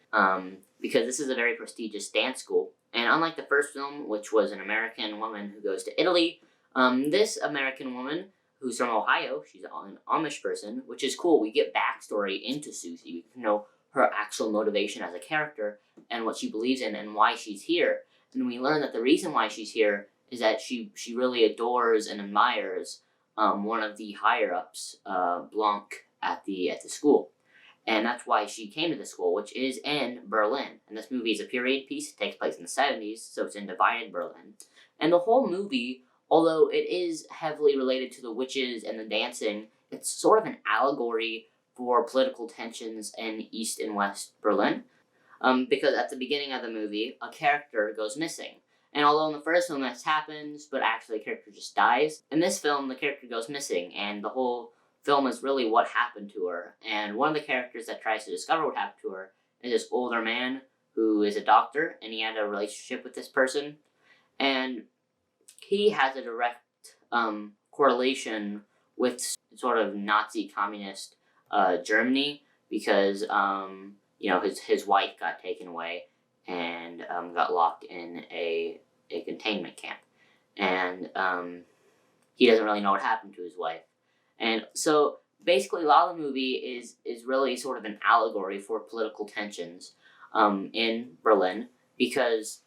Because this is a very prestigious dance school. And unlike the first film, which was an American woman who goes to Italy, this American woman, who's from Ohio, she's an Amish person, which is cool. We get backstory into Susie. We know her actual motivation as a character and what she believes in and why she's here. And we learn that the reason why she's here is that she really adores and admires one of the higher-ups, Blanc, at the school. And that's why she came to the school, which is in Berlin. And this movie is a period piece. It takes place in the 70s, so it's in divided Berlin. And the whole movie, although it is heavily related to the witches and the dancing, it's sort of an allegory for political tensions in East and West Berlin. Because at the beginning of the movie, a character goes missing. And although in the first film this happens, but actually the character just dies, in this film the character goes missing, and the whole film is really what happened to her. And one of the characters that tries to discover what happened to her is this older man who is a doctor, and he had a relationship with this person. And he has a direct correlation with sort of Nazi communist Germany, because his wife got taken away and got locked in a containment camp, and he doesn't really know what happened to his wife. And so basically a lot of the movie is really sort of an allegory for political tensions in Berlin, because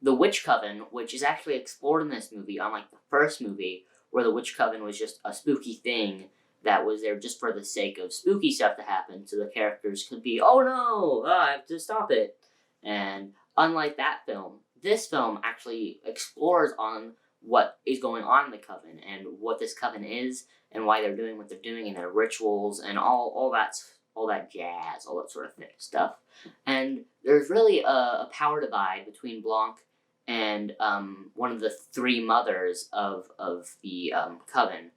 the witch coven, which is actually explored in this movie, unlike the first movie where the witch coven was just a spooky thing that was there just for the sake of spooky stuff to happen, so the characters could be, oh no, I have to stop it. And unlike that film, this film actually explores on what is going on in the coven and what this coven is and why they're doing what they're doing and their rituals and all that jazz, all that sort of stuff. And there's really a power divide between Blanc and one of the three mothers of the coven.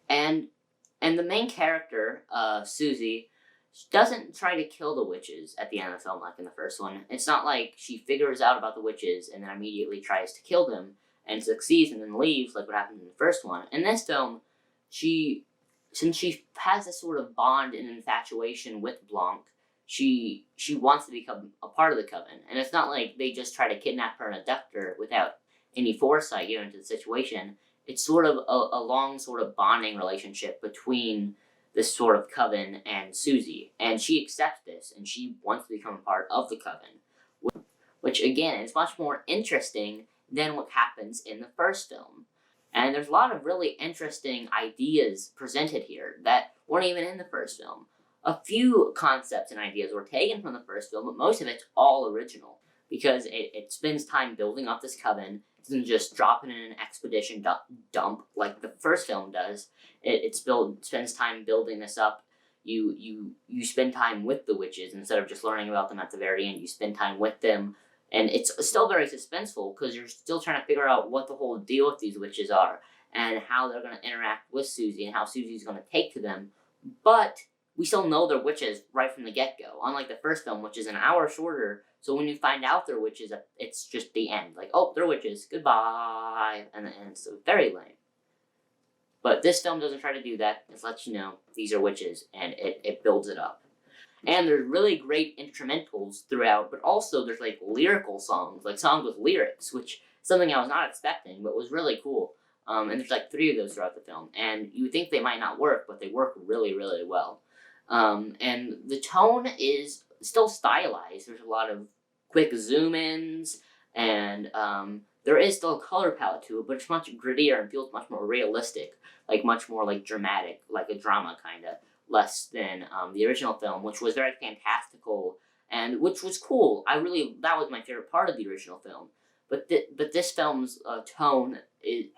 And the main character, Susie, She doesn't try to kill the witches at the end of the film like in the first one. It's not like she figures out about the witches and then immediately tries to kill them and succeeds and then leaves like what happened in the first one. In this film, since she has this sort of bond and infatuation with Blanc, she wants to become a part of the coven. And it's not like they just try to kidnap her and abduct her without any foresight given to the situation. It's sort of a long sort of bonding relationship between this sort of coven and Susie. And she accepts this, and she wants to become a part of the coven. Which, again, is much more interesting than what happens in the first film. And there's a lot of really interesting ideas presented here that weren't even in the first film. A few concepts and ideas were taken from the first film, but most of it's all original. Because it spends time building up this coven. It doesn't just drop it in an expedition dump like the first film does. It spends time building this up. You spend time with the witches instead of just learning about them at the very end. You spend time with them. And it's still very suspenseful because you're still trying to figure out what the whole deal with these witches are and how they're going to interact with Susie and how Susie's going to take to them. But we still know they're witches right from the get-go, unlike the first film, which is an hour shorter. So when you find out they're witches, it's just the end. Like, oh, they're witches. Goodbye. And it's very lame. But this film doesn't try to do that. It lets you know these are witches, and it builds it up. And there's really great instrumentals throughout, but also there's like lyrical songs, like songs with lyrics, which is something I was not expecting, but was really cool. And there's like 3 of those throughout the film. And you would think they might not work, but they work really, really well. And the tone is still stylized. There's a lot of quick zoom-ins, and there is still a color palette to it, but it's much grittier and feels much more realistic, like much more like dramatic, like a drama kind of. Less than the original film, which was very fantastical and which was cool. That was my favorite part of the original film. But this film's tone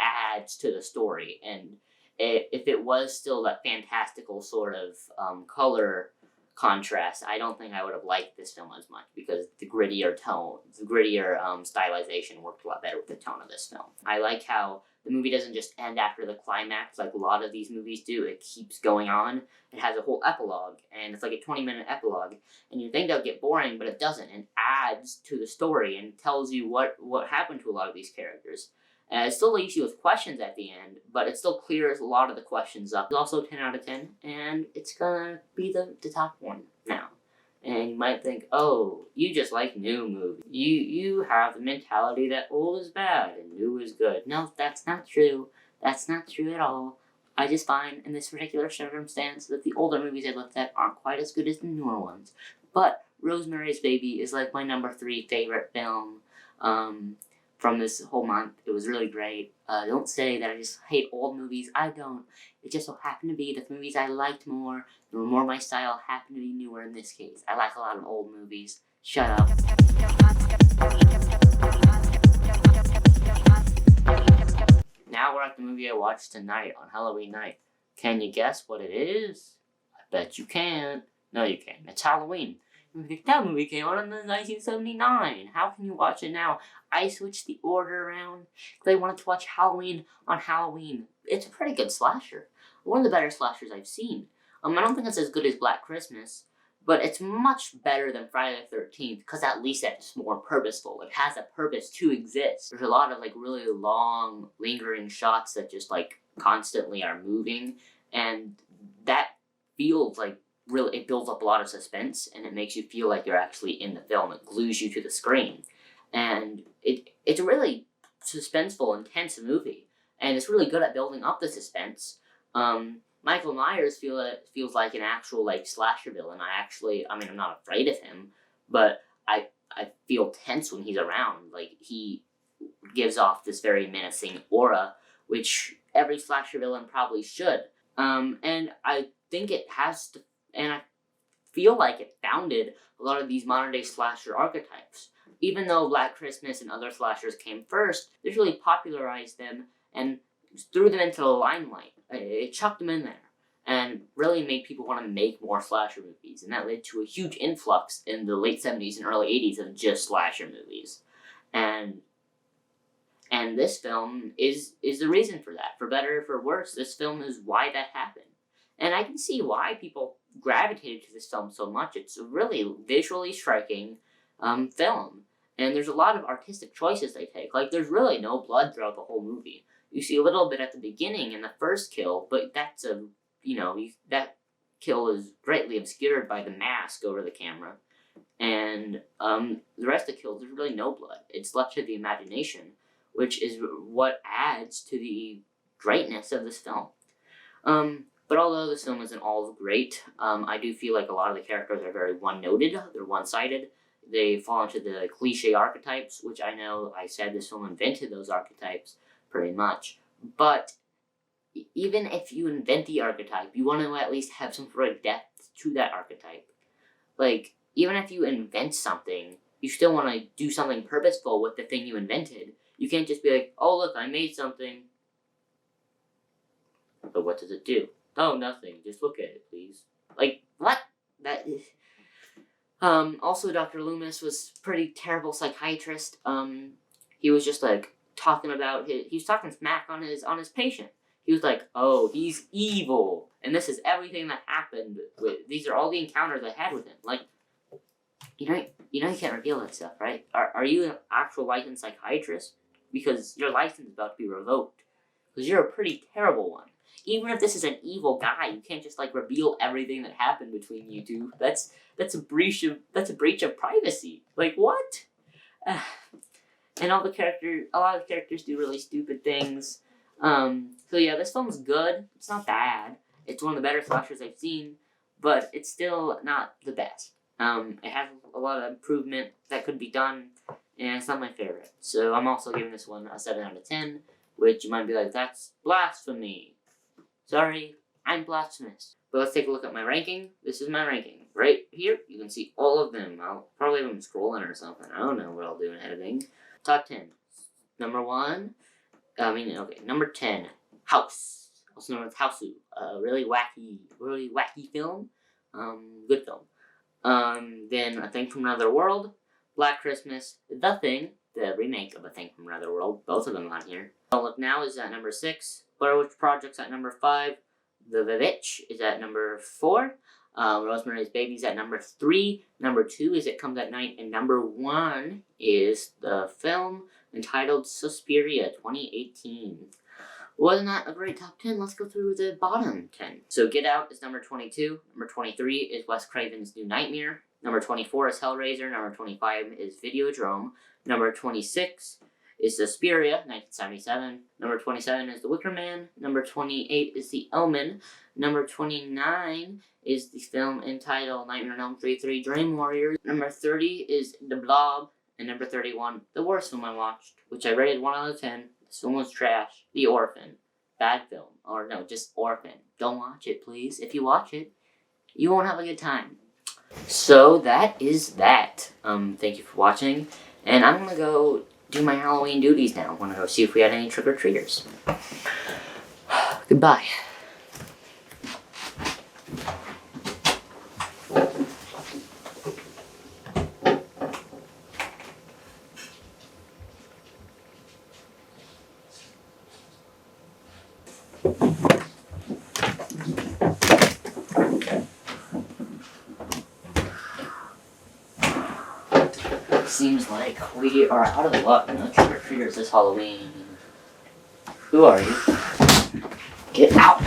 adds to the story, and if it was still that fantastical sort of color contrast, I don't think I would have liked this film as much because the grittier tone, the grittier stylization worked a lot better with the tone of this film. I like how the movie doesn't just end after the climax like a lot of these movies do. It keeps going on. It has a whole epilogue, and it's like a 20-minute epilogue. And you think that'll get boring, but it doesn't. It adds to the story and tells you what happened to a lot of these characters. And it still leaves you with questions at the end, but it still clears a lot of the questions up. It's also 10 out of 10, and it's gonna be the top one now. And you might think, oh, you just like new movies. You have the mentality that old is bad and new is good. No, that's not true. That's not true at all. I just find, in this particular circumstance, that the older movies I looked at aren't quite as good as the newer ones. But Rosemary's Baby is like my number 3 favorite film from this whole month. It was really great. Don't say that I just hate old movies. I don't. It just so happened to be that the movies I liked more, that were more my style, happened to be newer in this case. I like a lot of old movies. Shut up. Now we're at the movie I watched tonight on Halloween night. Can you guess what it is? I bet you can't. No, you can't. It's Halloween. That movie came out in 1979. How can you watch it now? I switched the order around because I wanted to watch Halloween on Halloween. It's a pretty good slasher. One of the better slashers I've seen. I don't think it's as good as Black Christmas, but it's much better than Friday the 13th because at least it's more purposeful. It has a purpose to exist. There's a lot of like really long, lingering shots that just like constantly are moving, and that feels like really, it builds up a lot of suspense, and it makes you feel like you're actually in the film. It glues you to the screen. And it's a really suspenseful, intense movie. And it's really good at building up the suspense. Michael Myers feels like an actual like slasher villain. I'm not afraid of him, but I feel tense when he's around. Like, he gives off this very menacing aura, which every slasher villain probably should. And I think it has to, and I feel like it founded a lot of these modern day slasher archetypes. Even though Black Christmas and other slashers came first, this really popularized them and threw them into the limelight. It chucked them in there and really made people want to make more slasher movies. And that led to a huge influx in the late 70s and early 80s of just slasher movies. And this film is the reason for that. For better or for worse, this film is why that happened. And I can see why people gravitated to this film so much. It's a really visually striking film. And there's a lot of artistic choices they take. Like, there's really no blood throughout the whole movie. You see a little bit at the beginning in the first kill, but that's that kill is greatly obscured by the mask over the camera. And the rest of the kills, there's really no blood. It's left to the imagination, which is what adds to the greatness of this film. But although this film isn't all great, I do feel like a lot of the characters are very one-noted. They're one-sided. They fall into the cliche archetypes, which I know I said this film invented those archetypes pretty much. But even if you invent the archetype, you want to at least have some sort of depth to that archetype. Like, even if you invent something, you still want to do something purposeful with the thing you invented. You can't just be like, oh, look, I made something. But what does it do? Oh, nothing. Just look at it, please. Like, what? That is... Also, Dr. Loomis was a pretty terrible psychiatrist. He was just, like, talking about he was talking smack on his patient. He was like, oh, he's evil. And this is everything that happened. These are all the encounters I had with him. Like, you know you can't reveal that stuff, right? Are you an actual licensed psychiatrist? Because your license is about to be revoked. Because you're a pretty terrible one. Even if this is an evil guy, you can't just, like, reveal everything that happened between you two. That's a breach of privacy. Like, what? And a lot of the characters do really stupid things. So yeah, this film's good. It's not bad. It's one of the better slashers I've seen, but it's still not the best. It has a lot of improvement that could be done, and it's not my favorite. So I'm also giving this one a 7 out of 10, which you might be like, that's blasphemy. Sorry, I'm blasphemous. But let's take a look at my ranking. This is my ranking. Right here, you can see all of them. I'll probably have them scrolling or something. I don't know what I'll do in editing. Top 10. Number 10, House. Also known as Houseu. Really wacky film. Good film. Then A Thing from Another World, Black Christmas, The Thing, the remake of A Thing from Another World. Both of them on here. Don't Look Now is at number 6. Blair Witch Project's at number 5. The VVitch is at number 4. Rosemary's Baby's at number 3. Number 2 is It Comes at Night. And number 1 is the film entitled Suspiria 2018. Wasn't that a great top 10? Let's go through the bottom 10. So Get Out is number 22. Number 23 is Wes Craven's New Nightmare. Number 24 is Hellraiser. Number 25 is Videodrome. Number 26 is Suspiria, 1977. Number 27 is The Wicker Man. Number 28 is The Omen. Number 29 is the film entitled Nightmare on Elm Street 3 Dream Warriors. Number 30 is The Blob. And number 31, the worst film I watched, which I rated 1 out of 10. This film was trash. The Orphan. Bad film. Or no, just Orphan. Don't watch it, please. If you watch it, you won't have a good time. So that is that. Thank you for watching. And I'm gonna go do my Halloween duties now. I'm gonna go see if we had any trick-or-treaters. Goodbye. Seems like we are out of luck. No trick-or-treaters this Halloween. Who are you? Get out!